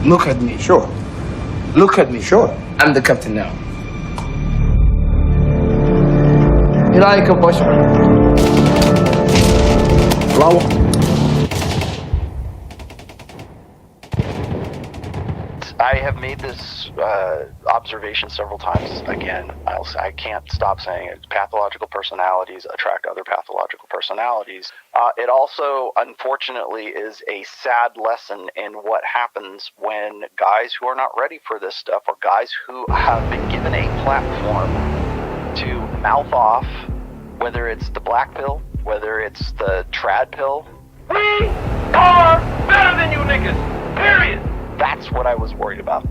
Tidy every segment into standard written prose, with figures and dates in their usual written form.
Look at me. Sure. Look at me. Sure. I'm the captain now. You like a bush? I have made this observation several times. Again, I can't stop saying it. Pathological personalities attract other pathological personalities. It also, unfortunately, is a sad lesson in what happens when guys who are not ready for this stuff, or guys who have been given a platform to mouth off, whether it's the black pill, whether it's the trad pill. We are better than you niggas, period. That's what I was worried about.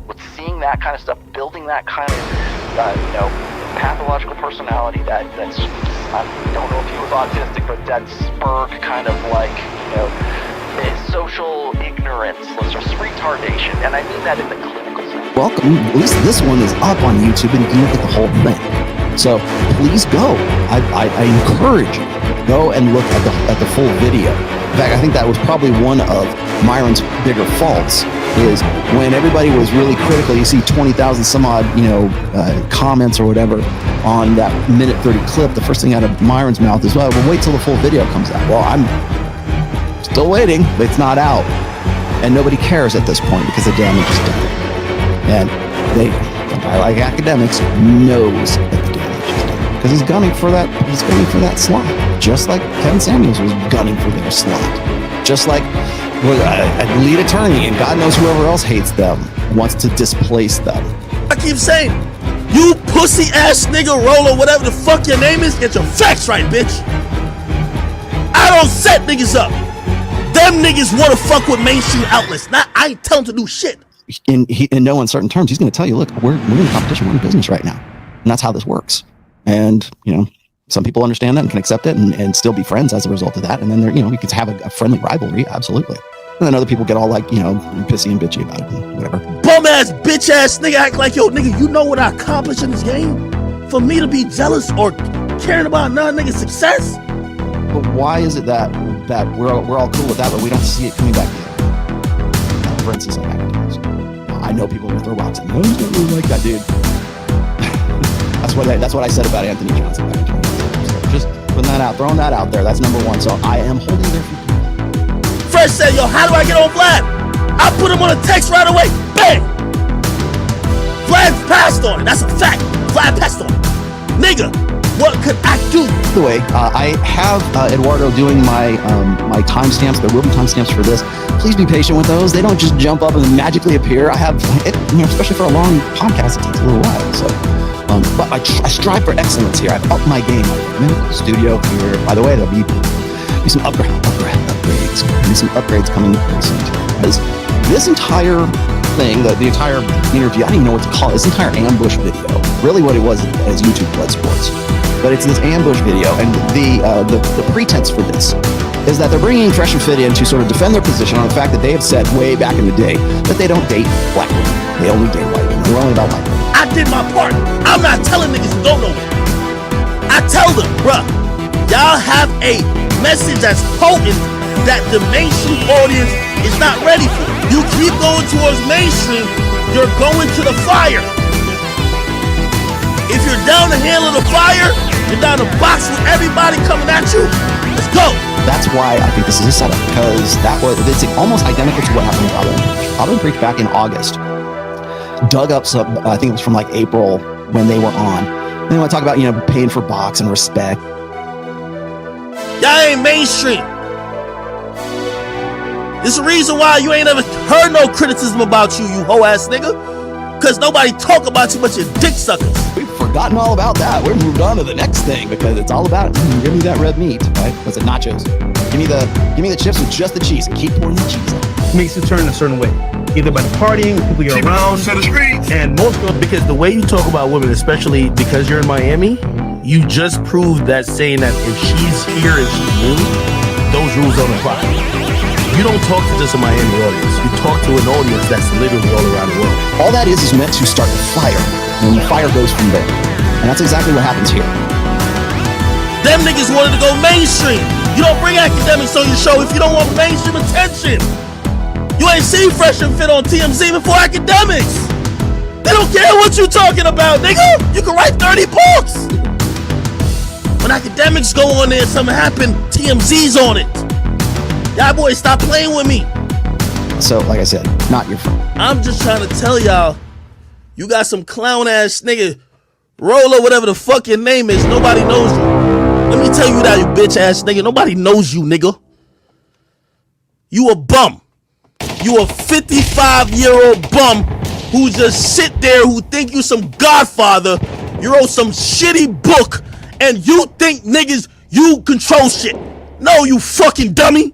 With seeing that kind of stuff, building that kind of, pathological personality that's, I don't know if he was autistic, but that spurred kind of like, social ignorance, just retardation. And I mean that in the clinical sense. Welcome. At least this one is up on YouTube and you can look at the whole thing. So please go. I encourage you. Go and look at the full video. In fact, I think that was probably one of Myron's bigger faults, is when everybody was really critical. You see 20,000 some odd, comments or whatever on that minute 30 clip. The first thing out of Myron's mouth is, well, we'll wait till the full video comes out. Well, I'm still waiting, but it's not out. And nobody cares at this point because the damage is done. And I like Akademiks, knows that the damage is done. Because he's gunning for that slot. Just like Ken Samuels was gunning for their slot. Just like a lead attorney, and God knows whoever else hates them, wants to displace them. I keep saying, you pussy ass nigga Rollo, whatever the fuck your name is, get your facts right, bitch. I don't set niggas up. Them niggas want to fuck with mainstream outlets. I ain't telling them to do shit. In no uncertain terms, he's going to tell you, look, we're in competition, we're in business right now. And that's how this works. And, some people understand that and can accept it and still be friends as a result of that. And then you can have a friendly rivalry, absolutely. And then other people get all like, pissy and bitchy about it and whatever. Bum ass, bitch ass nigga act like, yo, nigga, you know what I accomplished in this game? For me to be jealous or caring about another nigga's success? But why is it that we're all cool with that, but we don't see it coming back together? For instance, like Akademiks. I know people are going to throw rocks at me. I don't really like that dude. That's what I said about Anthony Johnson back in 2019. Just throwing that out there. That's number one. So I am holding their feet. Fresh said, yo, how do I get on Vlad? I put him on a text right away. Bang! Vlad's passed on it. That's a fact. Vlad passed on it. Nigga, what could I do? By the way, I have Eduardo doing my timestamps. There will be timestamps for this. Please be patient with those. They don't just jump up and magically appear. I have, especially for a long podcast, it takes a little while. So, but I strive for excellence here. I've upped my game. I'm in the studio here. By the way, there'll be some upgrades. There'll be some upgrades coming very soon. Because this entire thing, the entire interview, I don't even know what to call it. This entire ambush video, really what it was is YouTube Blood Sports. But it's this ambush video, and the pretense for this is that they're bringing Fresh and Fit in to sort of defend their position on the fact that they have said way back in the day that they don't date black women. They only date white women. They're only about white women. I did my part. I'm not telling niggas to go nowhere. I tell them, bruh, y'all have a message that's potent that the mainstream audience is not ready for. You keep going towards mainstream, you're going to the fire. If you're down to handle the fire, you're down to box with everybody coming at you. Let's go. That's why I think this is a setup, because it's almost identical to what happened with Otto and Preach back in August. Dug up some, I think it was from like April when they were on. And they want to talk about, paying for box and respect. Y'all ain't mainstream. There's a reason why you ain't ever heard no criticism about you hoe ass nigga. Because nobody talk about you but your dick suckers. We've forgotten all about that. We've moved on to the next thing because it's all about give me that red meat, right? What's it, nachos? Give me the chips with just the cheese and keep pouring the cheese on. Makes you turn a certain way, either by the partying, people you're around, and most people, because the way you talk about women, especially because you're in Miami, you just proved that saying that if she's here and she's new, those rules don't apply. You don't talk to just a Miami audience. You talk to an audience that's literally all around the world. All that is meant to start the fire, and the fire goes from there. And that's exactly what happens here. Them niggas wanted to go mainstream. You don't bring Akademiks on your show if you don't want mainstream attention. You ain't seen Fresh and Fit on TMZ before Akademiks. They don't care what you talking about, nigga. You can write 30 books. When Akademiks go on there, something happen, TMZ's on it. Y'all boys, stop playing with me. So, like I said, not your fault. I'm just trying to tell y'all, you got some clown ass nigga, Rollo, whatever the fuck your name is, nobody knows you. Let me tell you that, you bitch ass nigga, nobody knows you, nigga. You a bum. You a 55-year-old bum who just sit there, who think you some godfather. You wrote some shitty book, and you think niggas, you control shit. No, you fucking dummy.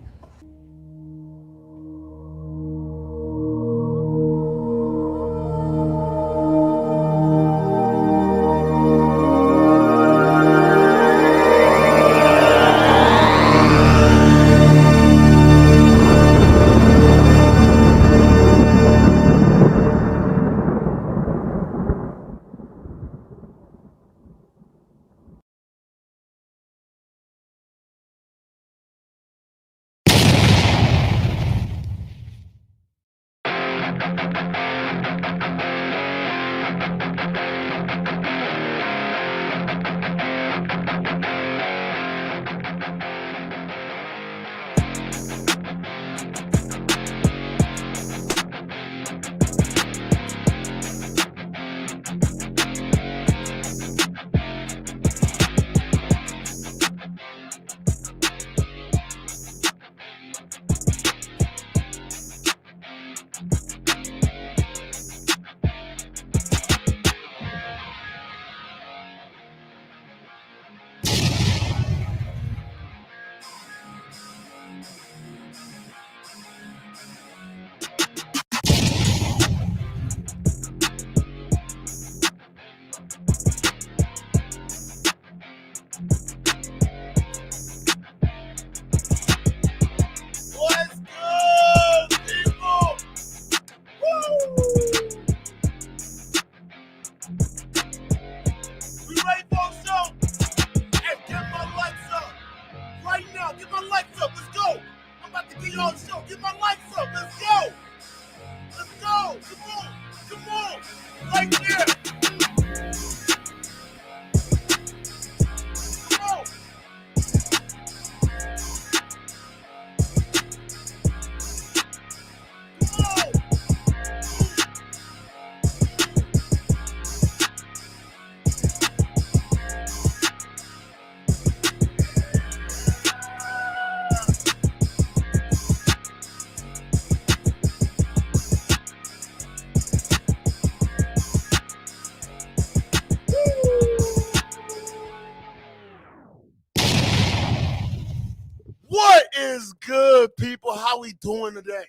What is good, people? How we doing today?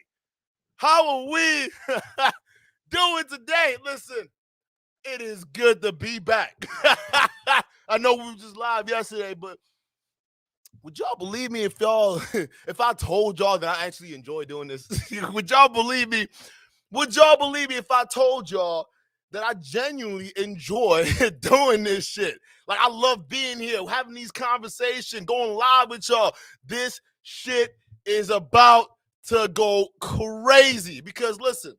How are we doing today? Listen, it is good to be back. I know we were just live yesterday, but would y'all believe me if I told y'all that I actually enjoy doing this? Would y'all believe me? Would y'all believe me if I told y'all that I genuinely enjoy doing this shit? Like, I love being here, having these conversations, going live with y'all. This shit is about to go crazy because listen,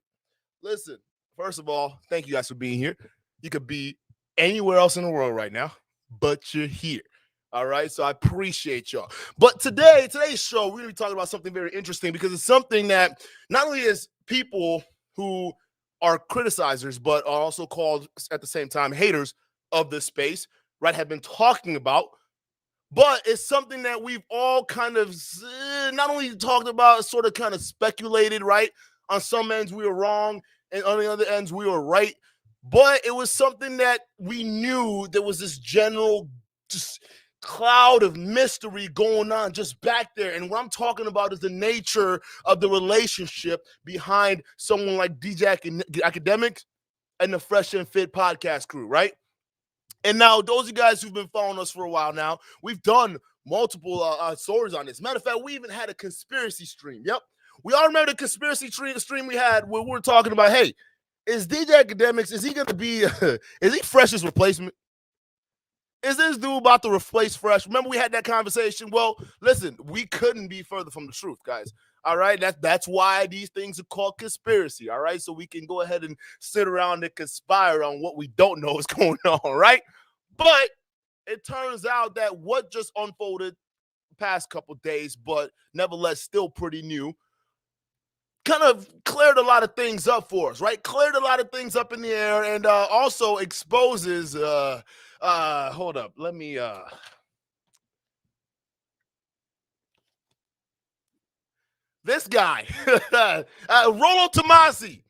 first of all, thank you guys for being here. You could be anywhere else in the world right now, but you're here. All right, so I appreciate y'all. But today's show, we're going to be talking about something very interesting because it's something that not only is people who are criticizers, but are also called at the same time haters of this space, right, have been talking about. But it's something that we've all kind of not only talked about, sort of kind of speculated, right? On some ends we were wrong, and on the other ends we were right. But it was something that we knew there was this general just cloud of mystery going on just back there. And what I'm talking about is the nature of the relationship behind someone like DJ Akademiks and the Fresh and Fit podcast crew, right? And now those of you guys who've been following us for a while now, we've done multiple stories on this. Matter of fact, we even had a conspiracy stream. Yep. We all remember the conspiracy stream we had where we were talking about, hey, is DJ Akademiks, is he going to be, is he Fresh's replacement? Is this dude about to replace Fresh? Remember we had that conversation? Well, listen, we couldn't be further from the truth, guys. All right, that's why these things are called conspiracy. All right, so we can go ahead and sit around and conspire on what we don't know is going on, right? But it turns out that what just unfolded past couple days, but nevertheless still pretty new, kind of cleared a lot of things up for us, right? Cleared a lot of things up in the air, and also exposes. Hold up, let me. This guy, Rolo Tomassi,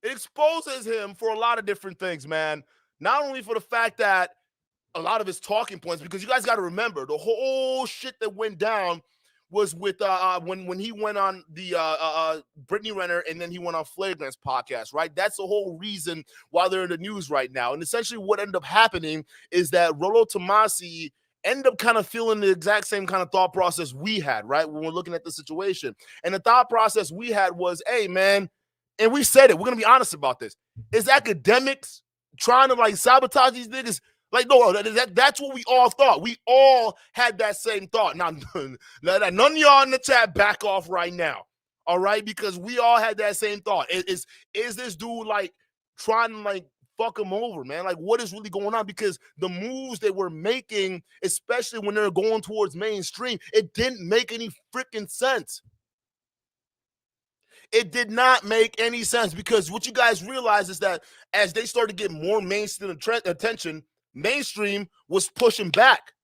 exposes him for a lot of different things, man. Not only for the fact that a lot of his talking points, because you guys got to remember the whole shit that went down was with when he went on the Brittany Renner and then he went on Flagrant's podcast, right? That's the whole reason why they're in the news right now. And essentially what ended up happening is that Rollo Tomassi ended up kind of feeling the exact same kind of thought process we had, right? When we're looking at the situation. And the thought process we had was, hey, man, and we said it, we're going to be honest about this. Is Akademiks trying to like sabotage these niggas? Like, no, that's what we all thought. We all had that same thought. Now, none of y'all in the chat back off right now, all right? Because we all had that same thought. Is this dude, like, trying to, like, fuck him over, man? Like, what is really going on? Because the moves they were making, especially when they're going towards mainstream, it didn't make any freaking sense. It did not make any sense, because what you guys realize is that as they started to get more mainstream attention, mainstream was pushing back.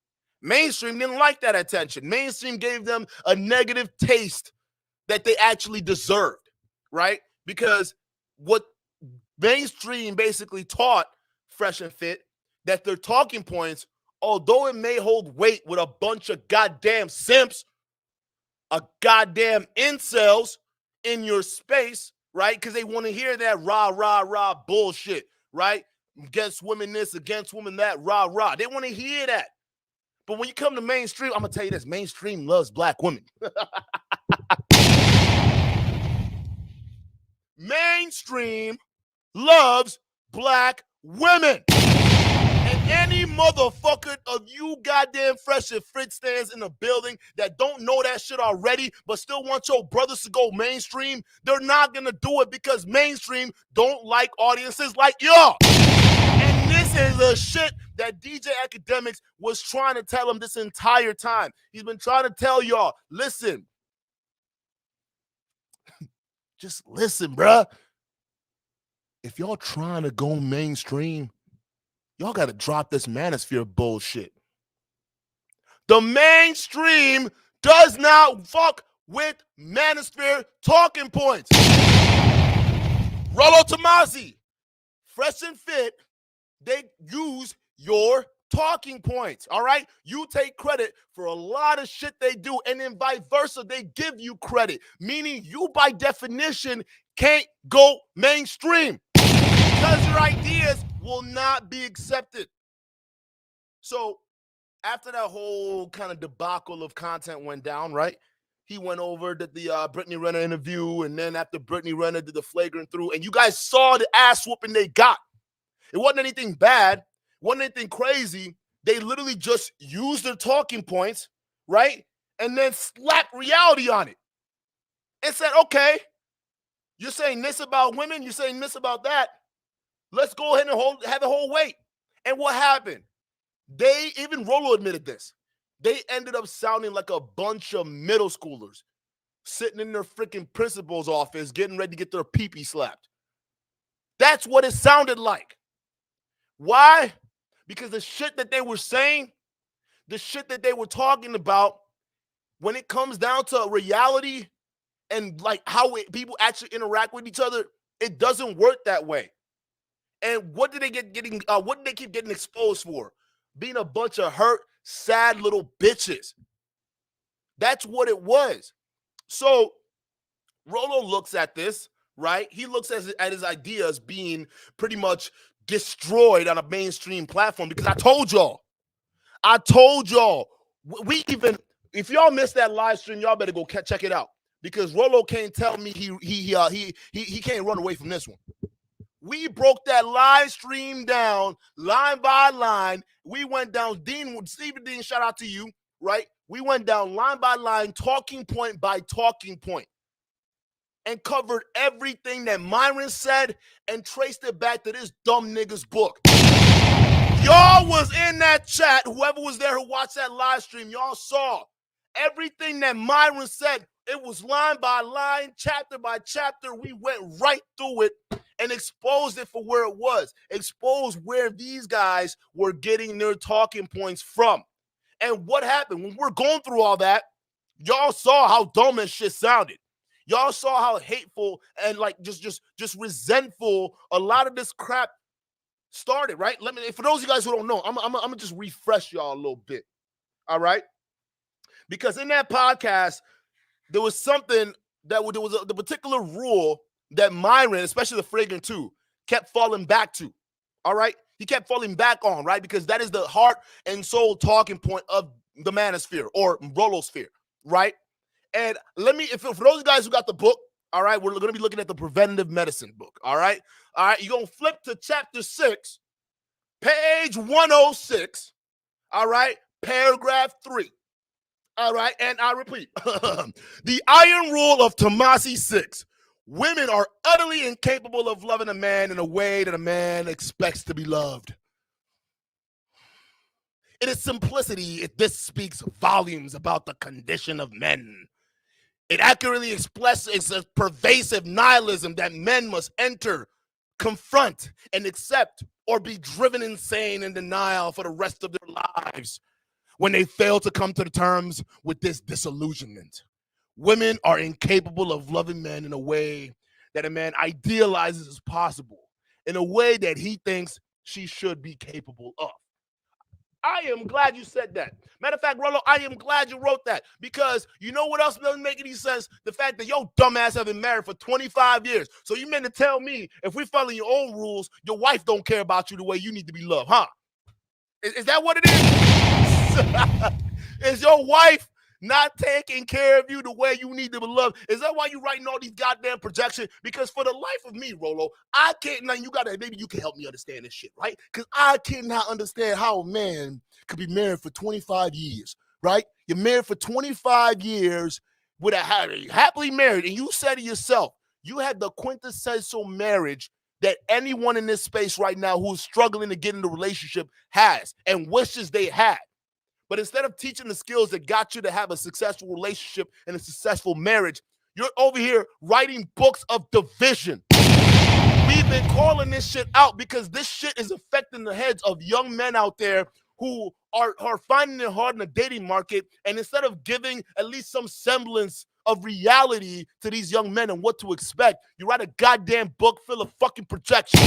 Mainstream didn't like that attention. Mainstream gave them a negative taste that they actually deserved, right? Because what mainstream basically taught Fresh and Fit, that their talking points, although it may hold weight with a bunch of goddamn simps, a goddamn incels in your space, right? Because they want to hear that rah bullshit, right? Against women this, against women that, rah. They want to hear that. But when you come to mainstream, I'm going to tell you this, mainstream loves black women. Mainstream loves black women. And any motherfucker of you goddamn Fresh and Fit stands in the building that don't know that shit already but still want your brothers to go mainstream, they're not going to do it, because mainstream don't like audiences like y'all. And this is the shit that DJ Akademiks was trying to tell him this entire time. He's been trying to tell y'all, listen. Just listen, bruh. If y'all trying to go mainstream, y'all got to drop this manosphere bullshit. The mainstream does not fuck with manosphere talking points. Rolo Tomassi, Fresh and Fit, they use your talking points, all right? You take credit for a lot of shit they do, and then vice versa, they give you credit, meaning you by definition can't go mainstream because your ideas will not be accepted. So after that whole kind of debacle of content went down, right? He went over to the Brittany Renner interview, and then after Brittany Renner did the flagrant through, and you guys saw the ass whooping they got. It wasn't anything bad, wasn't anything crazy. They literally just used their talking points, right? And then slapped reality on it and said, okay, you're saying this about women, you're saying this about that. Let's go ahead and have the whole weight. And what happened? Even Rollo admitted this. They ended up sounding like a bunch of middle schoolers sitting in their freaking principal's office getting ready to get their pee-pee slapped. That's what it sounded like. Why? Because the shit that they were saying, the shit that they were talking about, when it comes down to reality and like how people actually interact with each other, it doesn't work that way. And what did they what did they keep getting exposed for? Being a bunch of hurt, sad little bitches. That's what it was. So Rollo looks at this, right? He looks at his ideas being pretty much destroyed on a mainstream platform, because I told y'all, if y'all missed that live stream, y'all better go check it out, because Rollo can't tell me he can't run away from this one. We broke that live stream down line by line. We went down, Stephen Dean, shout out to you, right? We went down line by line, talking point by talking point. and covered everything that Myron said and traced it back to this dumb nigga's book. Y'all was in that chat, whoever was there who watched that live stream, y'all saw everything that Myron said. It was line by line, chapter by chapter. We went right through it and exposed it for where it was. Exposed where these guys were getting their talking points from. And what happened? When we're going through all that, y'all saw how dumb that shit sounded. Y'all saw how hateful and like just resentful a lot of this crap started, right? For those of you guys who don't know, I'm gonna just refresh y'all a little bit, all right? Because in that podcast, there was something the particular rule that Myron, especially the Fragrant 2, kept falling back to, all right? He kept falling back on, right? Because that is the heart and soul talking point of the manosphere or Rolo sphere, right? And for those guys who got the book, all right, we're going to be looking at the preventative medicine book, all right? All right, you're going to flip to chapter 6, page 106, all right, paragraph 3, all right? And I repeat, the iron rule of Tomassi 6. Women are utterly incapable of loving a man in a way that a man expects to be loved. In its simplicity, this speaks volumes about the condition of men. It accurately expresses a pervasive nihilism that men must enter, confront, and accept, or be driven insane in denial for the rest of their lives when they fail to come to terms with this disillusionment. Women are incapable of loving men in a way that a man idealizes as possible, in a way that he thinks she should be capable of. I am glad you said that. Matter of fact, Rollo, I am glad you wrote that, because you know what else doesn't make any sense? The fact that your dumbass have been married for 25 years. So you meant to tell me if we follow your own rules, your wife don't care about you the way you need to be loved, huh? Is that what it is? Is your wife not taking care of you the way you need to be loved? Is that why you writing all these goddamn projections? Because for the life of me, Rollo, I can't, now maybe you can help me understand this shit, right? Because I cannot understand how a man could be married for 25 years, right? You're married for 25 years with happily married, and you said to yourself, you had the quintessential marriage that anyone in this space right now who is struggling to get in a relationship has and wishes they had. But instead of teaching the skills that got you to have a successful relationship and a successful marriage, you're over here writing books of division. We've been calling this shit out because this shit is affecting the heads of young men out there who are finding it hard in the dating market. And instead of giving at least some semblance of reality to these young men and what to expect, you write a goddamn book full of fucking projections.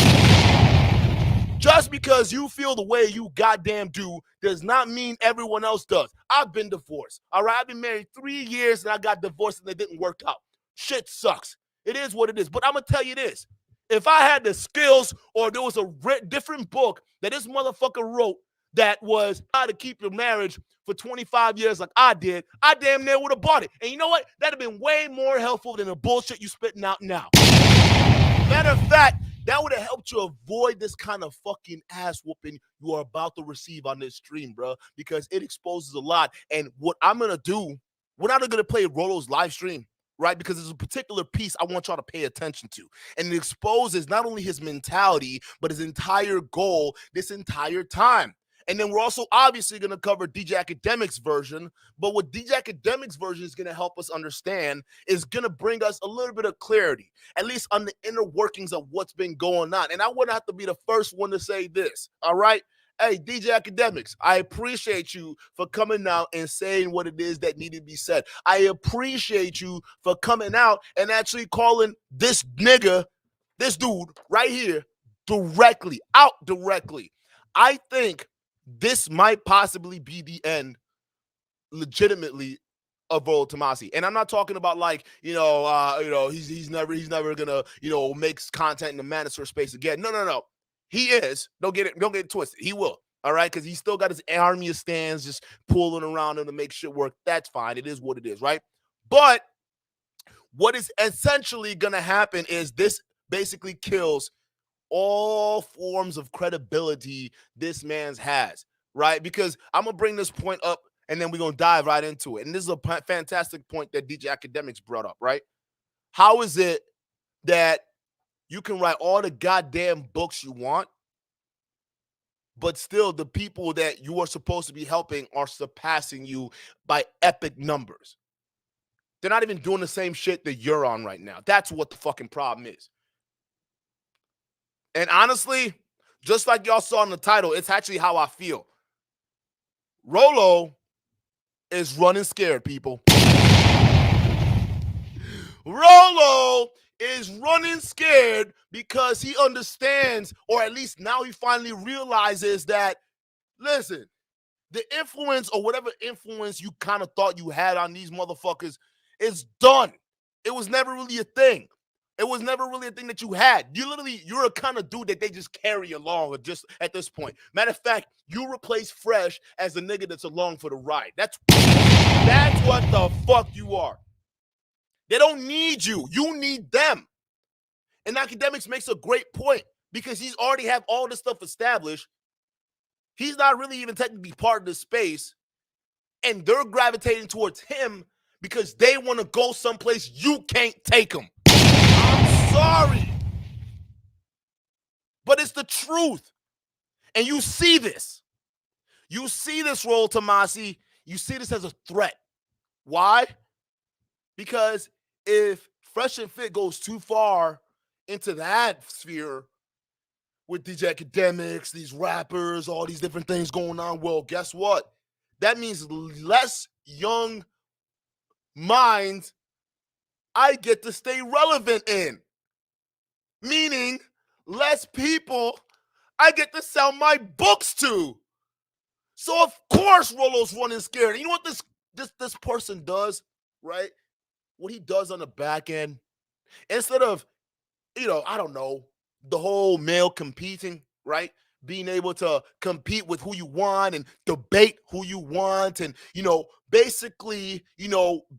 Just because you feel the way you goddamn do does not mean everyone else does. I've been divorced, all right? I've been married 3 years and I got divorced and it didn't work out. Shit sucks. It is what it is. But I'm going to tell you this. If I had the skills or there was a different book that this motherfucker wrote that was how to keep your marriage for 25 years like I did, I damn near would have bought it. And you know what? That'd have been way more helpful than the bullshit you spitting out now. Matter of fact, that would have helped you avoid this kind of fucking ass whooping you are about to receive on this stream, bro, because it exposes a lot. And what I'm going to do, we're not going to play Rolo's live stream, right? Because there's a particular piece I want y'all to pay attention to. And it exposes not only his mentality, but his entire goal this entire time. And then we're also obviously going to cover DJ Akademiks' version. But what DJ Akademiks' version is going to help us understand is going to bring us a little bit of clarity, at least on the inner workings of what's been going on. And I wouldn't have to be the first one to say this, all right? Hey, DJ Akademiks, I appreciate you for coming out and saying what it is that needed to be said. I appreciate you for coming out and actually calling this nigga, this dude right here, directly. I think this might possibly be the end, legitimately, of Rolo Tomassi. And I'm not talking about like, he's never gonna, make content in the manosphere space again. No. He is. Don't get it twisted. He will. All right, because he's still got his army of stands just pulling around him to make shit work. That's fine. It is what it is, right? But what is essentially gonna happen is this basically kills all forms of credibility this man's has, right? Because I'm going to bring this point up and then we're going to dive right into it. And this is a fantastic point that DJ Akademiks brought up, right? how is it that you can write all the goddamn books you want, but still the people that you are supposed to be helping are surpassing you by epic numbers? They're not even doing the same shit that you're on right now. That's what the fucking problem is. And honestly, just like y'all saw in the title, it's actually how I feel. Rollo is running scared, people. Rollo is running scared because he understands, or at least now he finally realizes that, listen, the influence or whatever influence you kind of thought you had on these motherfuckers is done. It was never really a thing. It was never really a thing that you had. You're a kind of dude that they just carry along just at this point. Matter of fact, you replace Fresh as the nigga that's along for the ride. That's what the fuck you are. They don't need you. You need them. And Akademiks makes a great point because he's already have all this stuff established. He's not really even technically part of this space. And they're gravitating towards him because they want to go someplace you can't take them. I'm sorry. But it's the truth. And you see this. You see this, Rolo Tomassi. You see this as a threat. Why? Because if Fresh and Fit goes too far into that sphere with these Akademiks, these rappers, all these different things going on, well, guess what? That means less young minds I get to stay relevant in. Meaning less people I get to sell my books to. So of course Rollo's running scared. And you know what this person does, right? What he does on the back end, instead of, I don't know, the whole male competing, right? Being able to compete with who you want and debate who you want and, basically,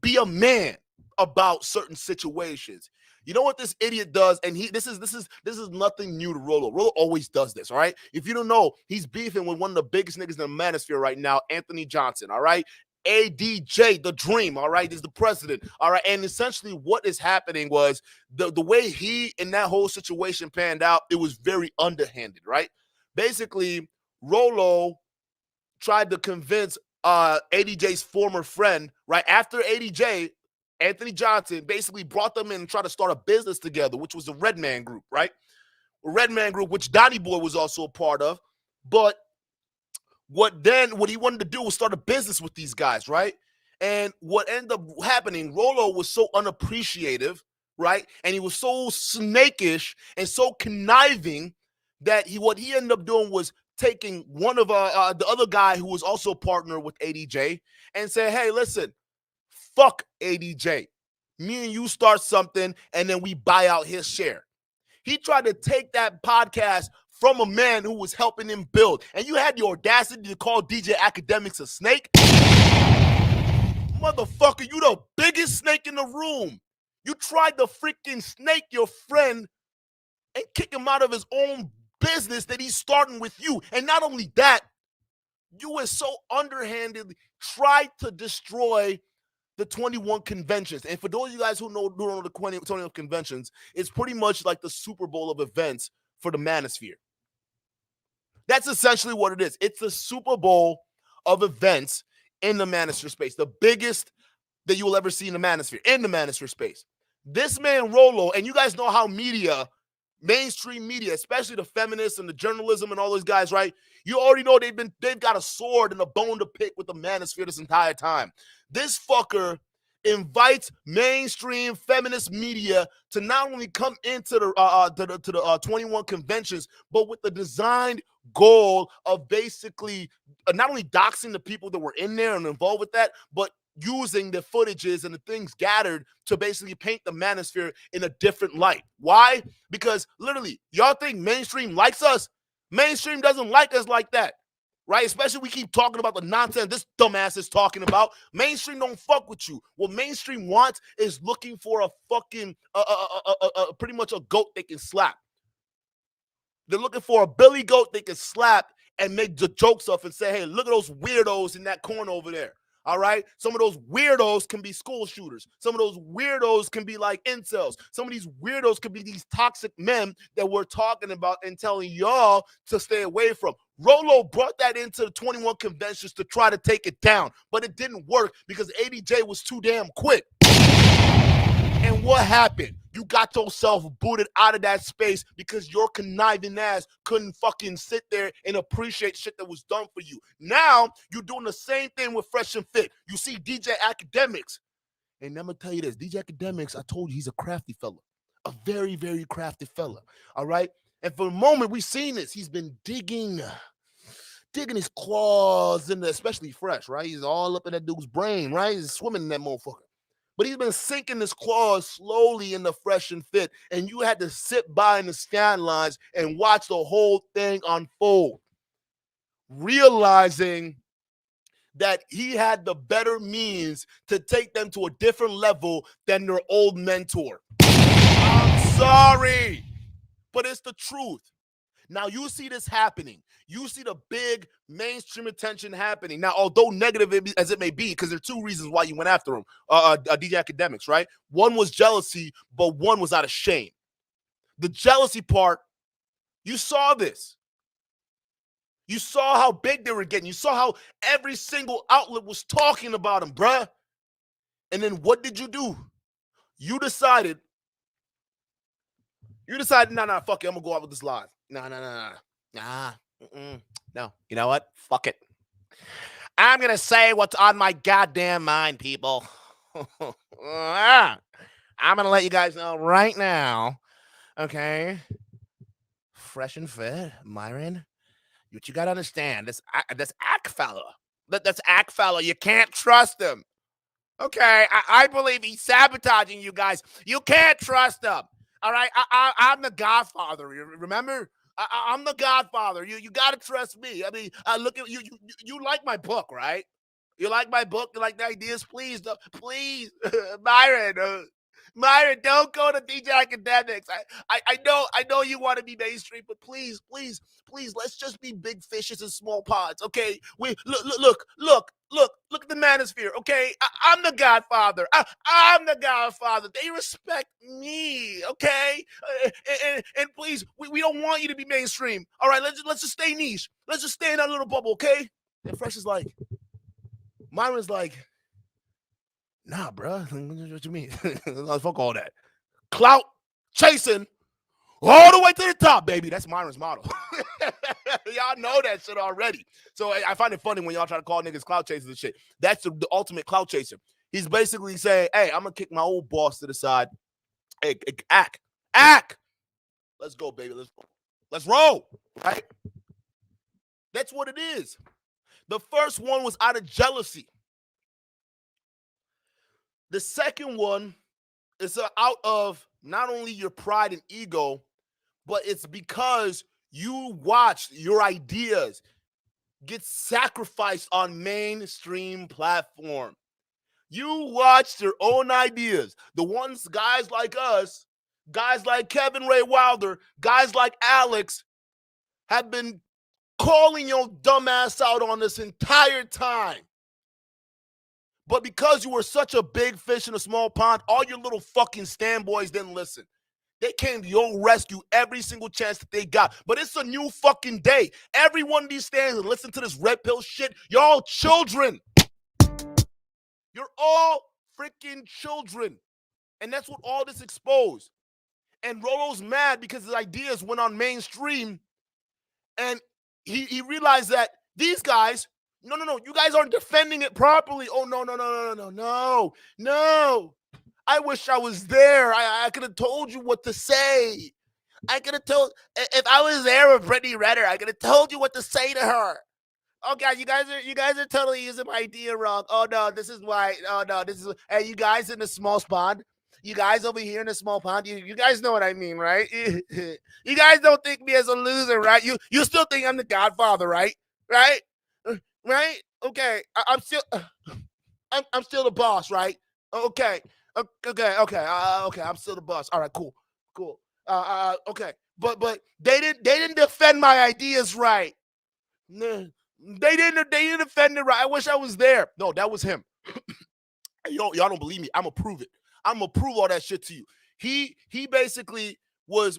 be a man about certain situations. You know what this idiot does? And this is nothing new to Rollo. Rollo always does this, all right? If you don't know, he's beefing with one of the biggest niggas in the manosphere right now, Anthony Johnson, all right? ADJ, the dream, all right, is the president, all right? And essentially what is happening was the way he and that whole situation panned out, it was very underhanded, right? Basically, Rollo tried to convince ADJ's former friend, right? After ADJ, Anthony Johnson basically brought them in and tried to start a business together, which was the Red Man Group, right? A Red Man Group, which Donnie Boy was also a part of. But what he wanted to do was start a business with these guys, right? And what ended up happening, Rollo was so unappreciative, right? And he was so snakish and so conniving that what he ended up doing was taking one of the other guy who was also a partner with ADJ and say, hey, listen, fuck ADJ. Me and you start something and then we buy out his share. He tried to take that podcast from a man who was helping him build. And you had the audacity to call DJ Akademiks a snake? Motherfucker, you the biggest snake in the room. You tried to freaking snake your friend and kick him out of his own business that he's starting with you. And not only that, you were so underhandedly tried to destroy the 21 conventions. And for those of you guys who don't know the 21 conventions, it's pretty much like the Super Bowl of events for the manosphere. That's essentially what it is. It's the Super Bowl of events in the manosphere space, the biggest that you will ever see in the manosphere space. This man Rollo, and you guys know how mainstream media, especially the feminists and the journalism and all those guys, right? You already know they've got a sword and a bone to pick with the manosphere this entire time. This fucker invites mainstream feminist media to not only come into the 21 conventions, but with the designed goal of basically not only doxing the people that were in there and involved with that, but using the footages and the things gathered to basically paint the manosphere in a different light. Why? Because literally, y'all think mainstream likes us? Mainstream doesn't like us like that, right? Especially we keep talking about the nonsense this dumbass is talking about. Mainstream don't fuck with you. What mainstream wants is looking for a fucking, pretty much a goat they can slap. They're looking for a billy goat they can slap and make the jokes of and say, hey, look at those weirdos in that corner over there. All right. Some of those weirdos can be school shooters. Some of those weirdos can be like incels. Some of these weirdos could be these toxic men that we're talking about and telling y'all to stay away from. Rollo brought that into the 21 conventions to try to take it down, but it didn't work because ADJ was too damn quick. And what happened? You got yourself booted out of that space because your conniving ass couldn't fucking sit there and appreciate shit that was done for you. Now, you're doing the same thing with Fresh and Fit. You see DJ Akademiks. And I'm going to tell you this. DJ Akademiks, I told you, he's a crafty fella. A very, very crafty fella. All right? And for the moment, we've seen this. He's been digging his claws in especially Fresh, right? He's all up in that dude's brain, right? He's swimming in that motherfucker. But he's been sinking his claws slowly in the Fresh and Fit, and you had to sit by in the sidelines and watch the whole thing unfold, realizing that he had the better means to take them to a different level than their old mentor. I'm sorry, but it's the truth. Now, you see this happening. You see the big mainstream attention happening. Now, although negative as it may be, because there are two reasons why you went after him, DJ Akademiks, right? One was jealousy, but one was out of shame. The jealousy part, you saw this. You saw how big they were getting. You saw how every single outlet was talking about him, bruh. And then what did you do? You decided, no, fuck it, I'm going to go out with this live. No. You know what? Fuck it. I'm going to say what's on my goddamn mind, people. I'm going to let you guys know right now, okay? Fresh and Fit, Myron, what you got to understand, this Ack fella, that's Ack fella, you can't trust him. Okay, I believe he's sabotaging you guys. You can't trust him. All right, I'm the Godfather. Remember, I'm the Godfather. You got to trust me. I mean, look at you. You like my book, right? You like my book. You like the ideas. Please, Myron, don't go to DJ Akademiks. I know you want to be mainstream, but please, let's just be big fishes in small ponds, okay? We look at the manosphere, okay? I'm the Godfather. I'm the Godfather. They respect me, okay? And please, we don't want you to be mainstream. All right, let's just stay niche. Let's just stay in that little bubble, okay? And Fresh is like, Myron's like, nah, bro. What you mean? Fuck all that. Clout chasing all the way to the top, baby. That's Myron's model. Y'all know that shit already. So I find it funny when y'all try to call niggas clout chasers and shit. That's the ultimate clout chaser. He's basically saying, hey, I'm going to kick my old boss to the side. Hey, Ack. Let's go, baby. Let's roll. Right? That's what it is. The first one was out of jealousy. The second one is out of not only your pride and ego, but it's because you watched your ideas get sacrificed on mainstream platform. You watched your own ideas. The ones guys like us, guys like Kevin Ray Wilder, guys like Alex have been calling your dumbass out on this entire time. But because you were such a big fish in a small pond, all your little fucking stand boys didn't listen. They came to your rescue every single chance that they got. But it's a new fucking day. Every one of these stands listen to this red pill shit. You're all children. You're all freaking children. And that's what all this exposed. And Rollo's mad because his ideas went on mainstream. And he realized that these guys, no, you guys aren't defending it properly. Oh, no. I wish I was there. I could have told you what to say. I could have told, if I was there with Brittany Renner, I could have told you what to say to her. Oh God, you guys are totally using my idea wrong. Oh no, this is why. Oh no, this is. Hey, you guys in the small pond. You guys over here in the small pond. You guys know what I mean, right? You guys don't think me as a loser, right? You still think I'm the Godfather, right? Right? Right? Okay. I'm still the boss, right? Okay. I'm still the boss. All right, cool. Okay. But they didn't defend my ideas right. They didn't defend it right. I wish I was there. No, that was him. Y'all don't believe me. I'm gonna prove it. I'm gonna prove all that shit to you. He basically was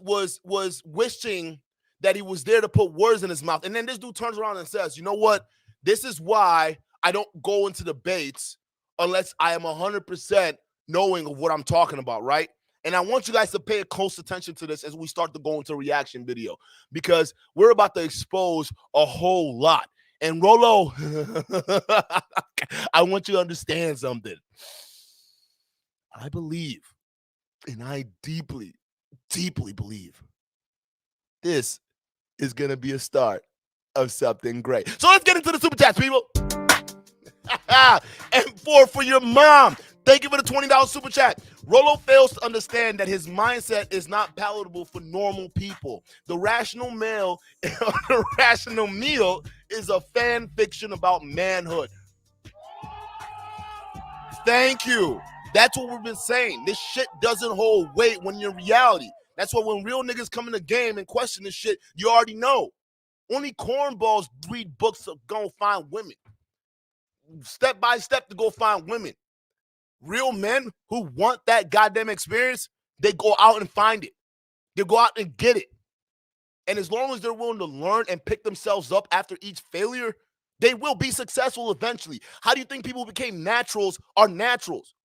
wishing that he was there to put words in his mouth. And then this dude turns around and says, you know what? This is why I don't go into debates unless I am 100% knowing of what I'm talking about, right? And I want you guys to pay close attention to this as we start to go into reaction video, because we're about to expose a whole lot. And Rollo, I want you to understand something. I believe, and I deeply, deeply believe, this is going to be a start of something great. So let's get into the super chats, people. And for your mom, thank you for the $20 super chat. Rollo fails to understand that his mindset is not palatable for normal people. The rational male, the rational meal is a fan fiction about manhood. Thank you. That's what we've been saying. This shit doesn't hold weight when you're in reality. That's why when real niggas come in the game and question this shit, you already know. Only cornballs read books to go find women. Step by step to go find women. Real men who want that goddamn experience, they go out and find it. They go out and get it. And as long as they're willing to learn and pick themselves up after each failure, they will be successful eventually. How do you think people who became naturals are naturals?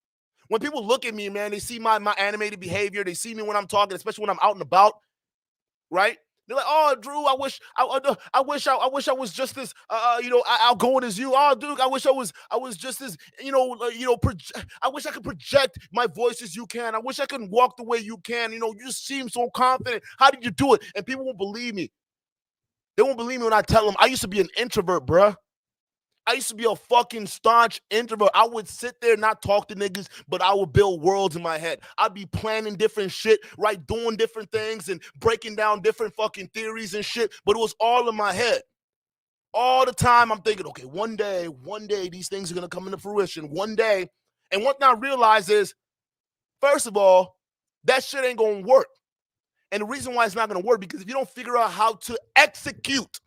When people look at me, man, they see my animated behavior. They see me when I'm talking, especially when I'm out and about, right? They're like, "Oh, Drew, I wish I was just as outgoing as you. Oh, Duke, I wish I was just as I wish I could project my voice as you can. I wish I could walk the way you can. You just seem so confident. How did you do it?" And people won't believe me. They won't believe me when I tell them I used to be an introvert, bruh. I used to be a fucking staunch introvert. I would sit there and not talk to niggas, but I would build worlds in my head. I'd be planning different shit, right? Doing different things and breaking down different fucking theories and shit, but it was all in my head. All the time I'm thinking, okay, one day these things are going to come into fruition. One day. And what I realize is, first of all, that shit ain't going to work. And the reason why it's not going to work, because if you don't figure out how to execute,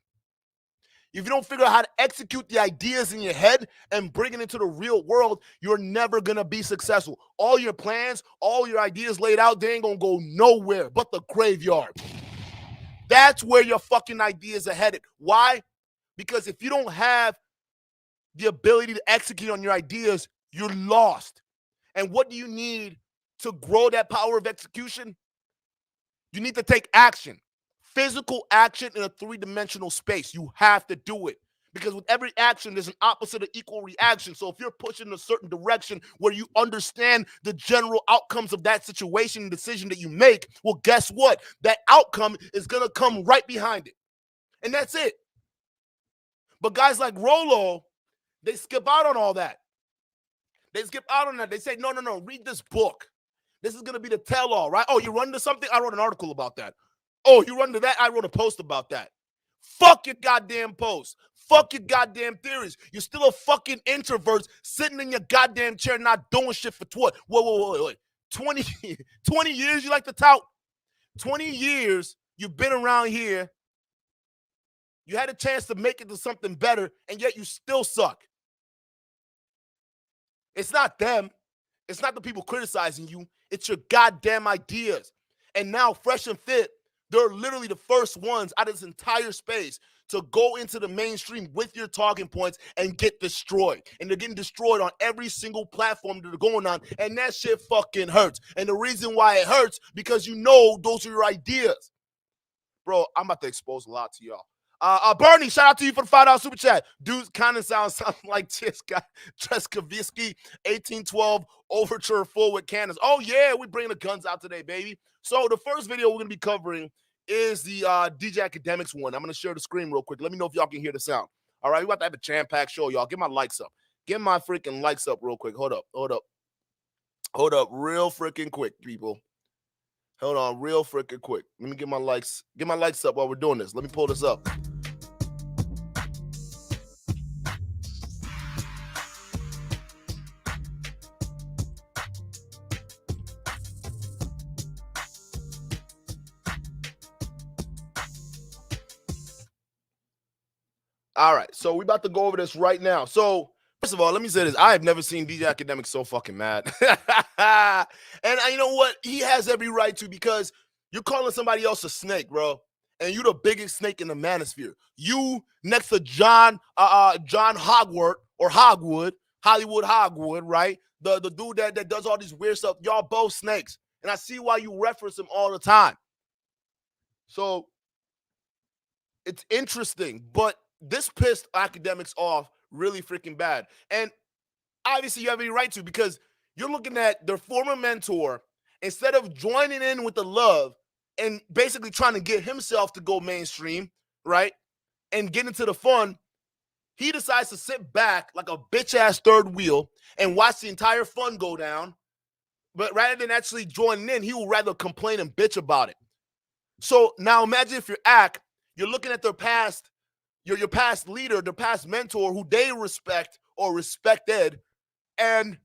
if you don't figure out how to execute the ideas in your head and bring it into the real world, you're never going to be successful. All your plans, all your ideas laid out, they ain't going to go nowhere but the graveyard. That's where your fucking ideas are headed. Why? Because if you don't have the ability to execute on your ideas, you're lost. And what do you need to grow that power of execution? You need to take action. Physical action in a three-dimensional space. You have to do it. Because with every action, there's an opposite or equal reaction. So if you're pushing in a certain direction where you understand the general outcomes of that situation and decision that you make, well, guess what? That outcome is going to come right behind it. And that's it. But guys like Rollo, they skip out on all that. They skip out on that. They say, no, read this book. This is going to be the tell-all, right? Oh, you run into something? I wrote an article about that. Oh, you run to that? I wrote a post about that. Fuck your goddamn post. Fuck your goddamn theories. You're still a fucking introvert sitting in your goddamn chair not doing shit for what? Wait. 20 years you like to tout? 20 years you've been around here. You had a chance to make it to something better, and yet you still suck. It's not them. It's not the people criticizing you. It's your goddamn ideas. And now, Fresh and Fit, they're literally the first ones out of this entire space to go into the mainstream with your talking points and get destroyed. And they're getting destroyed on every single platform that they're going on. And that shit fucking hurts. And the reason why it hurts, because you know those are your ideas. Bro, I'm about to expose a lot to y'all. Bernie, shout out to you for the $5 super chat. Dude kind of sounds like Treskavisky, 1812 Overture full with cannons. Oh, yeah, we bringing the guns out today, baby. So the first video we're going to be covering is the DJ Akademiks one. I'm going to share the screen real quick. Let me know if y'all can hear the sound. All right, we're about to have a jam-packed show, y'all. Get my likes up. Get my freaking likes up real quick. Hold up real freaking quick, people. Hold on real freaking quick. Let me get my likes up while we're doing this. Let me pull this up. All right, so we about to go over this right now. So first of all, let me say this. I have never seen DJ Akademiks so fucking mad. And you know what? He has every right to, because you're calling somebody else a snake, bro. And you're the biggest snake in the manosphere. You next to John Hogwood, Hollywood Hogwood, right? The dude that does all these weird stuff. Y'all both snakes. And I see why you reference him all the time. So it's interesting, but this pissed Akademiks off really freaking bad. And obviously you have any right to, because you're looking at their former mentor, instead of joining in with the love and basically trying to get himself to go mainstream, right, and get into the fun, he decides to sit back like a bitch-ass third wheel and watch the entire fun go down. But rather than actually joining in, he will rather complain and bitch about it. So now imagine if you're Ak, you're looking at their past, your past leader, their past mentor who they respect or respected, and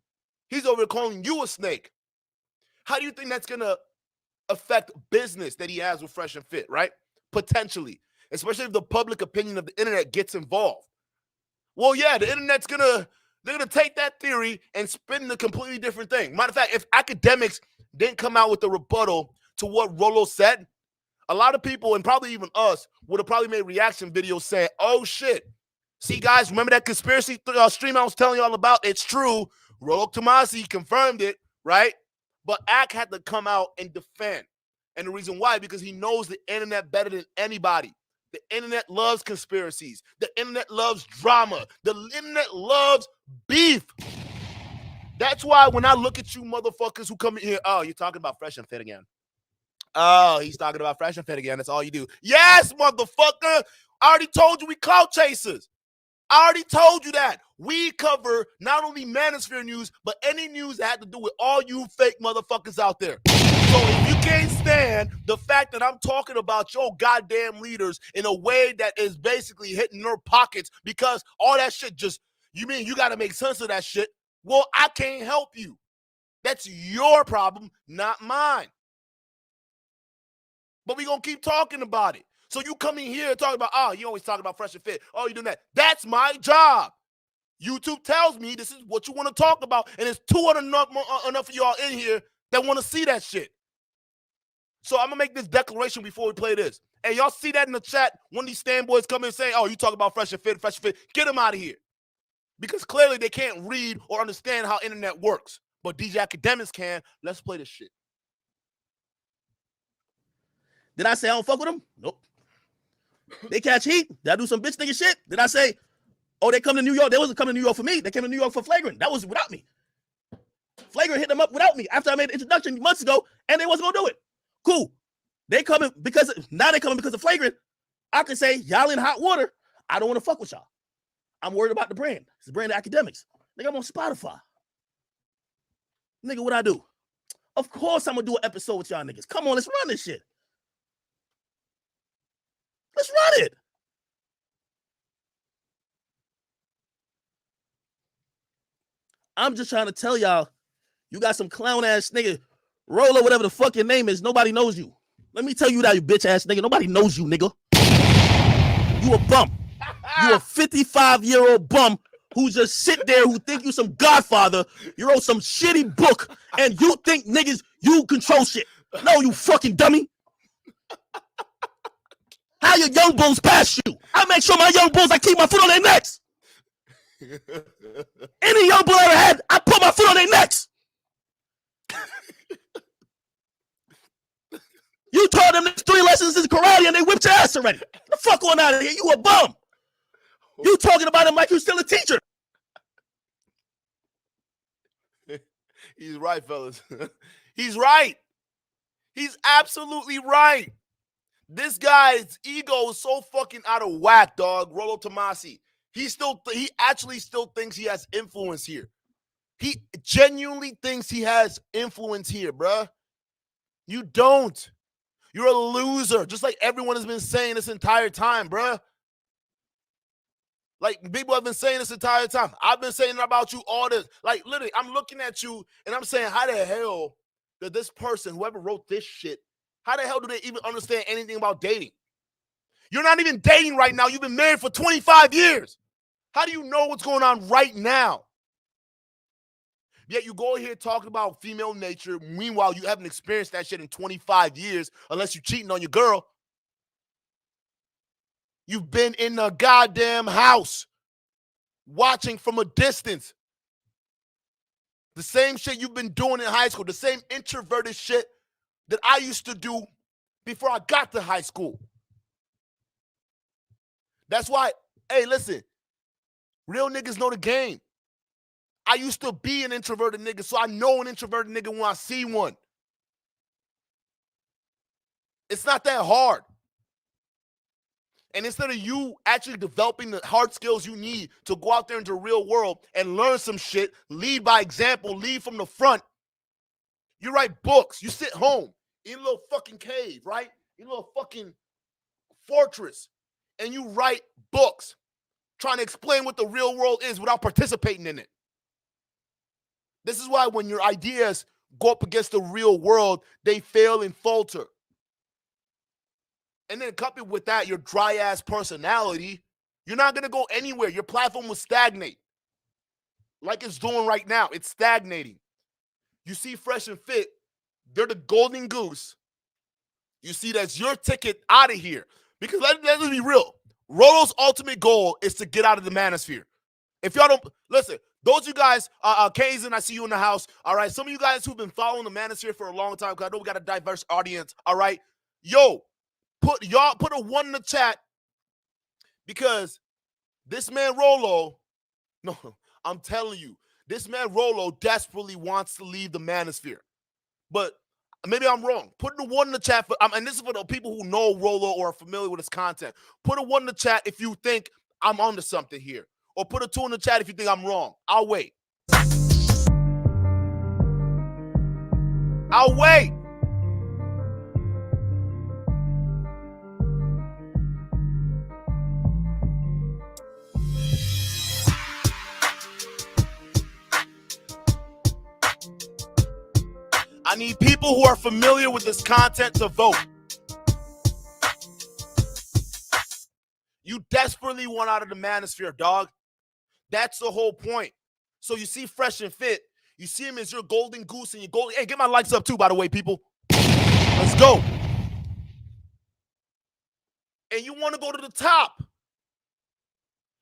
he's over calling you a snake. How do you think that's going to affect business that he has with Fresh and Fit, right? Potentially, especially if the public opinion of the internet gets involved. Well, yeah, the internet's they're gonna take that theory and spin a completely different thing. Matter of fact, if Akademiks didn't come out with a rebuttal to what Rollo said, a lot of people, and probably even us, would have probably made reaction videos saying, oh shit, see guys, remember that conspiracy stream I was telling you all about? It's true. Rolo Tomassi confirmed it, right? But Ak had to come out and defend. And the reason why, because he knows the internet better than anybody. The internet loves conspiracies. The internet loves drama. The internet loves beef. That's why when I look at you motherfuckers who come in here, oh, you're talking about Fresh and Fit again. Oh, he's talking about Fresh and Fit again. That's all you do. Yes, motherfucker. I already told you we clout chasers. I already told you that. We cover not only manosphere news, but any news that had to do with all you fake motherfuckers out there. So if you can't stand the fact that I'm talking about your goddamn leaders in a way that is basically hitting their pockets, because all that shit just, you mean you got to make sense of that shit? Well, I can't help you. That's your problem, not mine. But we going to keep talking about it. So you come in here and talk about, oh, you always talking about Fresh and Fit. Oh, you doing that. That's my job. YouTube tells me this is what you want to talk about, and it's 200 enough of y'all in here that want to see that shit. So I'm going to make this declaration before we play this. Hey, y'all see that in the chat? One of these standboys come in and say, oh, you talk about Fresh and Fit, Fresh and Fit. Get them out of here. Because clearly they can't read or understand how internet works. But DJ Akademiks can. Let's play this shit. Did I say I don't fuck with them? Nope. They catch heat. Did I do some bitch nigga shit? Did I say, oh, they come to New York? They wasn't coming to New York for me. They came to New York for Flagrant. That was without me. Flagrant hit them up without me after I made the introduction months ago, and they wasn't gonna do it. Cool. They coming because of Flagrant. I can say, y'all in hot water. I don't want to fuck with y'all. I'm worried about the brand. It's the brand of Akademiks. Nigga, I'm on Spotify. Nigga, what I do? Of course I'm gonna do an episode with y'all niggas. Come on, let's run this shit. Let's run it. I'm just trying to tell y'all, you got some clown ass nigga, Rollo, whatever the fuck your name is. Nobody knows you. Let me tell you that, you bitch ass nigga. Nobody knows you, nigga. You a bum. You a 55-year-old bum who just sit there, who think you some godfather. You wrote some shitty book, and you think niggas, you control shit. No, you fucking dummy. How your young bulls pass you? I make sure my young bulls, I keep my foot on their necks. Any young bull I ever had, I put my foot on their necks. You taught them 3 lessons in karate and they whipped your ass already. Get the fuck on out of here. You a bum. You talking about him like you still a teacher. He's right, fellas. He's right. He's absolutely right. This guy's ego is so fucking out of whack, dog. Rolo Tomassi. He actually still thinks he has influence here. He genuinely thinks he has influence here, bruh. You don't. You're a loser, just like everyone has been saying this entire time, bruh. Like, people have been saying this entire time. I've been saying about you all this. Like, literally, I'm looking at you, and I'm saying, how the hell did this person, whoever wrote this shit, how the hell do they even understand anything about dating? You're not even dating right now. You've been married for 25 years. How do you know what's going on right now? Yet you go here talking about female nature. Meanwhile, you haven't experienced that shit in 25 years unless you're cheating on your girl. You've been in the goddamn house watching from a distance. The same shit you've been doing in high school. The same introverted shit that I used to do before I got to high school. That's why, hey, listen, real niggas know the game. I used to be an introverted nigga, so I know an introverted nigga when I see one. It's not that hard. And instead of you actually developing the hard skills you need to go out there into the real world and learn some shit, lead by example, lead from the front, you write books. You sit home in a little fucking cave, right? In a little fucking fortress, and you write books trying to explain what the real world is without participating in it. This is why when your ideas go up against the real world, they fail and falter. And then coupled with that, your dry-ass personality, you're not going to go anywhere. Your platform will stagnate. Like it's doing right now. It's stagnating. You see Fresh and Fit, they're the golden goose. You see that's your ticket out of here. Because let's be real. Rollo's ultimate goal is to get out of the manosphere. If y'all don't, listen, those of you guys, Kazan, I see you in the house, all right? Some of you guys who've been following the manosphere for a long time, because I know we got a diverse audience, all right? Yo, put a 1 in the chat, because this man Rollo, no, I'm telling you, this man Rollo desperately wants to leave the manosphere. But maybe I'm wrong. Put a 1 in the chat, and this is for the people who know Rollo or are familiar with his content. Put a 1 in the chat if you think I'm onto something here. Or put a 2 in the chat if you think I'm wrong. I'll wait. I'll wait. I need people who are familiar with this content to vote. You desperately want out of the manosphere, dog. That's the whole point. So you see Fresh and Fit. You see him as your golden goose and your golden. Hey, get my likes up too, by the way, people. Let's go. And you want to go to the top.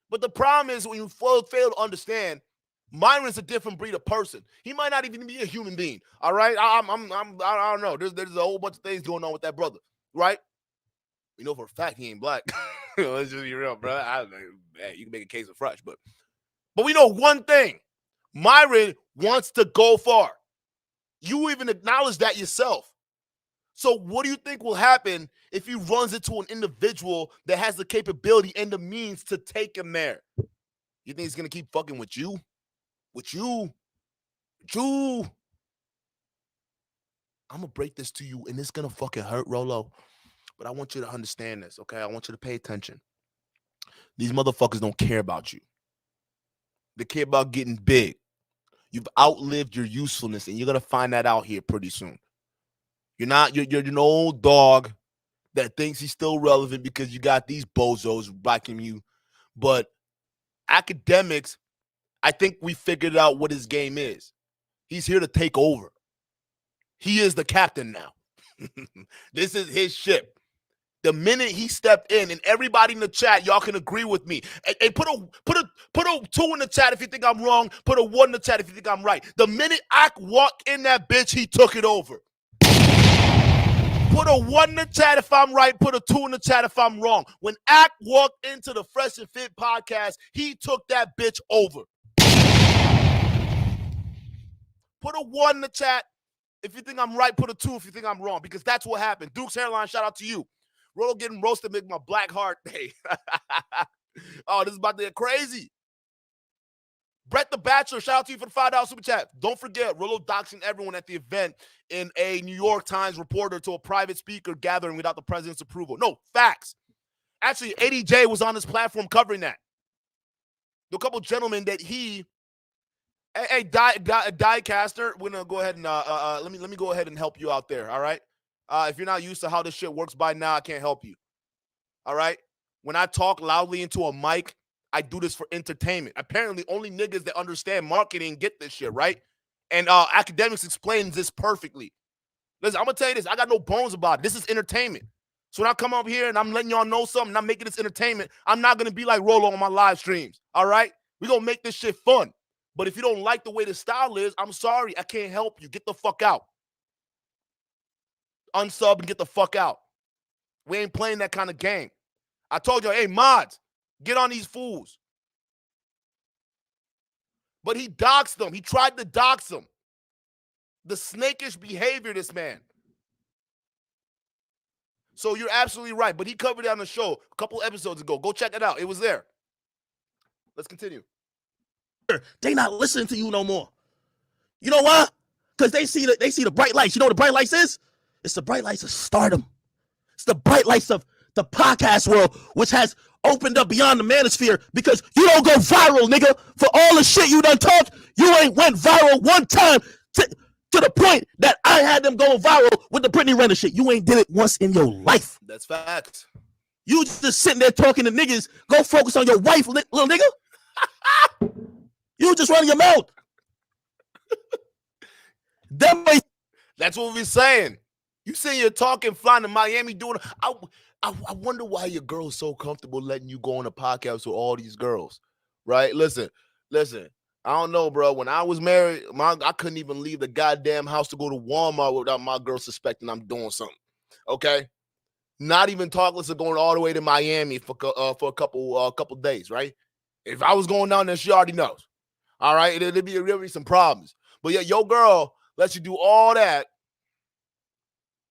But the problem is when you fail to understand, Myron's a different breed of person. He might not even be a human being. All right, I don't know. There's a whole bunch of things going on with that brother, right? We know for a fact he ain't black. Let's just be real, bro. Hey, you can make a case of Fresh, but we know one thing: Myron wants to go far. You even acknowledge that yourself. So what do you think will happen if he runs into an individual that has the capability and the means to take him there? You think he's gonna keep fucking with you? With you? I'm gonna break this to you, and it's gonna fucking hurt, Rollo. But I want you to understand this, okay? I want you to pay attention. These motherfuckers don't care about you. They care about getting big. You've outlived your usefulness, and you're gonna find that out here pretty soon. You're an old dog that thinks he's still relevant because you got these bozos backing you. But Akademiks, I think we figured out what his game is. He's here to take over. He is the captain now. This is his ship. The minute he stepped in, and everybody in the chat, y'all can agree with me. Hey, put a 2 in the chat if you think I'm wrong. Put a 1 in the chat if you think I'm right. The minute Ak walked in that bitch, he took it over. Put a 1 in the chat if I'm right. Put a 2 in the chat if I'm wrong. When Ak walked into the Fresh and Fit podcast, he took that bitch over. Put a 1 in the chat if you think I'm right. Put a 2 if you think I'm wrong, because that's what happened. Duke's Hairline, shout out to you. Rollo getting roasted make my black heart. Hey. Oh, this is about to get crazy. Brett the Bachelor, shout out to you for the $5 super chat. Don't forget, Rollo doxing everyone at the event in a New York Times reporter to a private speaker gathering without the president's approval. No, facts. Actually, ADJ was on this platform covering that. The couple gentlemen that he... Hey, Diecaster, we're going to go ahead and... let me go ahead and help you out there, all right? If you're not used to how this shit works by now, I can't help you. All right? When I talk loudly into a mic, I do this for entertainment. Apparently, only niggas that understand marketing get this shit, right? And Akademiks explains this perfectly. Listen, I'm going to tell you this. I got no bones about it. This is entertainment. So when I come up here and I'm letting y'all know something, and I'm making this entertainment, I'm not going to be like Rollo on my live streams, all right? We're going to make this shit fun. But if you don't like the way the style is, I'm sorry. I can't help you. Get the fuck out. Unsub and get the fuck out. We ain't playing that kind of game. I told you, hey, mods, get on these fools. But he doxed them. He tried to dox them. The snakish behavior, this man. So you're absolutely right. But he covered it on the show a couple episodes ago. Go check it out. It was there. Let's continue. They not listening to you no more. You know why? Because they see the bright lights. You know what the bright lights is? It's the bright lights of stardom. It's the bright lights of the podcast world, which has opened up beyond the manosphere because you don't go viral, nigga. For all the shit you done talked, you ain't went viral one time to the point that I had them going viral with the Britney Renner shit. You ain't did it once in your life. That's facts. You just sitting there talking to niggas. Go focus on your wife, little nigga. You just running your mouth. That's what we're saying. You saying you're talking, flying to Miami, doing. I wonder why your girl's so comfortable letting you go on a podcast with all these girls, right? Listen. I don't know, bro. When I was married, I couldn't even leave the goddamn house to go to Walmart without my girl suspecting I'm doing something. Okay, not even talkless of going all the way to Miami for a couple days, right? If I was going down there, she already knows. All right, it'd be some problems. But yeah, your girl lets you do all that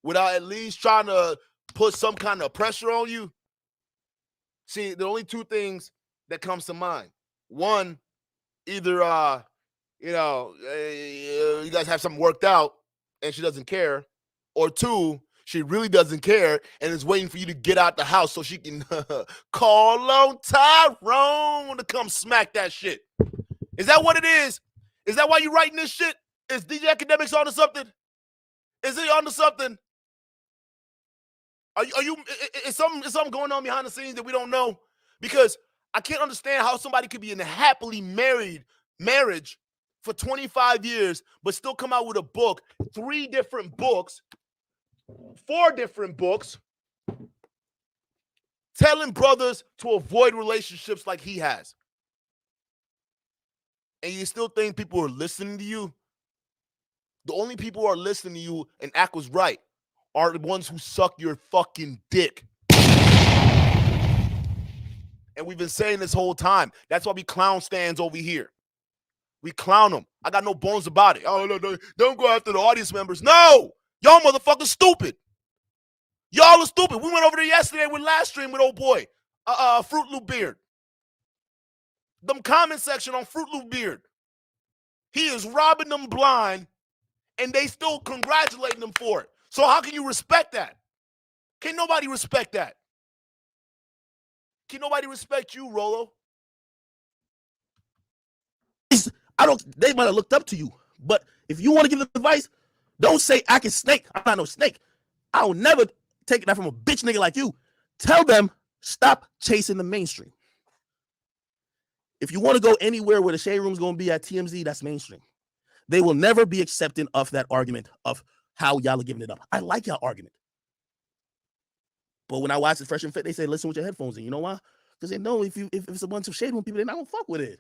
without at least trying to put some kind of pressure on you. See, the only two things that comes to mind. One, either you guys have something worked out and she doesn't care, or two, she really doesn't care and is waiting for you to get out the house so she can call on Tyrone to come smack that shit. Is that what it is? Is that why you writing this shit? Is DJ Akademiks onto something? Is he onto something? Is something going on behind the scenes that we don't know? Because I can't understand how somebody could be in a happily married marriage for 25 years, but still come out with a book, 3 different books, 4 different books, telling brothers to avoid relationships like he has. And you still think people are listening to you? The only people who are listening to you, and Ak was right, are the ones who suck your fucking dick. And we've been saying this whole time. That's why we clown stands over here. We clown them. I got no bones about it. Oh, no, don't go after the audience members. No! Y'all motherfuckers stupid. Y'all are stupid. We went over there yesterday with last stream with old boy, Fruit Loop Beard. Them comment section on Fruit Loop Beard. He is robbing them blind, and they still congratulating them for it. So how can you respect that? Can nobody respect that? Can nobody respect you, Rollo? They might have looked up to you, but if you want to give them advice, don't say I can snake. I'm not no snake. I will never take that from a bitch nigga like you. Tell them, stop chasing the mainstream. If you want to go anywhere where the shade room's going to be at TMZ, that's mainstream. They will never be accepting of that argument of how y'all are giving it up. I like y'all argument. But when I watch it Fresh and Fit, they say, listen with your headphones in. You know why? Because they know if it's a bunch of shade room people, they're not going to fuck with it.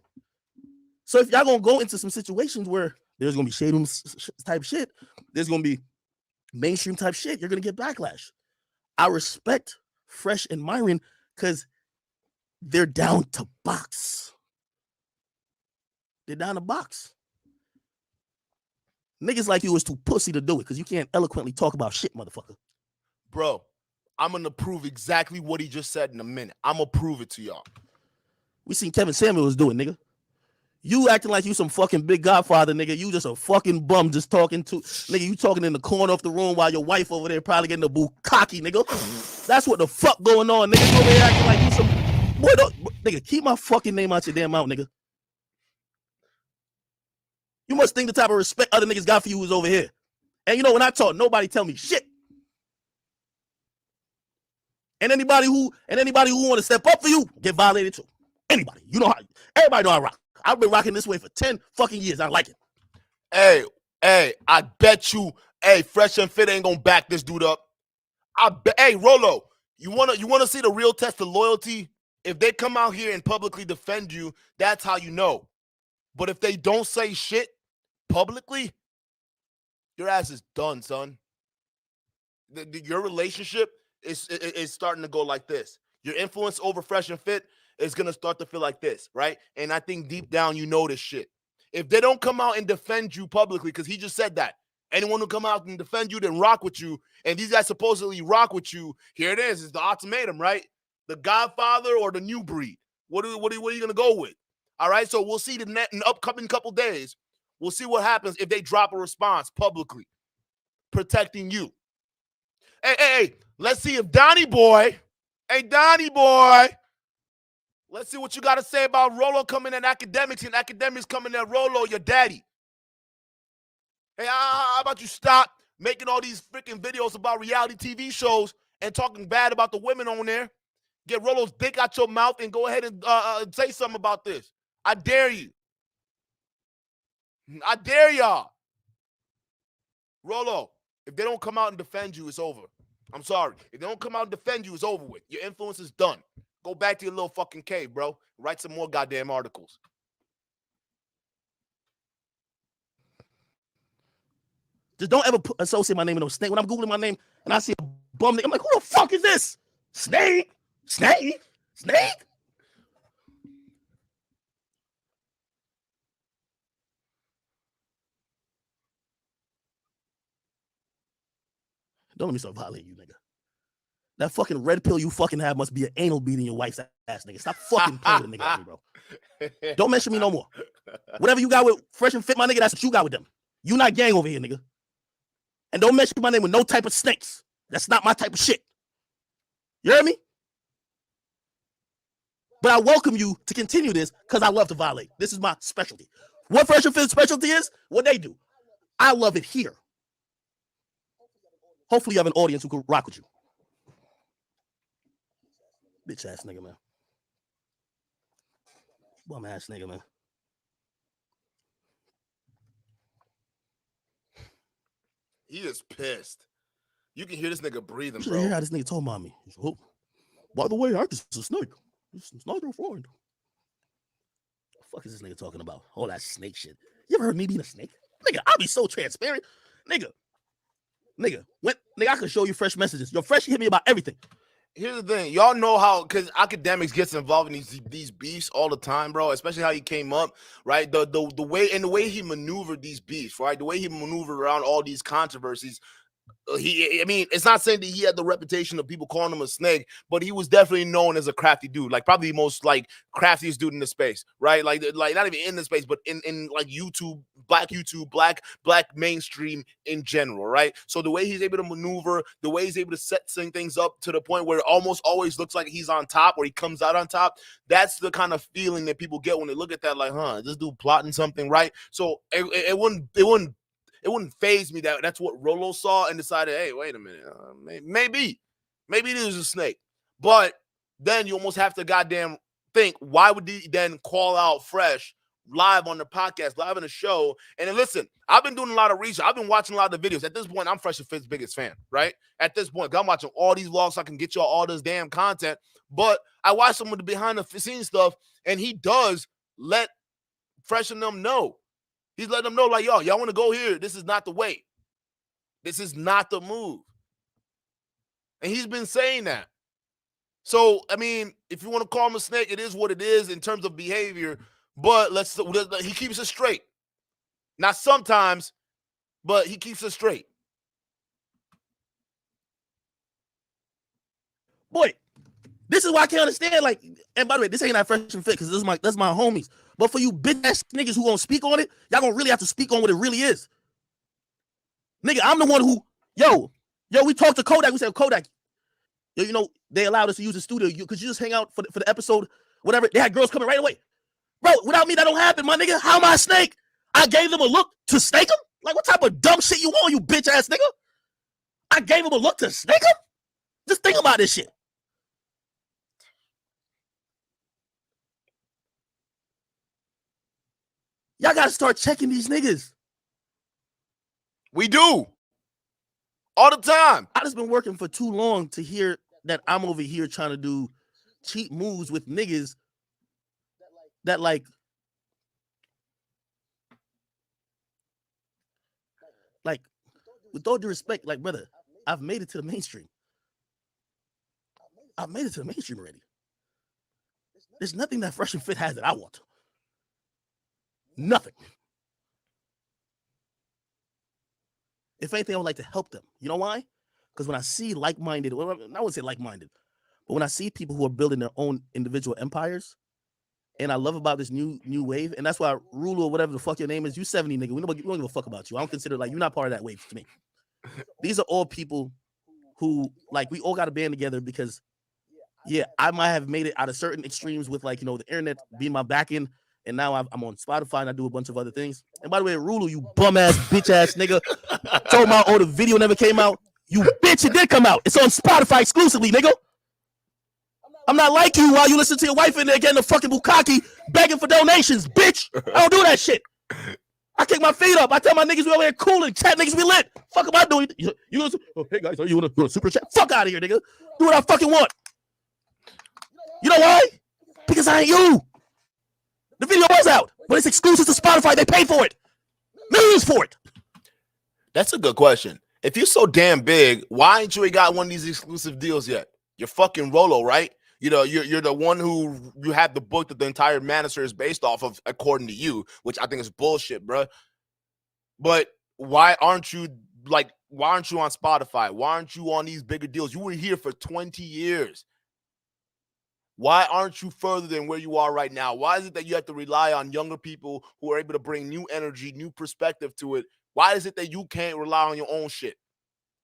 So if y'all going to go into some situations where there's going to be shade room type shit, there's going to be mainstream type shit, you're going to get backlash. I respect Fresh and Myron because they're down to box. They're down to box. Niggas like you is too pussy to do it because you can't eloquently talk about shit, motherfucker. Bro, I'm going to prove exactly what he just said in a minute. I'm going to prove it to y'all. We seen Kevin Samuels do it, nigga. You acting like you some fucking big godfather, nigga. You just a fucking bum just talking to, nigga, you talking in the corner of the room while your wife over there probably getting a bukkake, nigga. That's what the fuck going on, nigga. You over here acting like you some, boy, don't, nigga, keep my fucking name out your damn mouth, nigga. You must think the type of respect other niggas got for you who's over here. And you know, when I talk, nobody tell me shit. And anybody who want to step up for you, get violated too. Anybody. You know how everybody know I rock. I've been rocking this way for 10 fucking years. I like it. Hey, I bet you, Fresh and Fit ain't gonna back this dude up. Hey, Rollo, you wanna see the real test of loyalty? If they come out here and publicly defend you, that's how you know. But if they don't say shit publicly, your ass is done, son. Your relationship is starting to go like this. Your influence over Fresh and Fit is gonna start to feel like this, right? And I think deep down you know this shit. If they don't come out and defend you publicly, because he just said that, anyone who come out and defend you, then rock with you, and these guys supposedly rock with you, here it is. It's the ultimatum, right? The Godfather or the new breed? What are you going to go with? All right, so we'll see in the upcoming couple days. We'll see what happens if they drop a response publicly protecting you. Hey, let's see if Donnie Boy, let's see what you got to say about Rollo coming at Akademiks and Akademiks coming at Rollo, your daddy. Hey, how about you stop making all these freaking videos about reality TV shows and talking bad about the women on there? Get Rollo's dick out your mouth and go ahead and say something about this. I dare you. I dare y'all. Rollo, if they don't come out and defend you, it's over. I'm sorry. If they don't come out and defend you, it's over with. Your influence is done. Go back to your little fucking cave, bro. Write some more goddamn articles. Just don't ever associate my name with no snake. When I'm Googling my name and I see a bum nigga, I'm like, who the fuck is this? Snake? Snake? Snake? Don't let me start violating you, nigga. That fucking red pill you fucking have must be an anal bead in your wife's ass, nigga. Stop fucking playing with a nigga at me, bro. Don't mention me no more. Whatever you got with Fresh and Fit, my nigga, that's what you got with them. You not gang over here, nigga. And don't mention my name with no type of snakes. That's not my type of shit. You hear me? But I welcome you to continue this because I love to violate. This is my specialty. What Fresh and Fit's specialty is? What they do. I love it here. Hopefully you have an audience who can rock with you. Bitch ass nigga, man. Bum ass nigga, man. He is pissed. You can hear this nigga breathing, You should bro. hear how this nigga told mommy. Oh, by the way, I just a snake. It's not your friend. The fuck is this nigga talking about? All that snake shit. You ever heard me being a snake? Nigga, I'll be so transparent. Nigga, I can show you Fresh messages. Yo, Fresh hit me about everything. Here's the thing. Y'all know how, because Akademiks gets involved in these beefs all the time, bro, especially how he came up, right? The way he maneuvered these beefs, right? The way he maneuvered around all these controversies. It's not saying that he had the reputation of people calling him a snake, but he was definitely known as a crafty dude, like probably the most like craftiest dude in the space, right? Like not even in the space, but in like YouTube, black mainstream in general, right? So the way he's able to maneuver, the way he's able to set things up to the point where it almost always looks like he's on top or he comes out on top, that's the kind of feeling that people get when they look at that, like, this dude plotting something, right? So it wouldn't faze me that that's what Rollo saw and decided, hey, wait a minute, maybe it is a snake. But then you almost have to goddamn think, why would he then call out Fresh live on the podcast, live on the show? And then listen, I've been doing a lot of research. I've been watching a lot of the videos. At this point, I'm Fresh and Fit's biggest fan, right? At this point, I'm watching all these vlogs so I can get y'all all this damn content. But I watch some of the behind the scenes stuff, and he does let Fresh and them know. He's letting them know, like, y'all want to go here. This is not the way. This is not the move. And he's been saying that. So, I mean, if you want to call him a snake, it is what it is in terms of behavior. But he keeps it straight. Not sometimes, but he keeps it straight. Boy, this is why I can't understand. Like, and by the way, this ain't that Fresh and Fit because that's my homies. But for you bitch ass niggas who gonna speak on it, y'all gonna really have to speak on what it really is. Nigga, I'm the one who, yo, we talked to Kodak. We said, Kodak, yo, you know, they allowed us to use the studio. Could you just hang out for the episode, whatever? They had girls coming right away. Bro, without me, that don't happen, my nigga. How am I a snake? I gave them a look to snake them? Like, what type of dumb shit you want, you bitch ass nigga? I gave him a look to snake him? Just think about this shit. Y'all gotta start checking these niggas. We do. All the time. I just been working for too long to hear that I'm over here trying to do cheap moves with niggas that like with all due respect, like, brother, I've made it to the mainstream. I've made it to the mainstream already. There's nothing that Fresh and Fit has that I want. Nothing. If anything, I would like to help them. You know why? Because when I see like-minded, well, I wouldn't say like-minded, but when I see people who are building their own individual empires, and I love about this new wave, and that's why Rolo, whatever the fuck your name is, you 70 nigga, we don't give a fuck about you. I don't consider, like, you're not part of that wave to me. These are all people who, like, we all got to band together because, yeah, I might have made it out of certain extremes with, like, you know, the internet being my back end, and now I'm on Spotify and I do a bunch of other things. And by the way, Rolo, you bum-ass, bitch-ass nigga, told my the video never came out. You bitch, it did come out. It's on Spotify exclusively, nigga. I'm not like you while you listen to your wife in there getting a fucking bukkake begging for donations, bitch. I don't do that shit. I kick my feet up. I tell my niggas we over here cooling. Chat niggas we lit. Fuck am I doing? You hey guys, you want to super chat? Fuck out of here, nigga. Do what I fucking want. You know why? Because I ain't you. The video was out, but it's exclusive to Spotify. They pay for it. Millions for it. That's a good question. If you're so damn big, why ain't you got one of these exclusive deals yet? You're fucking Rollo, right? You know, you're the one who you have the book that the entire manosphere is based off of, according to you, which I think is bullshit, bro. But why aren't you on Spotify? Why aren't you on these bigger deals? You were here for 20 years. Why aren't you further than where you are right now? Why is it that you have to rely on younger people who are able to bring new energy, new perspective to it? Why is it that you can't rely on your own shit?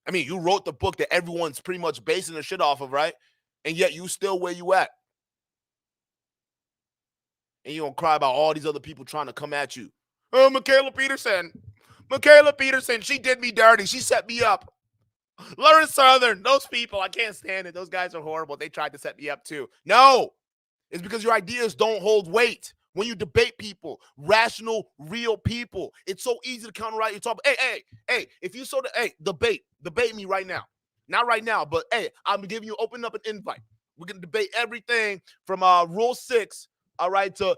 I mean, you wrote the book that everyone's pretty much basing their shit off of, right? And yet you still where you at. And you don't cry about all these other people trying to come at you. Oh, Michaela Peterson, she did me dirty. She set me up. Lauren Southern, those people, I can't stand it. Those guys are horrible. They tried to set me up too. No, it's because your ideas don't hold weight. When you debate people, rational, real people, it's so easy to counteract your talk. Hey, if you debate me right now. Not right now, but hey, I'm giving you, open up an invite. We're gonna debate everything from Rule 6, all right, to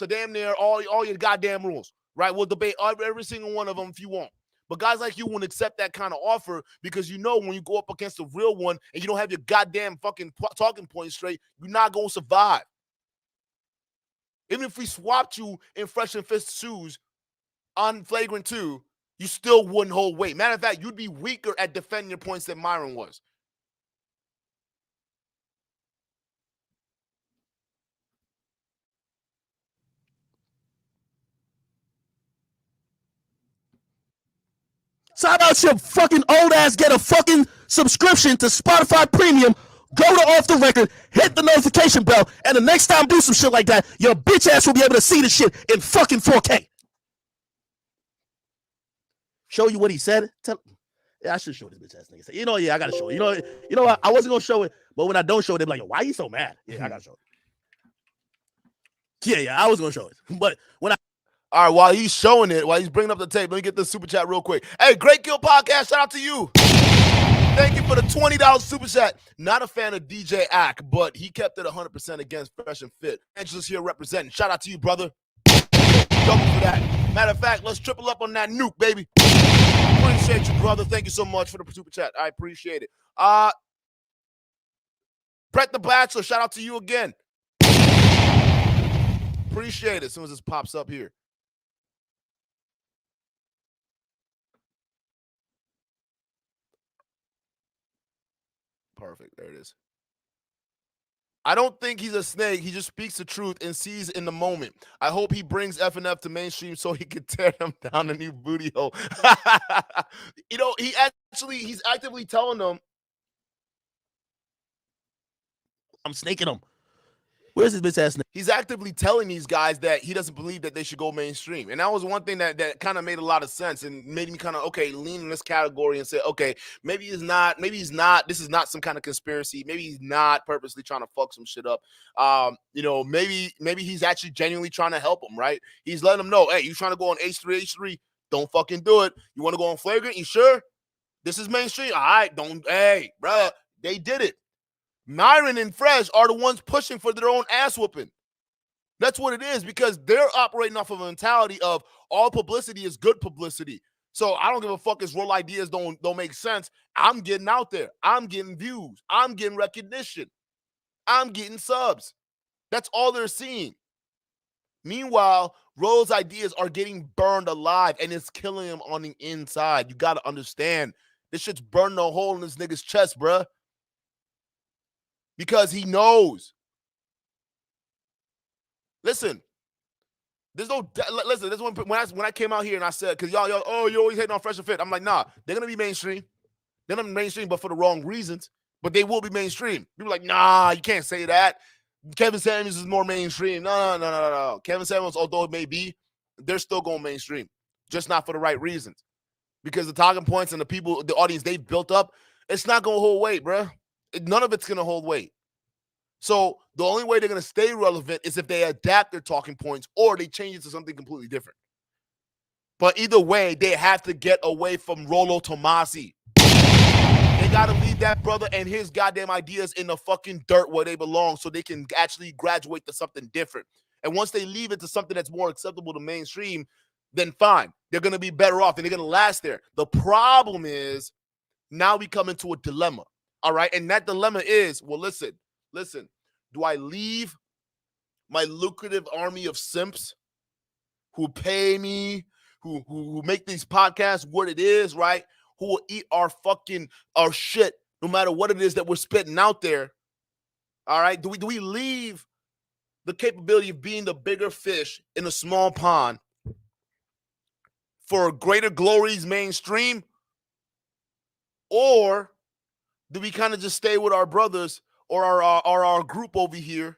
damn near all your goddamn rules, right? We'll debate every single one of them if you want. But guys like you won't accept that kind of offer because you know when you go up against a real one and you don't have your goddamn fucking talking points straight, you're not gonna survive. Even if we swapped you in Fresh and Fit shoes on Flagrant 2, you still wouldn't hold weight. Matter of fact, you'd be weaker at defending your points than Myron was. So how about your fucking old ass get a fucking subscription to Spotify Premium, go to Off the Record, hit the notification bell, and the next time do some shit like that, your bitch ass will be able to see the shit in fucking 4K. Show you what he said? Yeah, I should show this bitch ass nigga. You know, yeah, I gotta show it. You know what? I wasn't gonna show it, but when I don't show it, they're like, yo, why are you so mad? Yeah, I gotta show it. Yeah, I was gonna show it. But when all right, while he's showing it, while he's bringing up the tape, let me get this super chat real quick. Hey, Great Kill Podcast, shout out to you. Thank you for the $20 super chat. Not a fan of DJ Ack, but he kept it 100% against Fresh and Fit. Angela's here representing. Shout out to you, brother. Double for that. Matter of fact, let's triple up on that nuke, baby. Appreciate you, brother. Thank you so much for the super chat. I appreciate it. Brett the Bachelor, shout out to you again. Appreciate it as soon as this pops up here. Perfect. There it is. I don't think he's a snake. He just speaks the truth and sees in the moment. I hope he brings FNF to mainstream so he can tear them down a new booty hole. You know, he's actively telling them, I'm snaking him. Where's this bitch ass? He's actively telling these guys that he doesn't believe that they should go mainstream. And that was one thing that kind of made a lot of sense and made me kind of, okay, lean in this category and say, okay, maybe he's not, this is not some kind of conspiracy. Maybe he's not purposely trying to fuck some shit up. Maybe he's actually genuinely trying to help him, right? He's letting them know, hey, you trying to go on H3, don't fucking do it. You want to go on flagrant? You sure? This is mainstream. All right, hey, bro, they did it. Myron and Fresh are the ones pushing for their own ass whooping. That's what it is, because they're operating off of a mentality of all publicity is good publicity. So I don't give a fuck if Rollo ideas don't make sense. I'm getting out there. I'm getting views. I'm getting recognition. I'm getting subs. That's all they're seeing. Meanwhile, Rollo's ideas are getting burned alive, and it's killing him on the inside. You got to understand. This shit's burning a hole in this nigga's chest, bruh. Because he knows. Listen, there's no listen. This one when I came out here and I said, because y'all, oh, you always hating on Fresh and Fit. I'm like, nah, they're gonna be mainstream. They're gonna be mainstream, but for the wrong reasons. But they will be mainstream. People are like, nah, you can't say that. Kevin Samuels is more mainstream. No. Kevin Samuels, although it may be, they're still going mainstream, just not for the right reasons. Because the talking points and the people, the audience they've built up, it's not gonna hold weight, bro. None of it's gonna hold weight. So the only way they're going to stay relevant is if they adapt their talking points or they change it to something completely different. But either way, they have to get away from Rolo Tomassi. They got to leave that brother and his goddamn ideas in the fucking dirt where they belong so they can actually graduate to something different. And once they leave it to something that's more acceptable to mainstream, then fine. They're going to be better off and they're going to last there. The problem is now we come into a dilemma. All right. And that dilemma is, well, listen, do I leave my lucrative army of simps who pay me, who make these podcasts what it is, right? Who will eat our shit no matter what it is that we're spitting out there? All right. Do we leave the capability of being the bigger fish in a small pond for greater glories mainstream? Or do we kind of just stay with our brothers or our group over here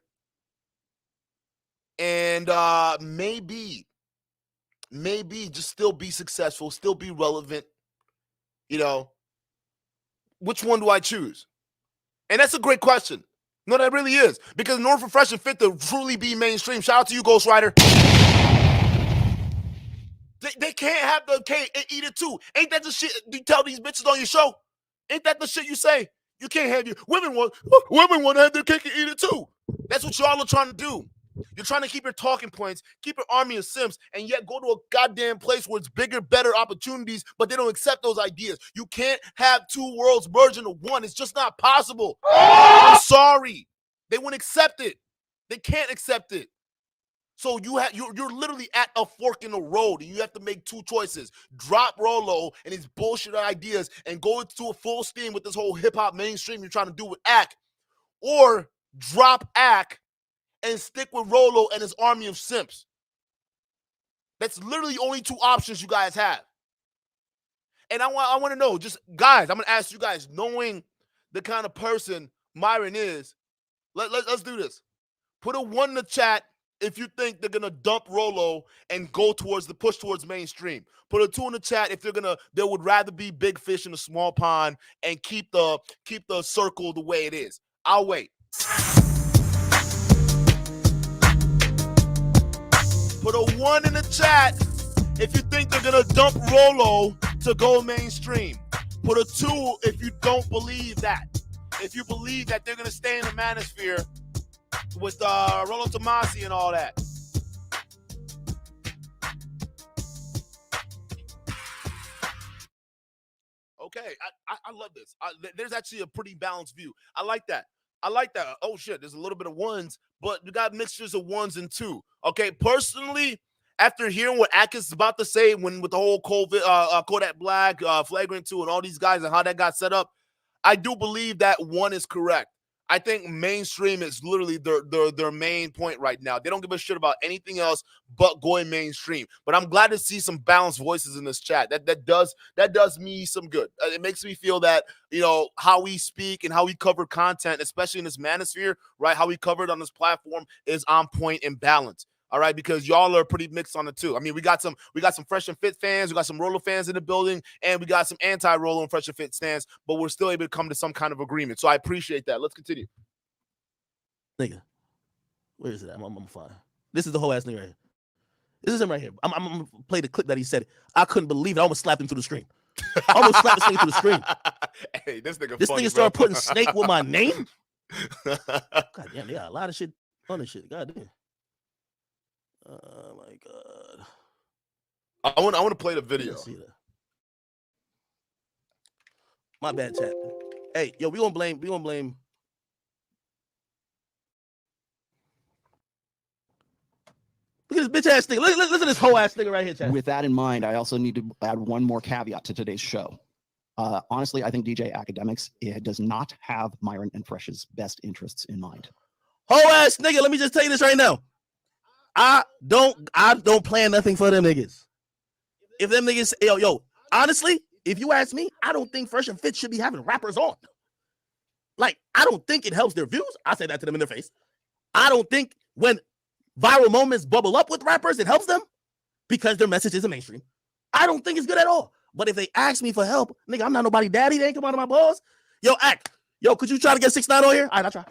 and maybe just still be successful, still be relevant? You know, which one do I choose? And that's a great question. No, that really is. Because in order for Fresh and Fit to truly be mainstream, shout out to you, Ghost Rider. They can't have the cake and eat it too. Ain't that the shit you tell these bitches on your show? Ain't that the shit you say? You can't have your women want to have their cake and eat it too. That's what y'all are trying to do. You're trying to keep your talking points, keep your army of simps, and yet go to a goddamn place where it's bigger, better opportunities, but they don't accept those ideas. You can't have two worlds merge into one. It's just not possible. I'm sorry. They won't accept it. They can't accept it. So you're literally at a fork in the road, and you have to make two choices. Drop Rollo and his bullshit ideas and go into a full steam with this whole hip-hop mainstream you're trying to do with Ak, or drop Ak and stick with Rollo and his army of simps. That's literally only two options you guys have. And I want to know, just guys, I'm going to ask you guys, knowing the kind of person Myron is, let's do this. Put a 1 in the chat if you think they're going to dump Rollo and go push towards mainstream. Put a 2 in the chat if they would rather be big fish in a small pond and keep the circle the way it is. I'll wait. Put a 1 in the chat if you think they're going to dump Rollo to go mainstream. Put a 2 if you don't believe that. If you believe that they're going to stay in the manosphere with Rolo Tomassi and all that. Okay, I love this. There's actually a pretty balanced view. I like that. Oh, shit, there's a little bit of 1s, but you got mixtures of 1s and 2. Okay, personally, after hearing what Atkins is about to say with the whole Kodak Black, Flagrant 2, and all these guys and how that got set up, I do believe that 1 is correct. I think mainstream is literally their main point right now. They don't give a shit about anything else but going mainstream. But I'm glad to see some balanced voices in this chat. That does me some good. It makes me feel that, how we speak and how we cover content, especially in this manosphere, right? How we cover it on this platform is on point and balanced. All right, because y'all are pretty mixed on it too. I mean, we got some Fresh and Fit fans, we got some Rollo fans in the building, and we got some anti-Rollo and Fresh and Fit stands, but we're still able to come to some kind of agreement. So I appreciate that. Let's continue. Nigga, where is it? I'm fine. This is the whole ass nigga right here. This is him right here. I'm gonna play the clip that he said. I couldn't believe it. I almost slapped him through the screen. I almost slapped this nigga through the screen. Hey, this nigga started putting snake with my name. God damn, they got a lot of shit on this shit. God damn. Oh my God. I want to play the video. See that. My bad, chat. Hey, yo, we gonna blame. Look at this bitch ass nigga. Listen to this whole ass nigga right here, chat. With that in mind, I also need to add one more caveat to today's show. Honestly, I think DJ Akademiks does not have Myron and Fresh's best interests in mind. Whole ass nigga, let me just tell you this right now. I don't plan nothing for them niggas. If them niggas say, yo, honestly, if you ask me, I don't think Fresh and Fit should be having rappers on. Like, I don't think it helps their views. I say that to them in their face. I don't think when viral moments bubble up with rappers, it helps them because their message isn't mainstream. I don't think it's good at all. But if they ask me for help, nigga, I'm not nobody daddy. They ain't come out of my balls. Yo, could you try to get 6ix9ine on here? All right, I'll try.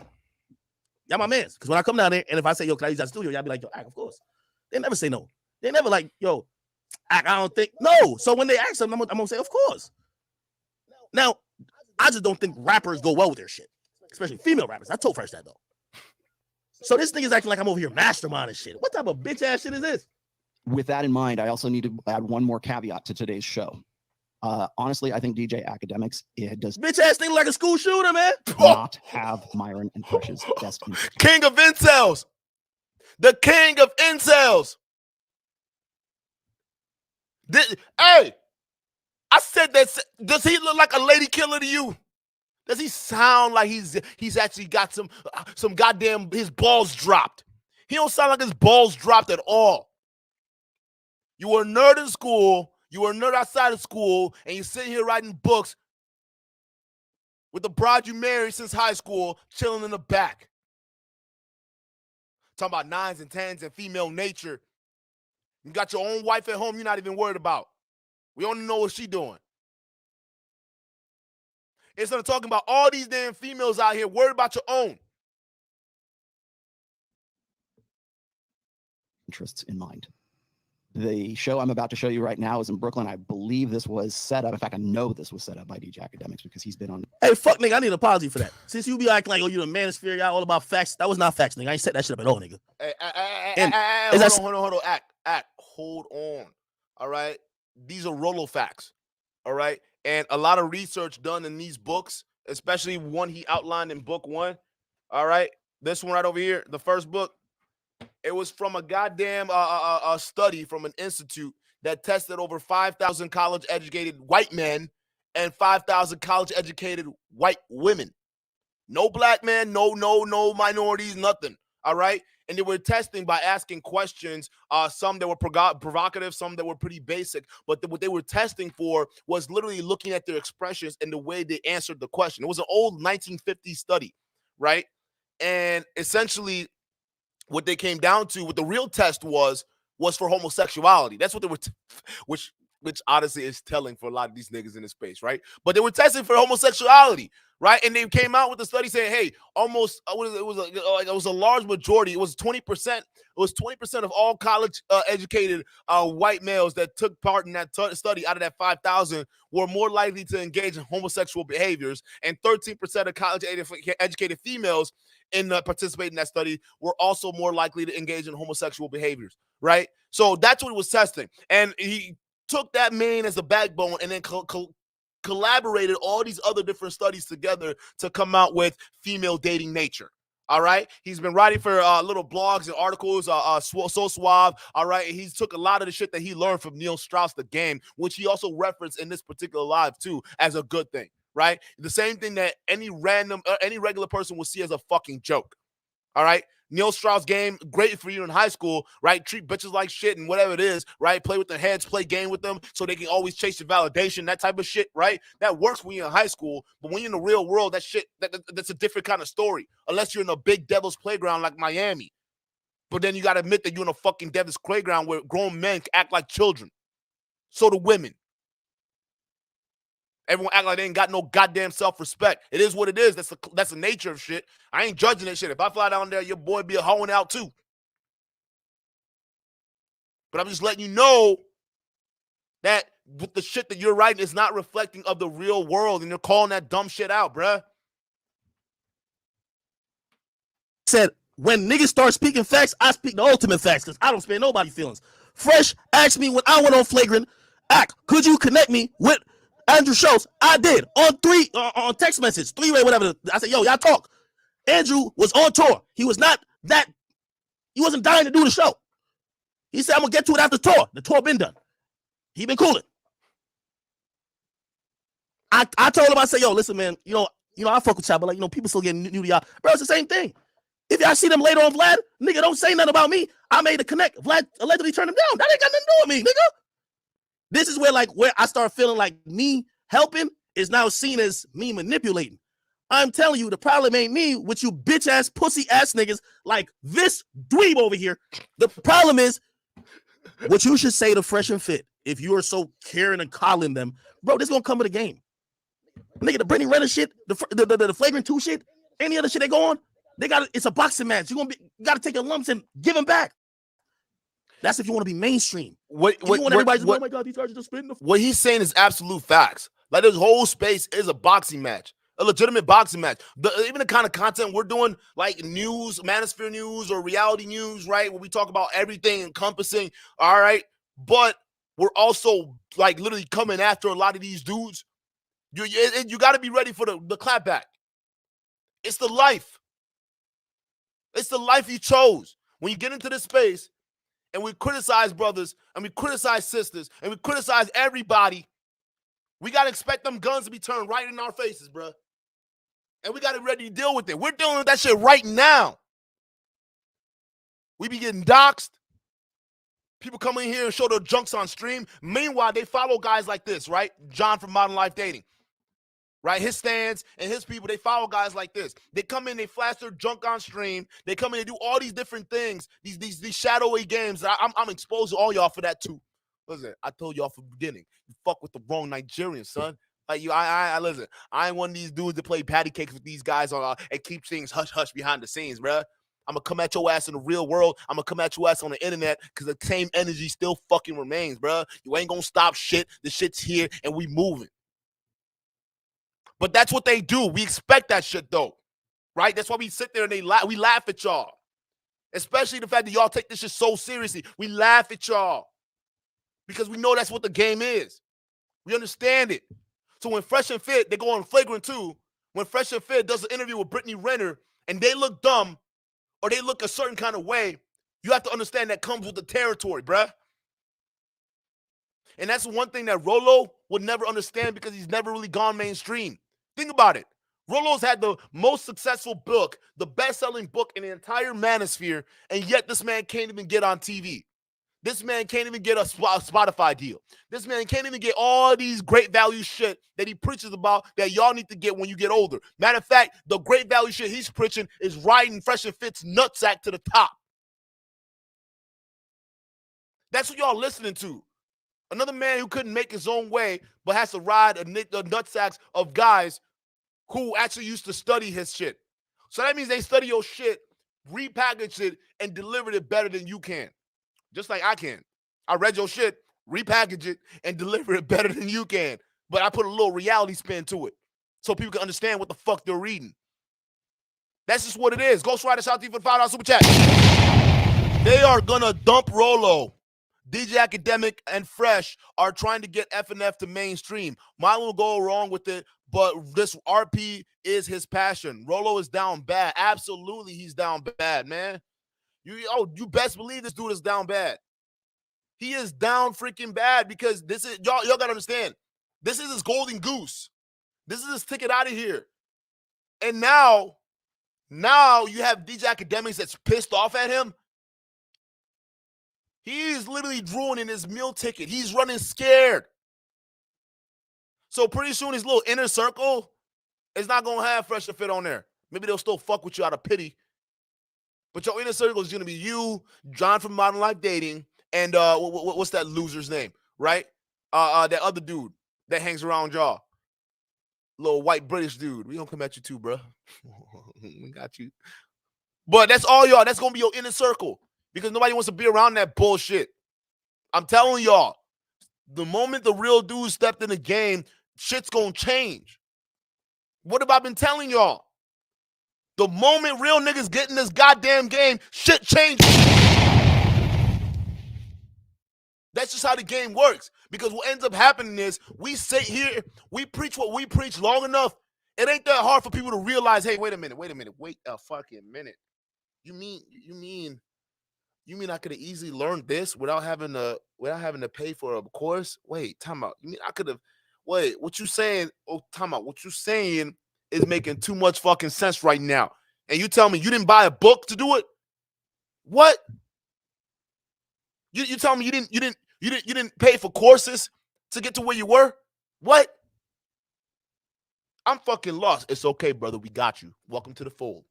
Y'all my mans. Because when I come down there, and if I say, yo, can I use that studio? Y'all be like, yo, of course. They never say no. They never like, yo, I don't think. No. So when they ask them, I'm going to say, of course. Now, I just don't think rappers go well with their shit. Especially female rappers. I told Fresh that, though. So this nigga's acting like I'm over here masterminding shit. What type of bitch-ass shit is this? With that in mind, I also need to add one more caveat to today's show. Honestly, I think DJ Akademiks does bitch-ass nigga like a school shooter, man. Not have Myron and Fresh's best interest. King of incels. The king of incels. Hey, I said that. Does he look like a lady killer to you? Does he sound like he's actually got some goddamn his balls dropped? He don't sound like his balls dropped at all. You were a nerd in school. You were a nerd outside of school, and you sit here writing books with the bride you married since high school, chilling in the back. Talking about 9s and 10s and female nature. You got your own wife at home you're not even worried about. We only know what she's doing. Instead of talking about all these damn females out here, worried about your own. Interests in mind. The show I'm about to show you right now is in Brooklyn. I believe this was set up. In fact, I know this was set up by DJ Akademiks because he's been on. Hey, fuck, nigga, I need an apology for that. Since you be acting like, oh, you the manosphere guy, all about facts. That was not facts, nigga. I ain't set that shit up at all, nigga. Hold on. Hold on. All right? These are Rollo facts. All right? And a lot of research done in these books, especially one he outlined in book 1. All right? This one right over here, the first book. It was from a goddamn a study from an institute that tested over 5,000 college-educated white men and 5,000 college-educated white women. No black men, no minorities, nothing. All right? And they were testing by asking questions, some that were provocative, some that were pretty basic. But what they were testing for was literally looking at their expressions and the way they answered the question. It was an old 1950s study, right? And essentially, what they came down to, what the real test was for homosexuality. That's what they were, which honestly is telling for a lot of these niggas in this space, right? But they were testing for homosexuality, right? And they came out with the study saying, hey, almost it was a large majority. It was 20%. It was 20% of all college educated white males that took part in that study out of that 5,000 were more likely to engage in homosexual behaviors, and 13% of college educated females participating in that study were also more likely to engage in homosexual behaviors, right? So that's what he was testing. And he took that main as a backbone and then collaborated all these other different studies together to come out with female dating nature. All right. He's been writing for little blogs and articles, So Suave. All right. And he's took a lot of the shit that he learned from Neil Strauss, The Game, which he also referenced in this particular live too as a good thing. right? The same thing that any regular person will see as a fucking joke. All right? Neil Strauss game, great for you in high school, right? Treat bitches like shit and whatever it is, right? Play with their heads, play game with them so they can always chase your validation, that type of shit, right? That works when you're in high school, but when you're in the real world, that shit, that's a different kind of story, unless you're in a big devil's playground like Miami. But then you got to admit that you're in a fucking devil's playground where grown men act like children. So do women. Everyone act like they ain't got no goddamn self-respect. It is what it is. That's the nature of shit. I ain't judging that shit. If I fly down there, your boy be a hoeing out too. But I'm just letting you know that with the shit that you're writing is not reflecting of the real world, and you're calling that dumb shit out, bruh. Said, when niggas start speaking facts, I speak the ultimate facts because I don't spare nobody's feelings. Fresh asked me when I went on flagrant act, could you connect me with Andrew Schultz? I did on text message, three-way, whatever. I said, yo, y'all talk. Andrew was on tour. He wasn't dying to do the show. He said, I'm gonna get to it after the tour. The tour been done. He been cooling. I told him, I said, yo, listen, man, you know, I fuck with y'all, but like, people still getting new to y'all. Bro, it's the same thing. If y'all see them later on Vlad, nigga, don't say nothing about me. I made a connect. Vlad allegedly turned him down. That ain't got nothing to do with me, nigga. This is where I start feeling like me helping is now seen as me manipulating. I'm telling you, the problem ain't me with you bitch ass, pussy ass niggas like this dweeb over here. The problem is what you should say to Fresh and Fit if you are so caring and calling them, bro. This gonna come with a game, nigga. The Brittany Renner shit, the flagrant 2 shit, any other shit they go on, it's a boxing match. You gotta take your lumps and give them back. That's if you want to be mainstream. Oh my God, these guys are just spitting. What he's saying is absolute facts. Like, this whole space is a boxing match, a legitimate boxing match. Even the kind of content we're doing, like news, manosphere news or reality news, right? Where we talk about everything encompassing, all right? But we're also like literally coming after a lot of these dudes. You got to be ready for the clapback. It's the life. It's the life you chose. When you get into this space and we criticize brothers and we criticize sisters and we criticize everybody, we got to expect them guns to be turned right in our faces, bro. And we got to be ready to deal with it. We're dealing with that shit right now. We be getting doxxed. People come in here and show their junks on stream. Meanwhile, they follow guys like this, right? John from Modern Life Dating. Right, his stands and his people, they follow guys like this. They come in, they flash their junk on stream. They come in and do all these different things, these shadowy games. I'm exposed to all y'all for that too. Listen, I told y'all from the beginning, you fuck with the wrong Nigerian, son. Like I listen. I ain't one of these dudes that play patty cakes with these guys on and keep things hush hush behind the scenes, bruh. I'm gonna come at your ass in the real world. I'm gonna come at your ass on the internet because the same energy still fucking remains, bruh. You ain't gonna stop shit. The shit's here and we moving. But that's what they do. We expect that shit, though, right? That's why we sit there and we laugh at y'all. Especially the fact that y'all take this shit so seriously. We laugh at y'all because we know that's what the game is. We understand it. So when Fresh and Fit, they go on Flagrant 2, when Fresh and Fit does an interview with Brittany Renner and they look dumb or they look a certain kind of way, you have to understand that comes with the territory, bruh. And that's one thing that Rollo would never understand because he's never really gone mainstream. Think about it. Rollo's had the most successful book, the best-selling book in the entire manosphere, and yet this man can't even get on TV. This man can't even get a Spotify deal. This man can't even get all these great value shit that he preaches about that y'all need to get when you get older. Matter of fact, the great value shit he's preaching is riding Fresh and Fit's nutsack to the top. That's what y'all listening to. Another man who couldn't make his own way, but has to ride the nutsacks of guys who actually used to study his shit. So that means they study your shit, repackage it, and deliver it better than you can. Just like I can. I read your shit, repackage it, and deliver it better than you can. But I put a little reality spin to it so people can understand what the fuck they're reading. That's just what it is. Ghost Rider, shout out to you for the $5 super chat. They are going to dump Rollo. DJ Akademiks and Fresh are trying to get FNF to mainstream. Mine will go wrong with it, but this RP is his passion. Rollo is down bad. Absolutely, he's down bad, man. You best believe this dude is down bad. He is down freaking bad because this is y'all gotta understand. This is his golden goose. This is his ticket out of here. And now you have DJ Akademiks that's pissed off at him. He's literally ruining his meal ticket. He's running scared. So pretty soon his little inner circle is not going to have Fresh and Fit on there. Maybe they'll still fuck with you out of pity. But your inner circle is going to be you, John from Modern Life Dating, and what's that loser's name, right? That other dude that hangs around y'all. Little white British dude. We gonna come at you too, bro. We got you. But that's all y'all. That's gonna be your inner circle because nobody wants to be around that bullshit. I'm telling y'all, the moment the real dude stepped in the game, shit's gonna change. What have I been telling y'all? The moment real niggas get in this goddamn game, shit changes. That's just how the game works. Because what ends up happening is we sit here, we preach what we preach long enough. It ain't that hard for people to realize, hey, wait a minute, wait a fucking minute. You mean I could have easily learned this without having to pay for a course? Wait, time out. You mean I could have what you saying? Oh, time out. What you saying is making too much fucking sense right now. And you tell me you didn't buy a book to do it? What? You tell me you didn't pay for courses to get to where you were? What? I'm fucking lost. It's okay, brother. We got you. Welcome to the fold.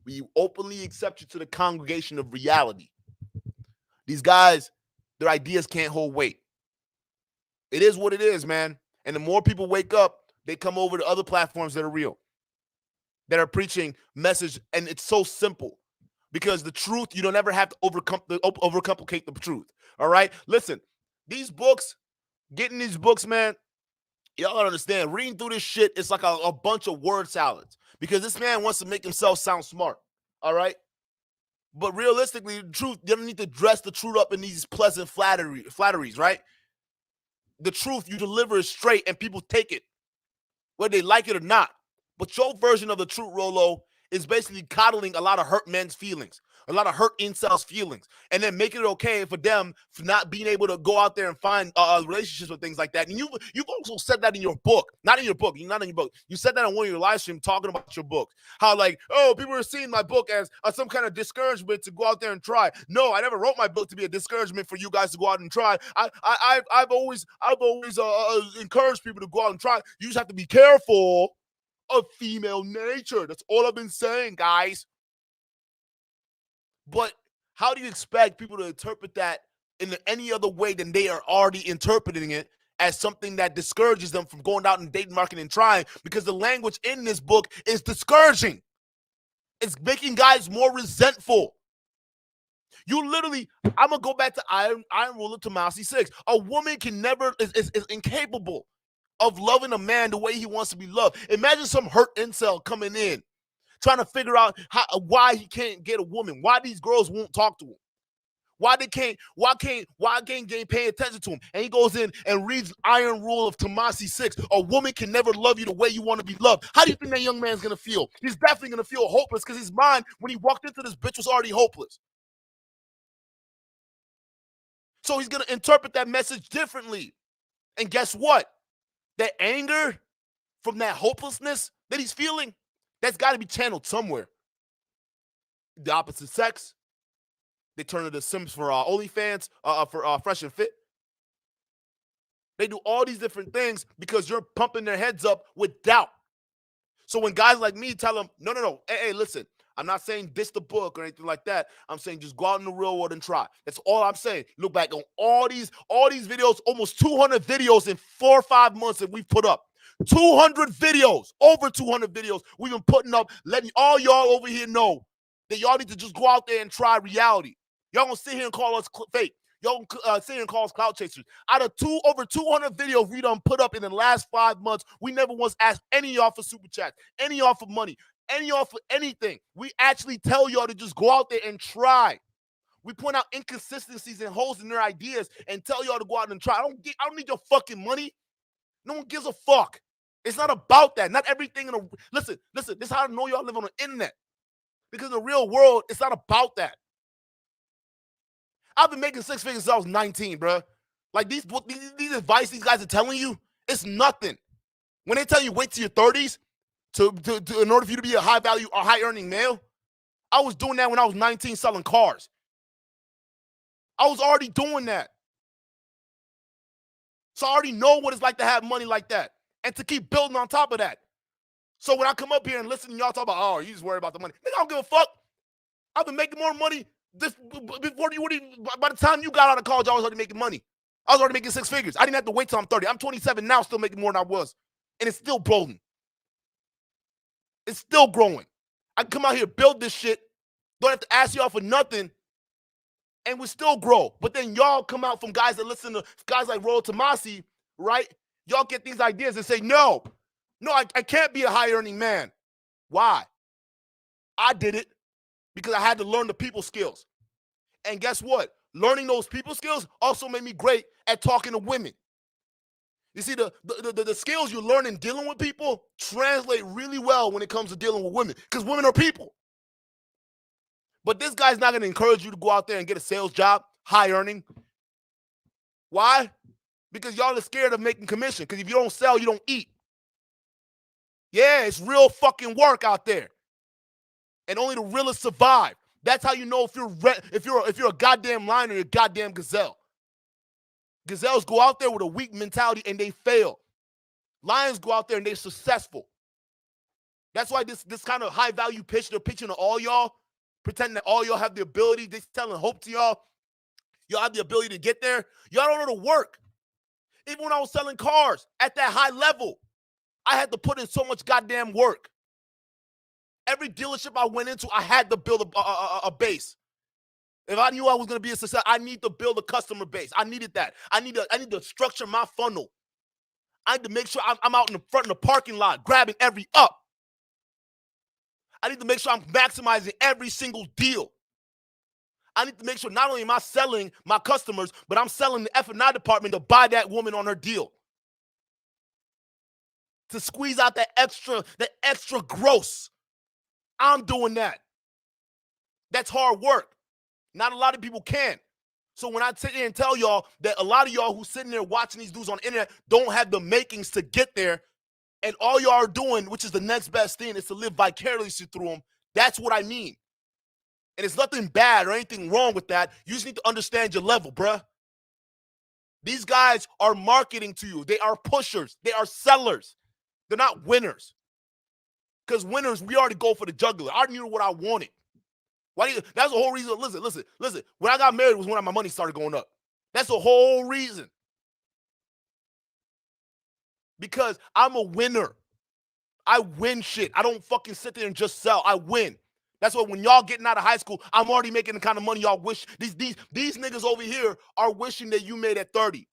We openly accept you to the congregation of reality. These guys, their ideas can't hold weight. It is what it is, man. And the more people wake up, they come over to other platforms that are real, that are preaching message. And it's so simple because the truth, you don't ever have to overcomplicate the truth. All right? Listen, these books, getting these books, man, y'all don't understand. Reading through this shit, it's like a bunch of word salads because this man wants to make himself sound smart. All right? But realistically, the truth, you don't need to dress the truth up in these pleasant flatteries, right? The truth you deliver is straight and people take it, whether they like it or not. But your version of the truth, Rollo, is basically coddling a lot of hurt men's feelings, a lot of hurt incels' feelings, and then making it okay for them for not being able to go out there and find relationships with things like that. And you've also said that in your book, not in your book. You said that on one of your live streams talking about your book. How like, oh, people are seeing my book as some kind of discouragement to go out there and try. No, I never wrote my book to be a discouragement for you guys to go out and try. I've always encouraged people to go out and try. You just have to be careful of female nature. That's all I've been saying, guys. But how do you expect people to interpret that in any other way than they are already interpreting it as something that discourages them from going out and dating marketing and trying? Because the language in this book is discouraging. It's making guys more resentful. You literally, I'm going to go back to Iron Rolo Tomassi 6. A woman is incapable of loving a man the way he wants to be loved. Imagine some hurt incel coming in, trying to figure out why he can't get a woman, why these girls won't talk to him, why can't pay attention to him. And he goes in and reads Iron Rule of Tomassi 6. A woman can never love you the way you want to be loved. How do you think that young man's going to feel? He's definitely going to feel hopeless because his mind, when he walked into this bitch, was already hopeless. So he's going to interpret that message differently. And guess what? That anger from that hopelessness that he's feeling, that's got to be channeled somewhere. The opposite sex, they turn into Sims for OnlyFans, for Fresh and Fit. They do all these different things because you're pumping their heads up with doubt. So when guys like me tell them, no, hey, listen, I'm not saying diss the book or anything like that. I'm saying just go out in the real world and try. That's all I'm saying. Look back on all these videos, almost 200 videos in 4 or 5 months that we've put up. 200 videos, over 200 videos we've been putting up, letting all y'all over here know that y'all need to just go out there and try reality. Y'all gonna sit here and call us fake. Y'all gonna sit here and call us clout chasers. Out of over 200 videos we done put up in the last 5 months, we never once asked any of y'all for super chats, any of y'all for money, any of y'all for anything. We actually tell y'all to just go out there and try. We point out inconsistencies and holes in their ideas and tell y'all to go out and try. I don't need your fucking money. No one gives a fuck. It's not about that. Not everything listen, this is how I know y'all live on the internet. Because in the real world, it's not about that. I've been making 6 figures since I was 19, bro. Like these advice these guys are telling you, it's nothing. When they tell you wait till your 30s to in order for you to be a high value or high earning male, I was doing that when I was 19 selling cars. I was already doing that. So I already know what it's like to have money like that and to keep building on top of that. So when I come up here and listen to y'all talk about, oh, you just worry about the money. Nigga, I don't give a fuck. I've been making more money before you by the time you got out of college, I was already making money. I was already making 6 figures. I didn't have to wait till I'm 30. I'm 27 now, still making more than I was. And it's still growing. It's still growing. I can come out here, build this shit, don't have to ask y'all for nothing, and we still grow. But then y'all come out from guys that listen to guys like Rolo Tomassi, right? Y'all get these ideas and say, no, I can't be a high-earning man. Why? I did it because I had to learn the people skills. And guess what? Learning those people skills also made me great at talking to women. You see, the skills you learn in dealing with people translate really well when it comes to dealing with women, because women are people. But this guy's not going to encourage you to go out there and get a sales job, high earning. Why? Because y'all are scared of making commission, because if you don't sell, you don't eat. Yeah, it's real fucking work out there. And only the realest survive. That's how you know if you're a goddamn lion or a goddamn gazelle. Gazelles go out there with a weak mentality and they fail. Lions go out there and they're successful. That's why this kind of high value pitch they're pitching to all y'all, pretending that all y'all have the ability. They're telling hope to y'all. Y'all have the ability to get there. Y'all don't know the work. Even when I was selling cars at that high level, I had to put in so much goddamn work. Every dealership I went into, I had to build a base. If I knew I was going to be a success, I need to build a customer base. I needed that. I need to structure my funnel. I need to make sure I'm out in the front of the parking lot, grabbing every up. I need to make sure I'm maximizing every single deal. I need to make sure not only am I selling my customers, but I'm selling the F&I department to buy that woman on her deal. To squeeze out that extra gross. I'm doing that. That's hard work. Not a lot of people can. So when I sit here and tell y'all that a lot of y'all who's sitting there watching these dudes on the internet don't have the makings to get there, and all y'all are doing, which is the next best thing, is to live vicariously through them, that's what I mean. And it's nothing bad or anything wrong with that. You just need to understand your level, bruh. These guys are marketing to you. They are pushers. They are sellers. They're not winners. Because winners, we already go for the jugular. I already knew what I wanted. That's the whole reason. Listen. When I got married was when my money started going up. That's the whole reason. Because I'm a winner. I win shit. I don't fucking sit there and just sell. I win. That's why when y'all getting out of high school, I'm already making the kind of money y'all wish. These niggas over here are wishing that you made at 30.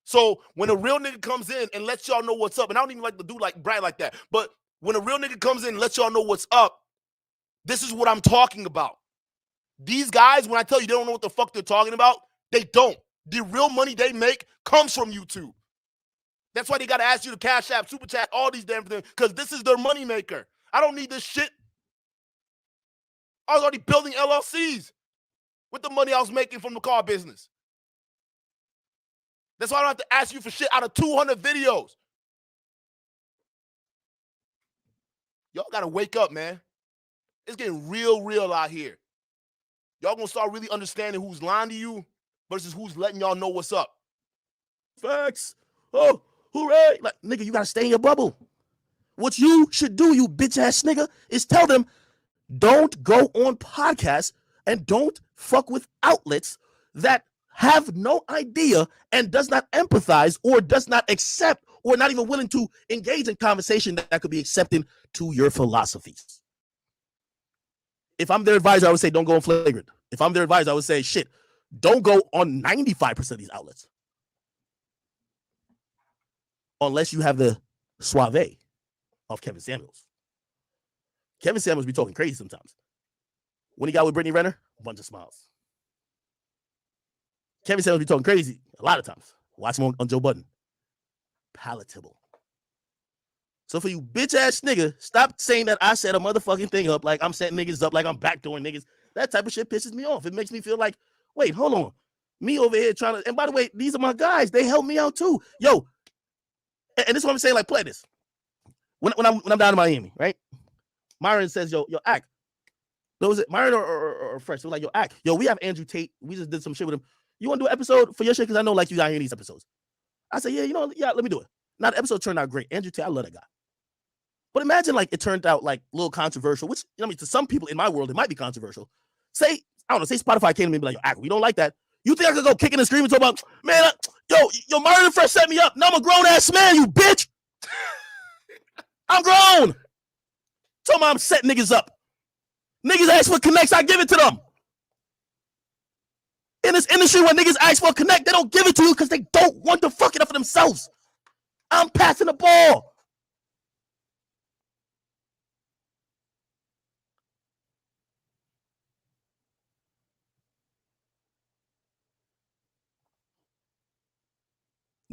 So when a real nigga comes in and lets y'all know what's up, and I don't even like to do like brag like that, but when a real nigga comes in and lets y'all know what's up, this is what I'm talking about. These guys, when I tell you they don't know what the fuck they're talking about, they don't. The real money they make comes from YouTube. That's why they got to ask you to Cash App, Super Chat, all these damn things, because this is their money maker. I don't need this shit. I was already building LLCs with the money I was making from the car business. That's why I don't have to ask you for shit out of 200 videos. Y'all got to wake up, man. It's getting real out here. Y'all gonna start really understanding who's lying to you versus who's letting y'all know what's up. Facts. Oh, hooray. Like, nigga, you gotta stay in your bubble. What you should do, you bitch ass nigga, is tell them, don't go on podcasts and don't fuck with outlets that have no idea and does not empathize or does not accept or not even willing to engage in conversation that could be accepting to your philosophies. If I'm their advisor, I would say don't go on Flagrant. If I'm their advisor, I would say, shit, don't go on 95% of these outlets. Unless you have the suave of Kevin Samuels. Kevin Samuels be talking crazy sometimes. When he got with Brittany Renner, a bunch of smiles. Kevin Samuels be talking crazy a lot of times. Watch him on Joe Budden. Palatable. So for you bitch ass nigga, stop saying that I set a motherfucking thing up like I'm setting niggas up, like I'm backdooring niggas. That type of shit pisses me off. It makes me feel like, wait, hold on. Me over here trying to, and by the way, these are my guys. They help me out too. Yo, And this is what I'm saying. Like, play this. When I'm down in Miami, right? Myron says, yo, Act. Was it Myron or Fresh? So like, yo, Act. Yo, we have Andrew Tate. We just did some shit with him. You want to do an episode for your shit? Because I know like you got here in these episodes. I said, yeah, let me do it. Now the episode turned out great. Andrew Tate, I love that guy. But imagine like it turned out like a little controversial, which to some people in my world, it might be controversial. Say Spotify came to me and be like, yo, Act, we don't like that. You think I could go kicking and screaming and talk about, man, yo, Myron and Fresh set me up. Now I'm a grown-ass man, you bitch. I'm grown. Tell me I'm setting niggas up. Niggas ask for connects, I give it to them. In this industry, when niggas ask for a connect, they don't give it to you because they don't want to fuck it up for themselves. I'm passing the ball.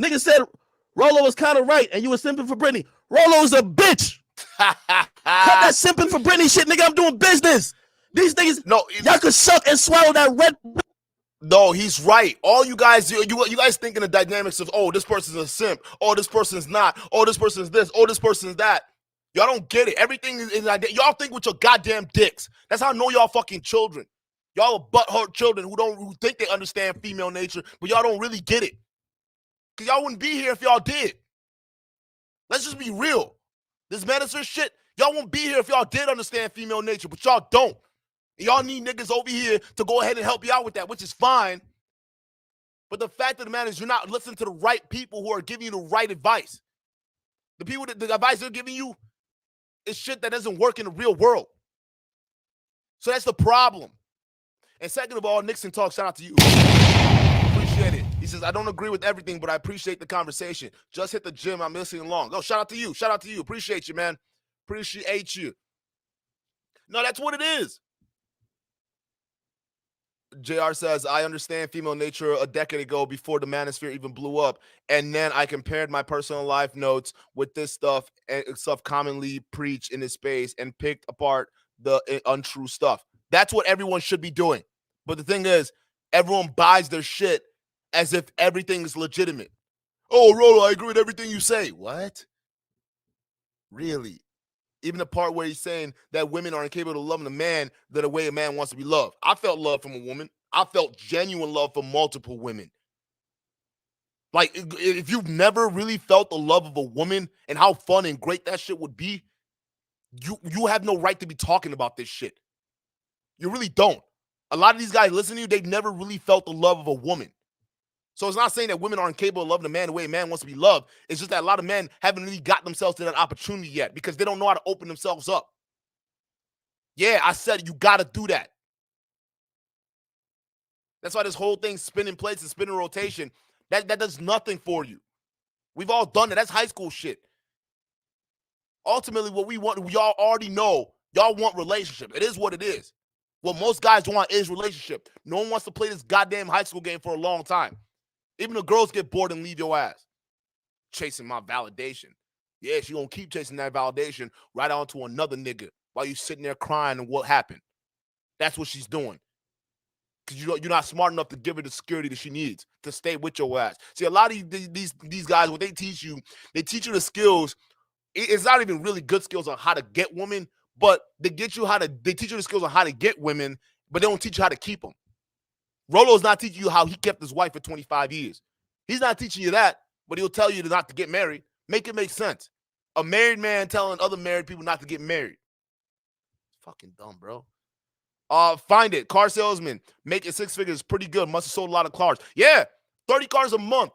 Niggas said Rollo was kind of right and you were simping for Britney. Rollo's a bitch. Cut that simping for Britney shit, nigga. I'm doing business. These niggas, y'all could suck and swallow that red. No, he's right. All you guys, you guys thinking the dynamics of, oh, this person's a simp. Oh, this person's not. Oh, this person's this. Oh, this person's that. Y'all don't get it. Everything is like y'all think with your goddamn dicks. That's how I know y'all fucking children. Y'all are butthurt children who think they understand female nature, but y'all don't really get it. Because y'all wouldn't be here if y'all did. Let's just be real. This manosphere shit, y'all won't be here if y'all did understand female nature, but y'all don't. Y'all need niggas over here to go ahead and help you out with that, which is fine. But the fact of the matter is you're not listening to the right people who are giving you the right advice. The people that the advice they're giving you is shit that doesn't work in the real world. So that's the problem. And second of all, Nixon Talk, shout out to you. Appreciate it. He says, I don't agree with everything, but I appreciate the conversation. Just hit the gym. I'm listening along. Oh, shout out to you. Shout out to you. Appreciate you, man. Appreciate you. No, that's what it is. JR says, I understand female nature a decade ago before the manosphere even blew up. And then I compared my personal life notes with this stuff and stuff commonly preached in this space and picked apart the untrue stuff. That's what everyone should be doing. But the thing is, everyone buys their shit as if everything is legitimate. Oh, Rolo, I agree with everything you say. What? Really? Even the part where he's saying that women are incapable of loving a man the way a man wants to be loved. I felt love from a woman. I felt genuine love from multiple women. Like, if you've never really felt the love of a woman and how fun and great that shit would be, you have no right to be talking about this shit. You really don't. A lot of these guys listening to you, they've never really felt the love of a woman. So it's not saying that women aren't capable of loving a man the way a man wants to be loved. It's just that a lot of men haven't really got themselves to that opportunity yet because they don't know how to open themselves up. Yeah, I said you got to do that. That's why this whole thing spinning plates and spinning rotation, that does nothing for you. We've all done it. That's high school shit. Ultimately, what we want, y'all already know, y'all want relationship. It is what it is. What most guys want is relationship. No one wants to play this goddamn high school game for a long time. Even the girls get bored and leave your ass. Chasing my validation. Yeah, she gonna keep chasing that validation right on to another nigga while you sitting there crying and what happened. That's what she's doing. Because you're not smart enough to give her the security that she needs to stay with your ass. See, a lot of these guys, what they teach you the skills. It's not even really good skills on how to get women, but they teach you the skills on how to get women, but they don't teach you how to keep them. Rolo's not teaching you how he kept his wife for 25 years. He's not teaching you that, but he'll tell you not to get married. Make it make sense. A married man telling other married people not to get married. It's fucking dumb, bro. Find it. Car salesman. Making 6 figures. Pretty good. Must have sold a lot of cars. Yeah. 30 cars a month.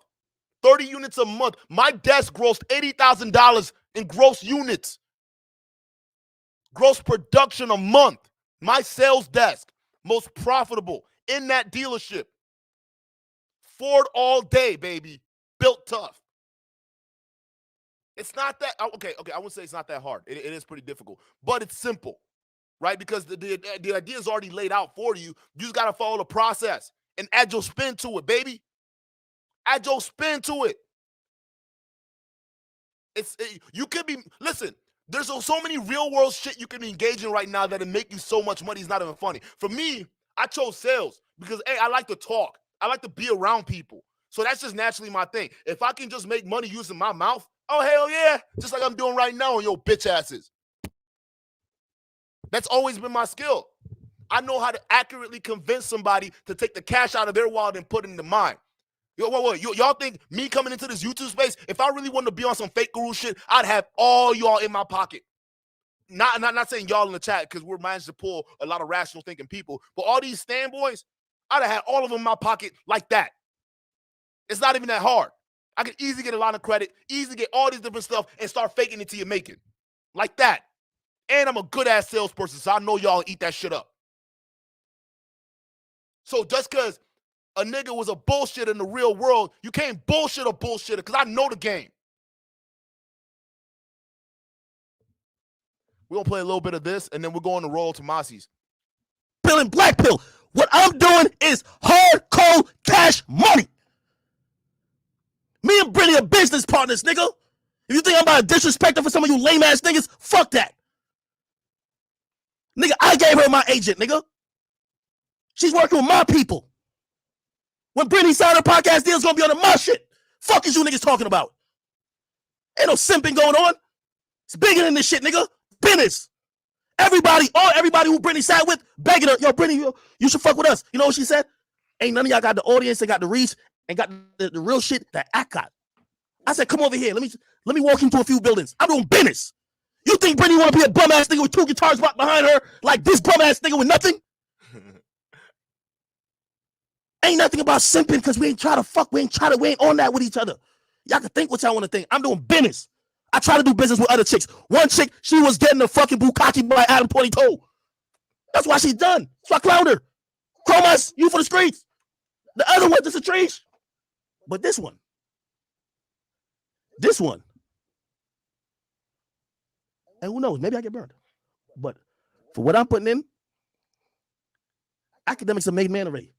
30 units a month. My desk grossed $80,000 in gross units. Gross production a month. My sales desk. Most profitable in that dealership. Ford all day, baby. Built tough. It's not that, okay, I wouldn't say it's not that hard. It is pretty difficult, but it's simple, right? Because the idea is already laid out for you. You just got to follow the process and add your spin to it, baby. Add your spin to it. You could be, listen, there's so many real world shit you can be engaging right now that'll make you so much money it's not even funny. For me, I chose sales because, hey, I like to talk. I like to be around people. So that's just naturally my thing. If I can just make money using my mouth, Oh, hell yeah. Just like I'm doing right now on your bitch asses. That's always been my skill. I know how to accurately convince somebody to take the cash out of their wallet and put it into mine. Y'all think me coming into this YouTube space, if I really wanted to be on some fake guru shit, I'd have all y'all in my pocket. Not saying y'all in the chat because we're managed to pull a lot of rational thinking people, but all these stand boys, I'd have had all of them in my pocket like that. It's not even that hard. I could easily get a lot of credit, easily get all these different stuff and start faking it till you make it. Like that. And I'm a good-ass salesperson, so I know y'all eat that shit up. So just because a nigga was a bullshit in the real world, you can't bullshit a bullshitter because I know the game. We're going to play a little bit of this, and then we're going to Rolo Tomassi's. Pill and black pill. What I'm doing is hard, cold cash money. Me and Brittany are business partners, nigga. If you think I'm about to disrespect her for some of you lame-ass niggas, fuck that. Nigga, I gave her my agent, nigga. She's working with my people. When Brittany signed her podcast deal, it's going to be under my shit. Fuck is you niggas talking about? Ain't no simping going on. It's bigger than this shit, nigga. Business. Everybody who Brittany sat with, begging her, yo, Brittany, you should fuck with us. You know what she said? Ain't none of y'all got the audience and got the reach and got the real shit that I got. I said, come over here. Let me walk into a few buildings. I'm doing business. You think Brittany want to be a bum ass nigga with two guitars behind her like this bum ass nigga with nothing? Ain't nothing about simping because we ain't try to fuck. We ain't on that with each other. Y'all can think what y'all want to think. I'm doing business. I try to do business with other chicks. One chick, she was getting a fucking bukkake by Adam 22. That's why she's done. So I clowned her. Chromas, you for the streets. The other one, just a trees. But this one. And who knows? Maybe I get burned. But for what I'm putting in, Akademiks are made man already.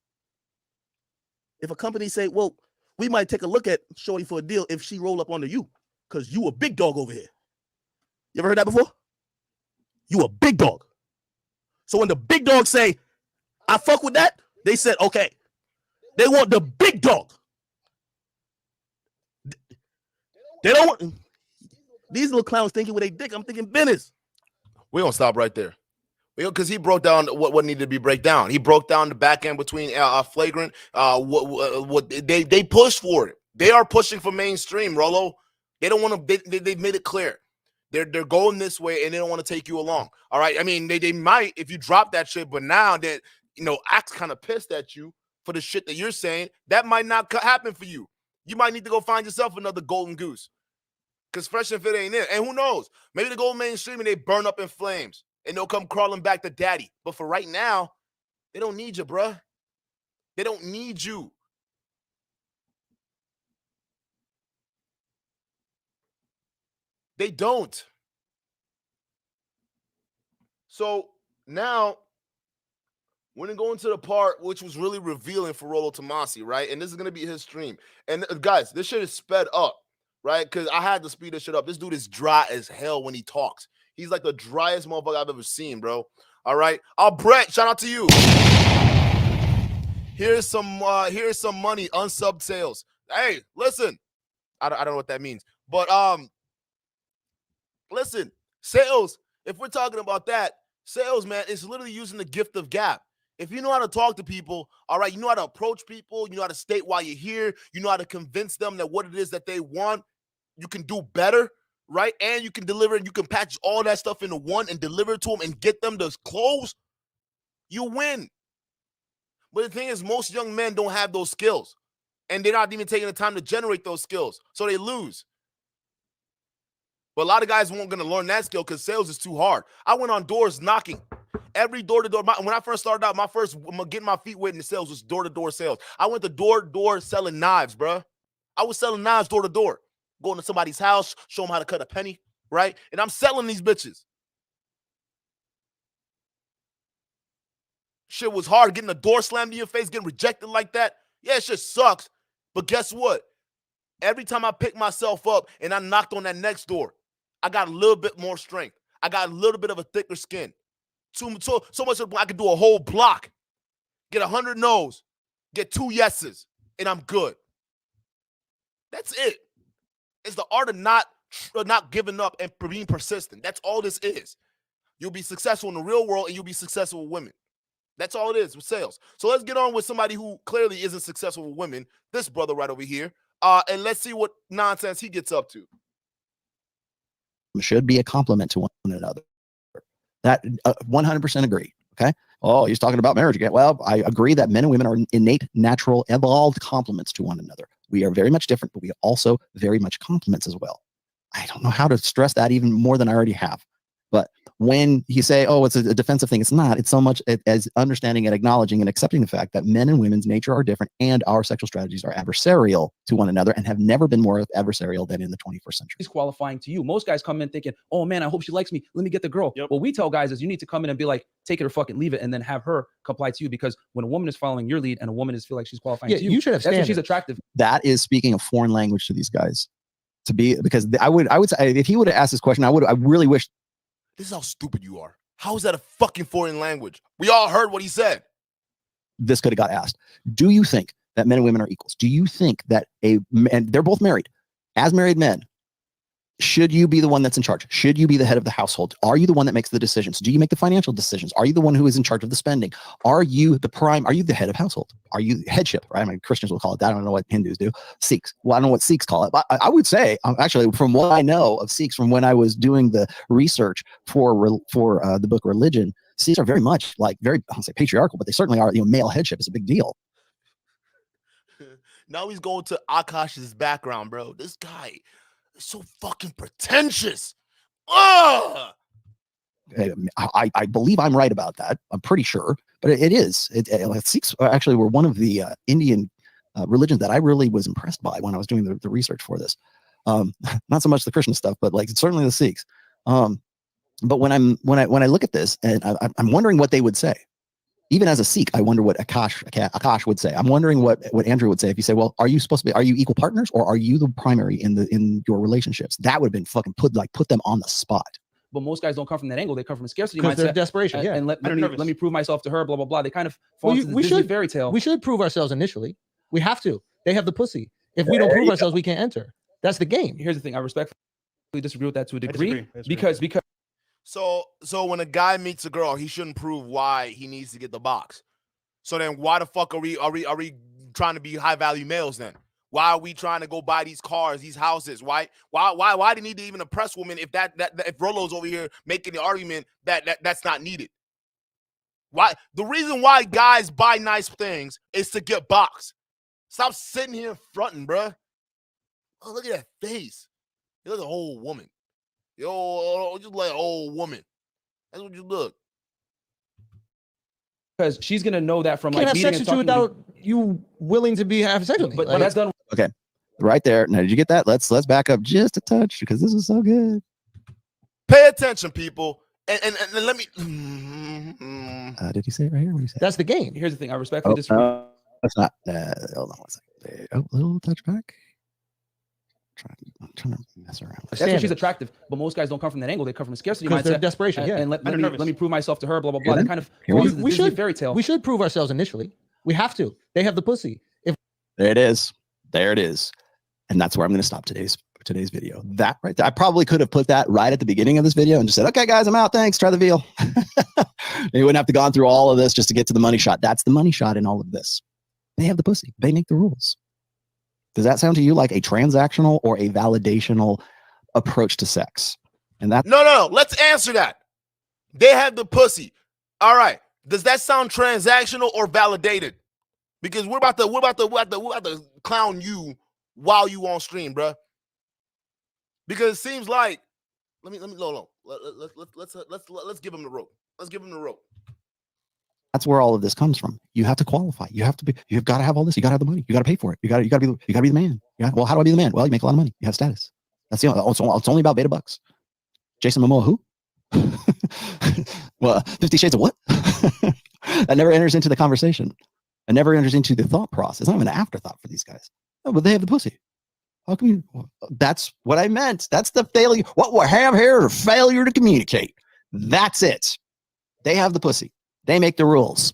If a company say, well, we might take a look at Shorty for a deal if she roll up under you, because you a big dog over here. You ever heard that before? You a big dog. So when the big dogs say, I fuck with that, they said, okay. They want the big dog. They don't want these little clowns thinking with their dick. I'm thinking business. We're going to stop right there. Because he broke down what needed to be break down. He broke down the back end between flagrant. What they pushed for it. They are pushing for mainstream, Rollo. They don't want to. They've made it clear. They're going this way, and they don't want to take you along. All right. I mean, they might if you drop that shit, but now that Act's kind of pissed at you for the shit that you're saying, that might not happen for you. You might need to go find yourself another golden goose. Because Fresh and Fit ain't it. And who knows? Maybe they go mainstream and they burn up in flames. And they'll come crawling back to daddy. But for right now, they don't need you, bruh. They don't need you. They don't. So now, we're going to go into the part which was really revealing for Rolo Tomassi, right? And this is going to be his stream. And guys, this shit is sped up, right? Because I had to speed this shit up. This dude is dry as hell when he talks. He's like the driest motherfucker I've ever seen, bro. All right. Brett, shout out to you. Here's some money, unsubbed sales. Hey, listen. I don't know what that means. But listen, sales, if we're talking about that, sales, man, it's literally using the gift of gab. If you know how to talk to people, all right, you know how to approach people, you know how to state why you're here, you know how to convince them that what it is that they want, you can do better, right? And you can deliver, and you can package all that stuff into one and deliver it to them and get them to close, you win. But the thing is, most young men don't have those skills, and they're not even taking the time to generate those skills, so they lose. But a lot of guys weren't going to learn that skill because sales is too hard. I went on doors knocking. Every door-to-door. When I first started out, getting my feet wet in the sales was door-to-door sales. I went to door-to-door selling knives, bro. I was selling knives door-to-door. Going to somebody's house, show them how to cut a penny, right? And I'm selling these bitches. Shit was hard. Getting a door slammed in your face, getting rejected like that. Yeah, it just sucks. But guess what? Every time I picked myself up and I knocked on that next door, I got a little bit more strength. I got a little bit of a thicker skin. So much I could do a whole block, get 100 no's, get 2 yeses, and I'm good. That's it. It's the art of not not giving up and being persistent. That's all this is. You'll be successful in the real world and you'll be successful with women. That's all it is with sales. So let's get on with somebody who clearly isn't successful with women. This brother right over here. And let's see what nonsense he gets up to. Should be a compliment to one another. That 100% agree. Okay. Oh, he's talking about marriage again. Well, I agree that men and women are innate, natural, evolved complements to one another. We are very much different, but we are also very much complements as well. I don't know how to stress that even more than I already have. But when you say, oh, it's a defensive thing, it's not. It's so much as understanding and acknowledging and accepting the fact that men and women's nature are different and our sexual strategies are adversarial to one another and have never been more adversarial than in the 21st century. It's qualifying to you. Most guys come in thinking, oh man, I hope she likes me. Let me get the girl. Yep. What we tell guys is you need to come in and be like, take it or fucking leave it, and then have her comply to you. Because when a woman is following your lead and a woman is feel like she's qualifying to you, you should have that's when standards. she's attractive. That is speaking a foreign language to these guys. To be, because I would say if he would have asked this question, I really wish. This is how stupid you are. How is that a fucking foreign language? We all heard what he said. This could have got asked. Do you think that men and women are equals? Do you think that and they're both married, as married men, should you be the one that's in charge? Should you be the head of the household? Are you the one that makes the decisions? Do you make the financial decisions? Are you the one who is in charge of the spending? Are you the head of household? Are you headship, right? I mean, Christians will call it that. I don't know what Hindus do. Sikhs. Well, I don't know what Sikhs call it. But I would say, actually, from what I know of Sikhs, from when I was doing the research for the book Religion, Sikhs are very much I don't say patriarchal, but they certainly are, male headship is a big deal. Now he's going to Akash's background, bro. This guy is so fucking pretentious. Ugh! I believe I'm right about that. I'm pretty sure, but it is. Sikhs actually were one of the Indian religions that I really was impressed by when I was doing the research for this. Not so much the Christian stuff, but certainly the Sikhs. But when I look at this, and I'm wondering what they would say. Even as a Sikh, I wonder what Akash would say. I'm wondering what Andrew would say if you say, well, are you equal partners, or are you the primary in your relationships? That would have been fucking put them on the spot. But most guys don't come from that angle. They come from a scarcity Because they're mindset. desperation. And let me prove myself to her, blah, blah, blah. They kind of fall into the we Disney should- fairy tale. We should prove ourselves initially. We have to. They have the pussy. If we don't prove ourselves, we can't enter. That's the game. Here's the thing. I respectfully disagree with that to a degree. disagree. Because So when a guy meets a girl, he shouldn't prove why he needs to get the box. So then why the fuck are we trying to be high value males then? Why are we trying to go buy these cars, these houses? Why do you need to even impress women if if Rollo's over here making the argument that's not needed? Why? The reason why guys buy nice things is to get boxed. Stop sitting here fronting, bruh. Oh, look at that face. You look like an old woman. Yo, just like an old woman. That's what you look. because she's gonna know that from Can't like have meeting sex and with you talking to without you willing to have sex with me. But Like, that's done. Okay, right there. Now, did you get that? Let's back up just a touch because this is so good. Pay attention, people. And let me. Did he say it right here? What did he say? that's the game. Here's the thing. I respectfully disagree. That's not. Hold on one second. There. Oh, little touch back. I'm trying to mess around. That's why she's Standards. attractive. But most guys don't come from that angle. They come from a scarcity Because they're mindset. desperation. And, Yeah. and let me prove myself to her. Blah blah blah. Here They then. kind of Here fall we- into the we Disney should- fairy tale. We should prove ourselves initially. We have to. They have the pussy. If There it is. There it is. And that's where I'm going to stop today's video. That right there. I probably could have put that right at the beginning of this video and just said, okay, guys, I'm out. Thanks. Try the veal. You wouldn't have to gone through all of this just to get to the money shot. That's the money shot in all of this. They have the pussy. They make the rules. Does that sound to you like a transactional or a validational approach to sex? And that No. Let's answer that. They have the pussy. All right. Does that sound transactional or validated? Because we're about to clown you while you on stream, bruh. Because it seems like let's give him the rope. Let's give him the rope. that's where all of this comes from. You have to qualify. You've got to have all this. You got to have the money. You got to pay for it. You got to be the man. Yeah. Well, how do I be the man? Well, you make a lot of money. You have status. That's the only, it's only about beta bucks. Jason Momoa, who? Well, 50 Shades of what? That never enters into the conversation. It never enters into the thought process. It's not even an afterthought for these guys. Oh, but they have the pussy. How come you? That's what I meant. That's the failure. What we have here is a failure to communicate. That's it. They have the pussy. They make the rules.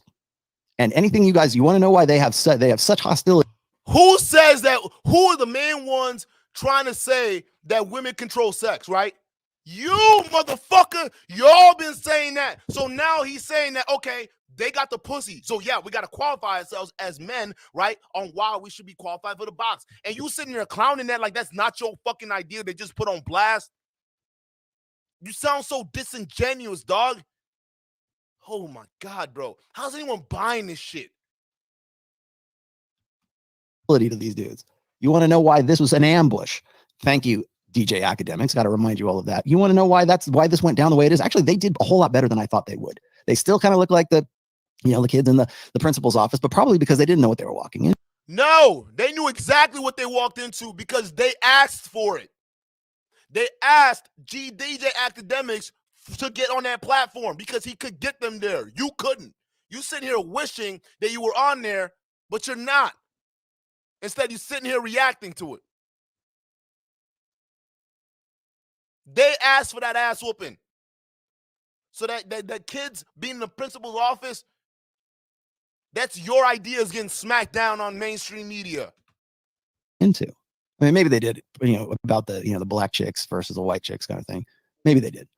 And anything you want to know why they have such hostility. Who says that? Who are the main ones trying to say that women control sex, right? You motherfucker, y'all been saying that. So now he's saying that, okay, they got the pussy. So yeah, we got to qualify ourselves as men, right? On why we should be qualified for the box. And you sitting there clowning that like that's not your fucking idea they just put on blast. You sound so disingenuous, dog. Oh my God, bro. How's anyone buying this shit? To these dudes. You want to know why this was an ambush? Thank you, DJ Akademiks. Got to remind you all of that. You want to know why this went down the way it is? Actually, they did a whole lot better than I thought they would. They still kind of look like the kids in the principal's office, but probably because they didn't know what they were walking in. No, they knew exactly what they walked into because they asked for it. They asked DJ Akademiks to get on that platform because he could get them there. You couldn't. You sitting here wishing that you were on there, but you're not. Instead, you're sitting here reacting to it. They asked for that ass whooping. So that kids being in the principal's office, that's your ideas getting smacked down on mainstream media. I mean, maybe they did, about the, the black chicks versus the white chicks kind of thing. Maybe they did.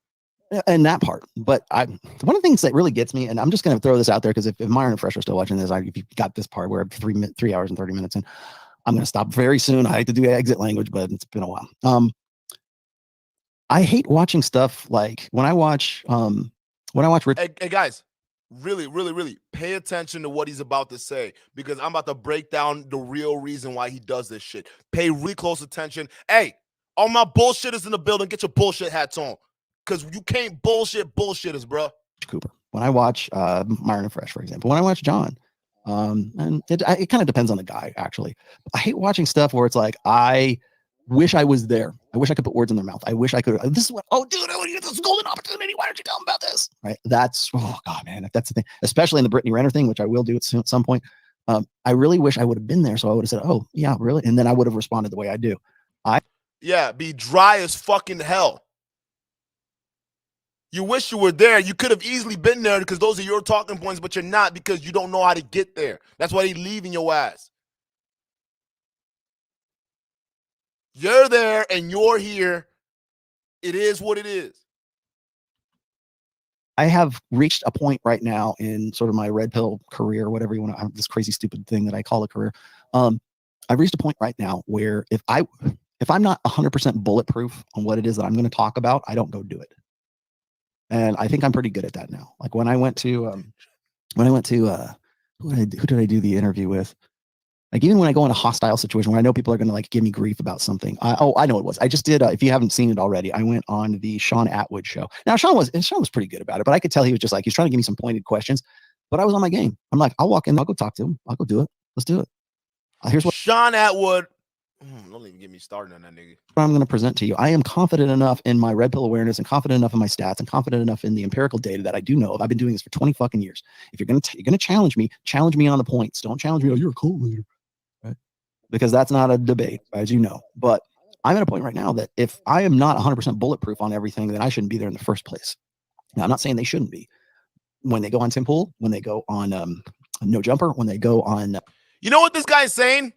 And that part. But one of the things that really gets me, and I'm just going to throw this out there because if Myron and Fresh are still watching this, if you got this part where 3 hours and 30 minutes in, I'm going to stop very soon. I hate to do exit language, but it's been a while. I hate watching stuff like when I watch Hey guys, really, really, really pay attention to what he's about to say because I'm about to break down the real reason why he does this shit. Pay really close attention. Hey, all my bullshitters in the building, get your bullshit hats on because you can't bullshit bullshitters, bro. Cooper. When I watch Myron and Fresh, for example, when I watch John, and it kind of depends on the guy, actually. I hate watching stuff where it's like, I wish I was there. I wish I could put words in their mouth. I wish I could. This is what, oh, dude, I want to get this golden opportunity. Why don't you tell them about this? Right. That's, oh, God, man. That's the thing, especially in the Brittany Renner thing, which I will do at some point. I really wish I would have been there. So I would have said, oh, yeah, really? And then I would have responded the way I do. Yeah, be dry as fucking hell. You wish you were there. You could have easily been there because those are your talking points, but you're not because you don't know how to get there. That's why they're leaving your ass. You're there and you're here. It is what it is. I have reached a point right now in sort of my red pill career, whatever you want to, this crazy, stupid thing that I call a career. I've reached a point right now where if I'm not 100% bulletproof on what it is that I'm going to talk about, I don't go do it. And I think I'm pretty good at that now. Like when I went to who did I do the interview with? Like even when I go in a hostile situation where I know people are going to like give me grief about something. I know it was. I just did. If you haven't seen it already, I went on the Sean Atwood show. Now Sean was pretty good about it, but I could tell he was just like, he's trying to give me some pointed questions, but I was on my game. I'm like, I'll walk in, I'll go talk to him. I'll go do it. Let's do it. Here's what Sean Atwood. Don't even get me started on that nigga. I'm going to present to you. I am confident enough in my red pill awareness and confident enough in my stats and confident enough in the empirical data that I do know of. I've been doing this for 20 fucking years. If you're going to challenge me on the points. Don't challenge me. Oh, you're a cult leader. Right? Because that's not a debate, as you know. But I'm at a point right now that if I am not 100% bulletproof on everything, then I shouldn't be there in the first place. Now, I'm not saying they shouldn't be. When they go on Tim Pool, when they go on No Jumper, when they go on... You know what this guy's saying?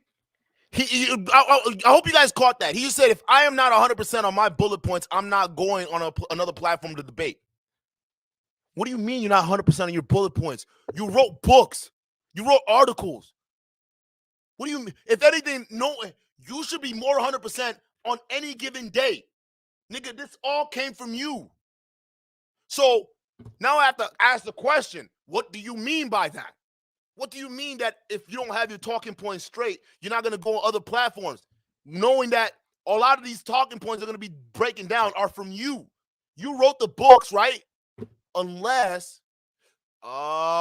I hope you guys caught that. He said, if I am not 100% on my bullet points, I'm not going on another platform to debate. What do you mean you're not 100% on your bullet points? You wrote books. You wrote articles. What do you mean? If anything, no, you should be more 100% on any given day. Nigga, this all came from you. So now I have to ask the question, what do you mean by that? What do you mean that if you don't have your talking points straight, you're not going to go on other platforms? Knowing that a lot of these talking points are going to be breaking down are from you. You wrote the books, right? Unless... Oh.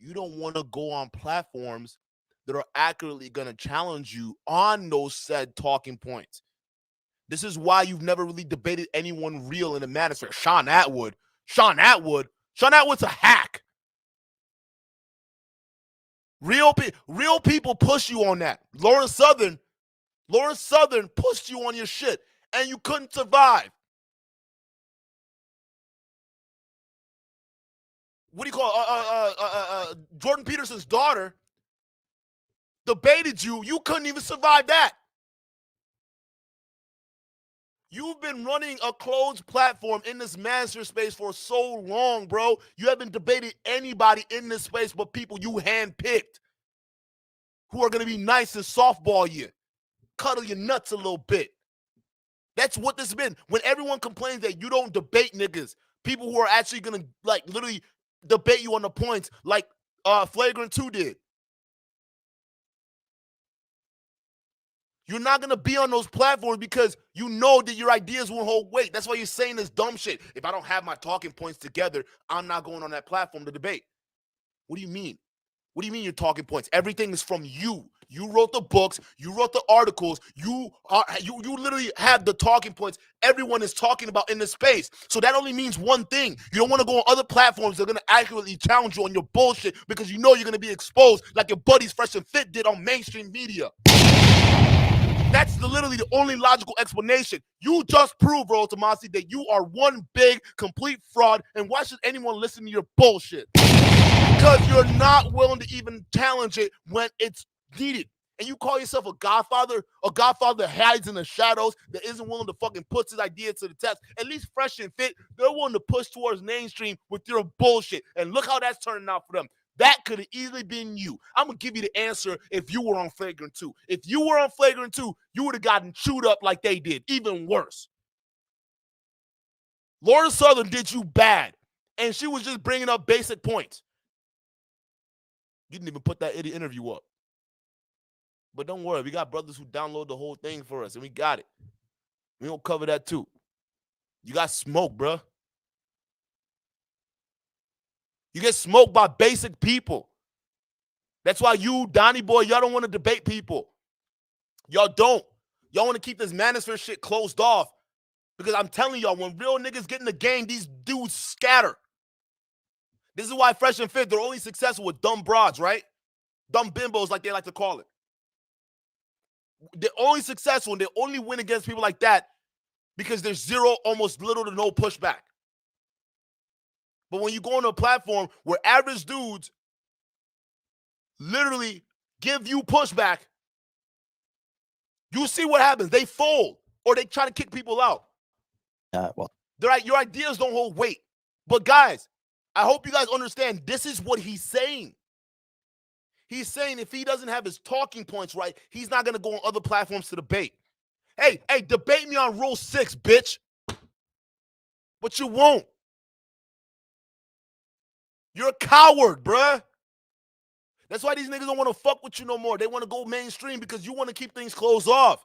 You don't want to go on platforms that are accurately going to challenge you on those said talking points. This is why you've never really debated anyone real in the manosphere. Sean Atwood's a hack. Real people push you on that. Lauren Southern pushed you on your shit, and you couldn't survive. what do you call Jordan Peterson's daughter debated you, you couldn't even survive that. You've been running a closed platform in this manosphere space for so long, bro. You haven't debated anybody in this space but people you handpicked who are going to be nice and softball you, cuddle your nuts a little bit. That's what this has been. When everyone complains that you don't debate niggas, people who are actually going to, like, literally debate you on the points like Flagrant 2 did. You're not going to be on those platforms because you know that your ideas won't hold weight. That's why you're saying this dumb shit. If I don't have my talking points together, I'm not going on that platform to debate. What do you mean? What do you mean your talking points? Everything is from you. You wrote the books. You wrote the articles. You literally have the talking points everyone is talking about in this space. So that only means one thing. You don't want to go on other platforms that are going to accurately challenge you on your bullshit because you know you're going to be exposed like your buddies Fresh and Fit did on mainstream media. That's literally the only logical explanation. You just proved, Rolo Tomassi, that you are one big, complete fraud, and why should anyone listen to your bullshit? Because you're not willing to even challenge it when it's needed. And you call yourself a godfather that hides in the shadows, that isn't willing to fucking put his idea to the test. At least Fresh and Fit, they're willing to push towards mainstream with your bullshit. And look how that's turning out for them. That could have easily been you. I'm going to give you the answer if you were on Flagrant 2. If you were on Flagrant 2, you would have gotten chewed up like they did, even worse. Laura Southern did you bad, and she was just bringing up basic points. You didn't even put that idiot interview up. But don't worry, we got brothers who download the whole thing for us, and we got it. We don't cover that too. You got smoked, bruh. You get smoked by basic people. That's why you, Donnie Boy, y'all don't want to debate people. Y'all don't. Y'all want to keep this manosphere shit closed off. Because I'm telling y'all, when real niggas get in the game, these dudes scatter. This is why Fresh and Fit, they're only successful with dumb broads, right? Dumb bimbos, like they like to call it. They're only successful and they only win against people like that because there's zero, almost little to no pushback. But when you go on a platform where average dudes literally give you pushback, you see what happens. They fold or they try to kick people out. Your ideas don't hold weight. But guys, I hope you guys understand this is what he's saying. He's saying if he doesn't have his talking points right, he's not going to go on other platforms to debate. Hey, debate me on Rule 6, bitch. But you won't. You're a coward, bruh. That's why these niggas don't want to fuck with you no more. They want to go mainstream because you want to keep things closed off.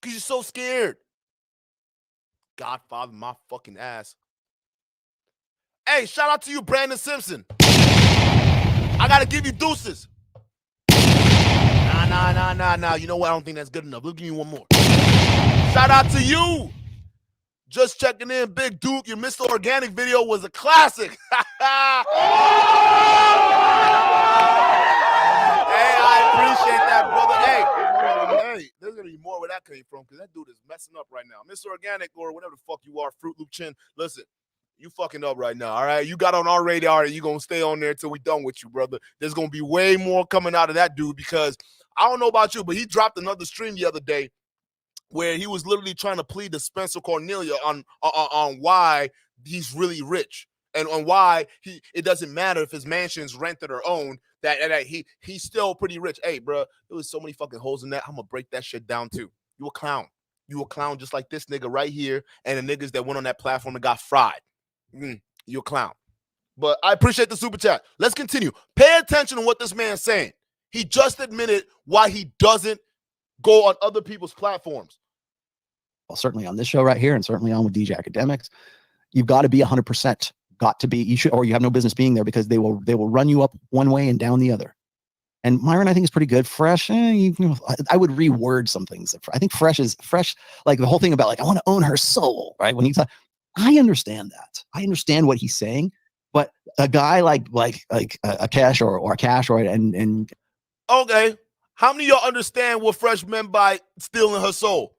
Because you're so scared. Godfather, my fucking ass. Hey, shout out to you, Brandon Simpson. I got to give you deuces. Nah. You know what? I don't think that's good enough. Let me give you one more. Shout out to you. Just checking in, Big Duke. Your Mr. Organic video was a classic. Hey, I appreciate that, brother. Hey, there's going to be more where that came from because that dude is messing up right now. Mr. Organic or whatever the fuck you are, Fruit Loop Chin. Listen, you fucking up right now, all right? You got on our radar and you're going to stay on there until we done with you, brother. There's going to be way more coming out of that dude because I don't know about you, but he dropped another stream the other day where he was literally trying to plead to Spencer Cornelia on why he's really rich and on why it doesn't matter if his mansion's rented or owned, that he's still pretty rich. Hey, bro, there was so many fucking holes in that. I'm going to break that shit down too. You a clown. You a clown just like this nigga right here and the niggas that went on that platform and got fried. You a clown. But I appreciate the super chat. Let's continue. Pay attention to what this man's saying. He just admitted why he doesn't go on other people's platforms. Well, certainly on this show right here and certainly on with DJ Akademiks, you've got to be 100%. Got to be, you should, or you have no business being there because they will run you up one way and down the other. And Myron, I think, is pretty good. Fresh, I would reword some things. I think Fresh, like the whole thing about like, I want to own her soul, right? When he's like, I understand that. I understand what he's saying. But a guy like a Cash or a Cash or and okay, how many of y'all understand what Fresh meant by stealing her soul?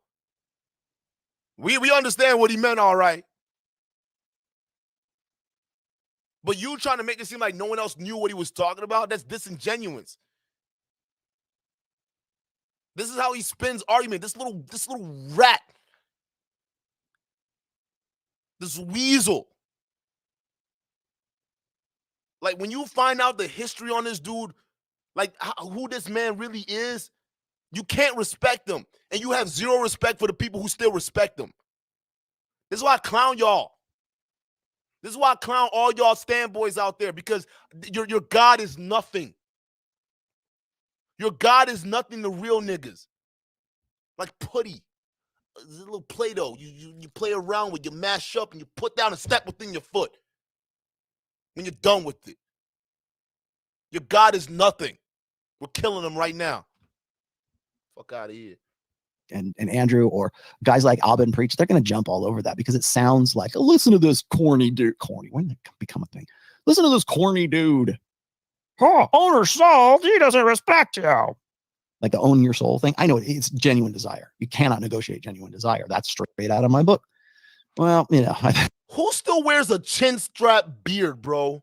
We understand what he meant, all right. But you trying to make it seem like no one else knew what he was talking about? That's disingenuous. This is how he spins argument. This little rat. This weasel. Like, when you find out the history on this dude, like who this man really is, you can't respect him. And you have zero respect for the people who still respect him. This is why I clown y'all. This is why I clown all y'all stand boys out there, because your God is nothing. Your God is nothing to real niggas. Like putty. It's a little Play-Doh. You play around with, you mash up, and you put down a step within your foot when you're done with it. Your God is nothing. We're killing him right now. Fuck out of here. And Andrew or guys like Abba and Preach, they're going to jump all over that because it sounds like, oh, listen to this corny dude. Corny. When did it become a thing? Listen to this corny dude. Oh, own your soul. He doesn't respect you. Like the own your soul thing. I know it's genuine desire. You cannot negotiate genuine desire. That's straight out of my book. Well, you know. Who still wears a chin strap beard, bro?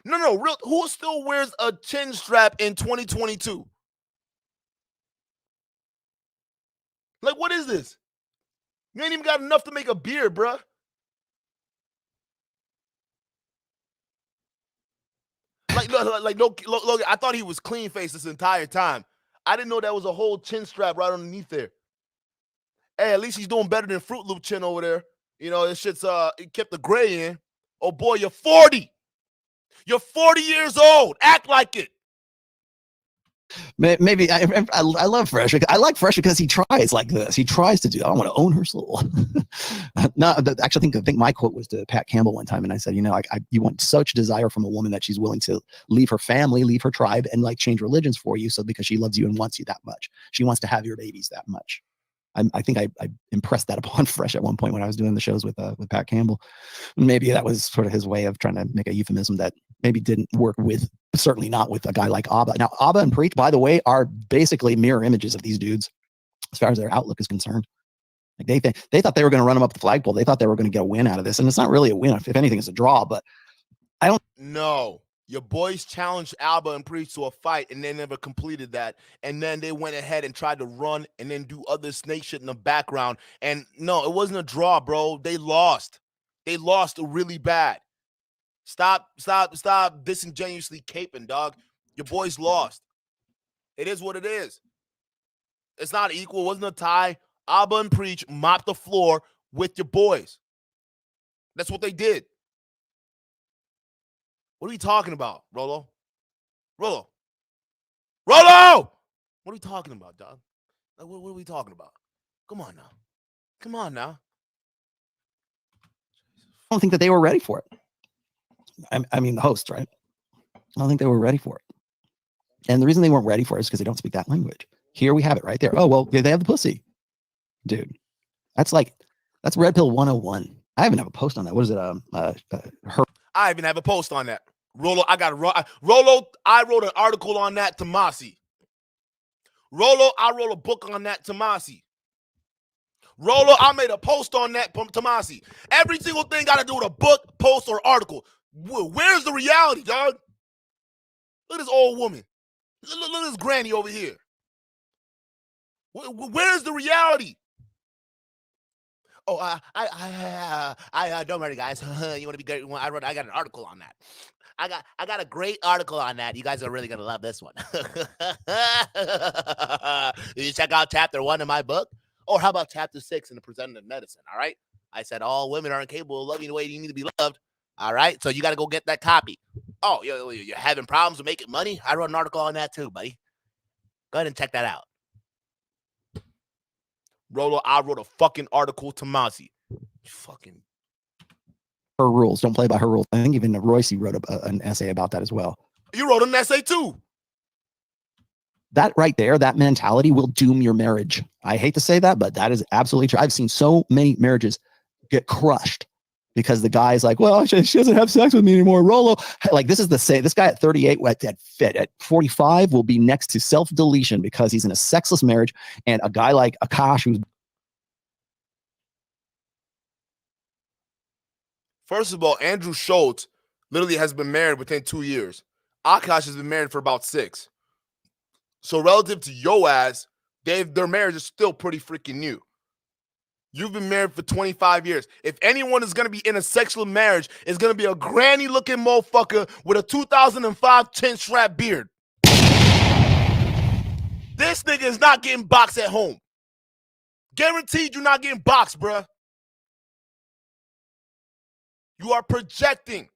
No, real. Who still wears a chin strap in 2022? Like, what is this? You ain't even got enough to make a beard, bruh. Look, I thought he was clean faced this entire time. I didn't know that was a whole chin strap right underneath there. Hey, at least he's doing better than Fruit Loop chin over there. You know, this shit's it kept the gray in. Oh boy, you're 40. You're 40 years old. Act like it. Maybe I love Fresh. I like Fresh because he tries like this. He tries to do. I want to own her soul. No, actually, I think my quote was to Pat Campbell one time, and I said, you know, you want such desire from a woman that she's willing to leave her family, leave her tribe, and like change religions for you, so because she loves you and wants you that much. She wants to have your babies that much. I think I impressed that upon Fresh at one point when I was doing the shows with Pat Campbell. Maybe that was sort of his way of trying to make a euphemism that maybe didn't work with, certainly not with a guy like Abba. Now, Abba and Preach, by the way, are basically mirror images of these dudes as far as their outlook is concerned. Like they thought they were going to run them up the flagpole. They thought they were going to get a win out of this, and it's not really a win. If anything, it's a draw. But I don't. No. Your boys challenged Alba and Preach to a fight, and they never completed that. And then they went ahead and tried to run and then do other snake shit in the background. And no, it wasn't a draw, bro. They lost. They lost really bad. Stop disingenuously caping, dog. Your boys lost. It is what it is. It's not equal. It wasn't a tie. Alba and Preach mopped the floor with your boys. That's what they did. What are we talking about, Rollo? Rollo! What are we talking about, dog? Like, what are we talking about? Come on now. I don't think that they were ready for it. I mean, the hosts, right? I don't think they were ready for it. And the reason they weren't ready for it is because they don't speak that language. Here we have it right there. Oh, well, they have the pussy. Dude, that's Red Pill 101. I even have a post on that. What is it? I even have a post on that. Rollo, Rollo, I wrote an article on that, Tomassi. Rollo, I wrote a book on that, Tomassi. Rollo, I made a post on that, Tomassi. Every single thing got to do with a book, post, or article. Where's the reality, dog? Look at this old woman. Look at this granny over here. Where's the reality? Oh, don't worry, guys. You want to be great? I got an article on that. I got a great article on that. You guys are really gonna love this one. You check out chapter 1 in my book, or how about chapter 6 in the Preventative Medicine? All right. I said all women are incapable of loving the way you need to be loved. All right. So you got to go get that copy. Oh, you're having problems with making money? I wrote an article on that too, buddy. Go ahead and check that out. Rollo, I wrote a fucking article, Tomassi. Fucking. Her rules. Don't play by her rules. I think even Royce wrote an essay about that as well. You wrote an essay too. That right there, that mentality will doom your marriage. I hate to say that, but that is absolutely true. I've seen so many marriages get crushed because the guy's like, well, she doesn't have sex with me anymore. Rollo, like this guy at 38, at 45 will be next to self-deletion because he's in a sexless marriage. And a guy like Akash, who's. First of all, Andrew Schultz literally has been married within 2 years. Akash has been married for about 6. So relative to your ass, their marriage is still pretty freaking new. You've been married for 25 years. If anyone is going to be in a sexual marriage, it's going to be a granny-looking motherfucker with a 2005 chin strap beard. This nigga is not getting boxed at home. Guaranteed you're not getting boxed, bruh. You are projecting.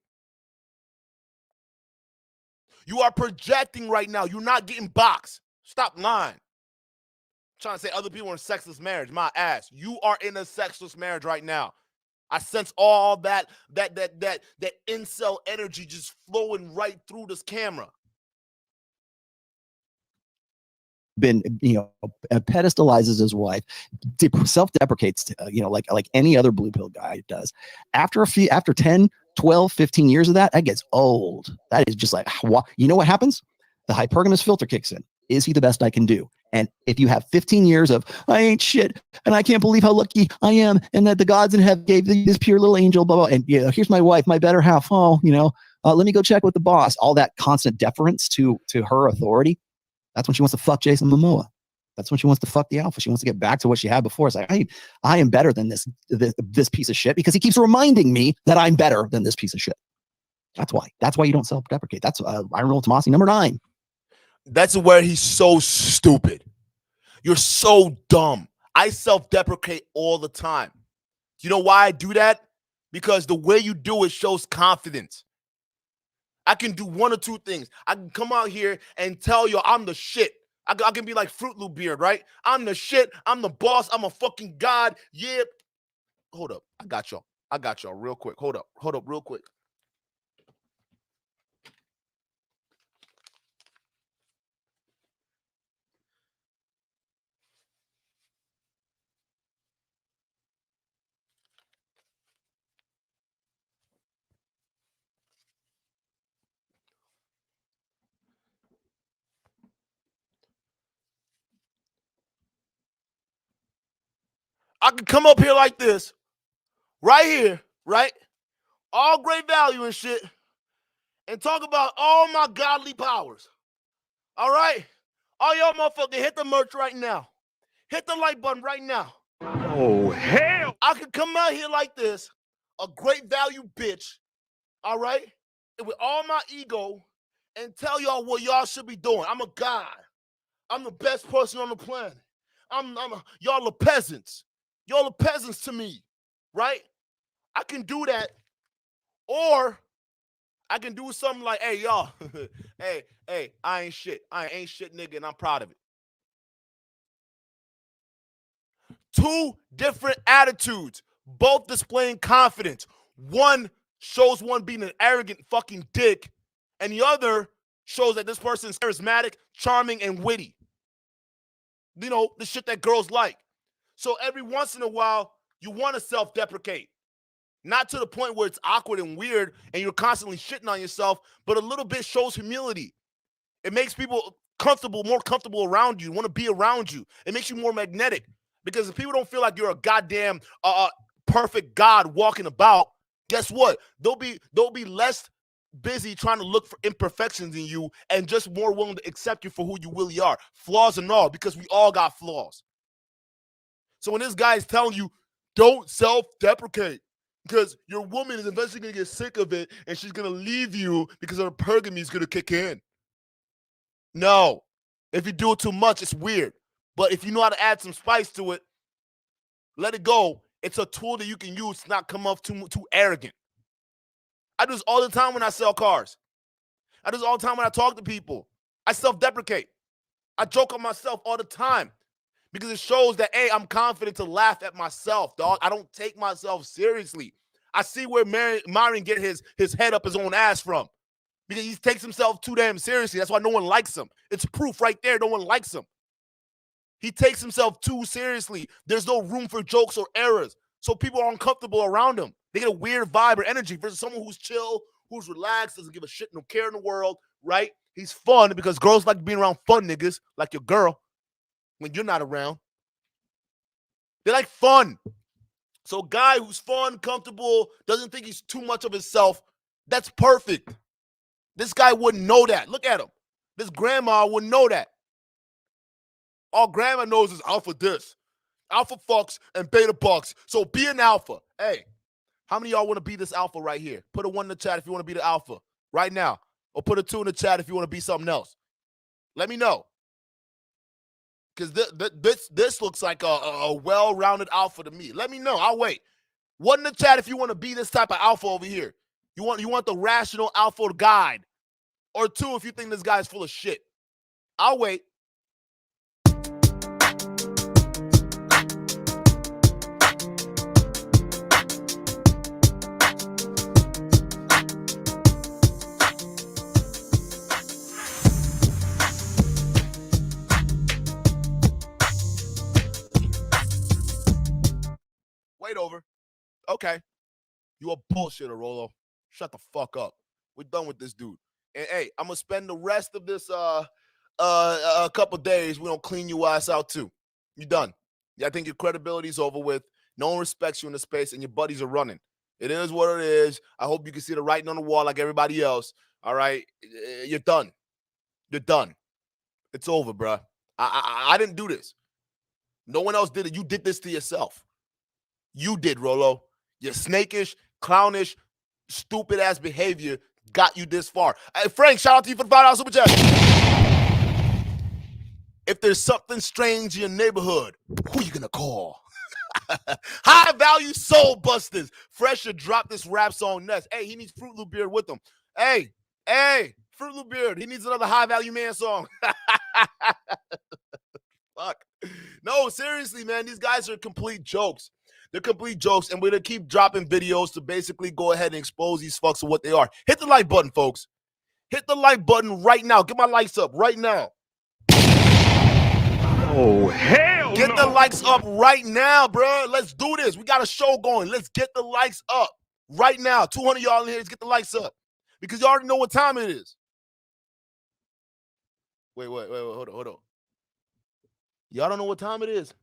You are projecting right now. You're not getting boxed. Stop lying. Trying to say other people are in a sexless marriage. My ass. You are in a sexless marriage right now. I sense all that incel energy just flowing right through this camera. Been, pedestalizes his wife, self-deprecates, like any other blue pill guy does. After 10, 12, 15 years of that gets old. That is just like, you know what happens? The hypergamous filter kicks in. Is he the best I can do? And if you have 15 years of, I ain't shit, and I can't believe how lucky I am, and that the gods in heaven gave this pure little angel, blah, blah, and here's my wife, my better half, let me go check with the boss. All that constant deference to her authority. That's when she wants to fuck Jason Momoa. That's when she wants to fuck the alpha. She wants to get back to what she had before. It's like, I am better than this piece of shit because he keeps reminding me that I'm better than this piece of shit. That's why. That's why you don't self-deprecate. That's Rolo Tomassi, number 9. That's where he's so stupid. You're so dumb. I self-deprecate all the time. You know why I do that? Because the way you do it shows confidence. I can do one or two things. I can come out here and tell you I'm the shit. I can be like Fruit Loop Beard, right? I'm the shit. I'm the boss. I'm a fucking god. Yeah. Hold up. I got y'all real quick. Hold up real quick. I can come up here like this, right here, right? All great value and shit, and talk about all my godly powers. All right? All y'all motherfuckers, hit the merch right now. Hit the like button right now. Oh, hell! I could come out here like this, a great value bitch, all right? And with all my ego, and tell y'all what y'all should be doing. I'm a god. I'm the best person on the planet. Y'all are peasants. Y'all are peasants to me, right? I can do that, or I can do something like, hey, y'all, hey, I ain't shit. I ain't shit, nigga, and I'm proud of it. 2 different attitudes, both displaying confidence. One shows one being an arrogant fucking dick, and the other shows that this person is charismatic, charming, and witty. You know, the shit that girls like. So every once in a while, you want to self-deprecate. Not to the point where it's awkward and weird and you're constantly shitting on yourself, but a little bit shows humility. It makes people more comfortable around you, want to be around you. It makes you more magnetic. Because if people don't feel like you're a goddamn perfect god walking about, guess what? They'll be less busy trying to look for imperfections in you and just more willing to accept you for who you really are. Flaws and all, because we all got flaws. So when this guy is telling you, don't self-deprecate, because your woman is eventually going to get sick of it and she's going to leave you because her pergamy is going to kick in. No. If you do it too much, it's weird. But if you know how to add some spice to it, let it go. It's a tool that you can use to not come off too arrogant. I do this all the time when I sell cars. I do this all the time when I talk to people. I self-deprecate. I joke on myself all the time because it shows that, hey, I'm confident to laugh at myself, dog. I don't take myself seriously. I see where Myron get his head up his own ass from because he takes himself too damn seriously. That's why no one likes him. It's proof right there. No one likes him. He takes himself too seriously. There's no room for jokes or errors. So people are uncomfortable around him. They get a weird vibe or energy versus someone who's chill, who's relaxed, doesn't give a shit, no care in the world, right? He's fun because girls like being around fun niggas like your girl when you're not around. They like fun. So a guy who's fun, comfortable, doesn't think he's too much of himself, That's perfect. This guy wouldn't know that. Look at him. This grandma wouldn't know that. All grandma knows is alpha this. Alpha fucks and beta bucks. So be an alpha. Hey, how many of y'all want to be this alpha right here? Put a 1 in the chat if you want to be the alpha right now. Or put a 2 in the chat if you want to be something else. Let me know. Because this looks like a well-rounded alpha to me. Let me know. I'll wait. 1 in the chat if you want to be this type of alpha over here. You want the rational alpha guide. Or 2 if you think this guy's full of shit. I'll wait. Wait over. Okay. You a bullshitter, Rollo. Shut the fuck up. We're done with this dude. And hey, I'm gonna spend the rest of this a couple days. We don't clean your ass out too. You done. Yeah, I think your credibility's over with. No one respects you in the space, and your buddies are running. It is what it is. I hope you can see the writing on the wall like everybody else. All right, you're done. You're done. It's over, bruh. I didn't do this. No one else did it. You did this to yourself. You did, Rollo. Your snakish, clownish, stupid-ass behavior got you this far. Hey, Frank, shout out to you for the $5 super chat. If there's something strange in your neighborhood, who you gonna call? High-value soul busters. Fresh should drop this rap song next. Hey, he needs Fruit Loop Beard with him. Hey, Fruit Loop Beard. He needs another high-value man song. Fuck. No, seriously, man. These guys are complete jokes. They're complete jokes, and we're going to keep dropping videos to basically go ahead and expose these fucks for what they are. Hit the like button, folks. Hit the like button right now. Get my likes up right now. Oh, hell Get the likes up right now, bro. Let's do this. We got a show going. Let's get the likes up right now. 200 y'all in here. Let's get the likes up because you already know what time it is. Wait. Hold on. Y'all don't know what time it is.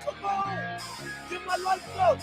Come on! Get my lights up!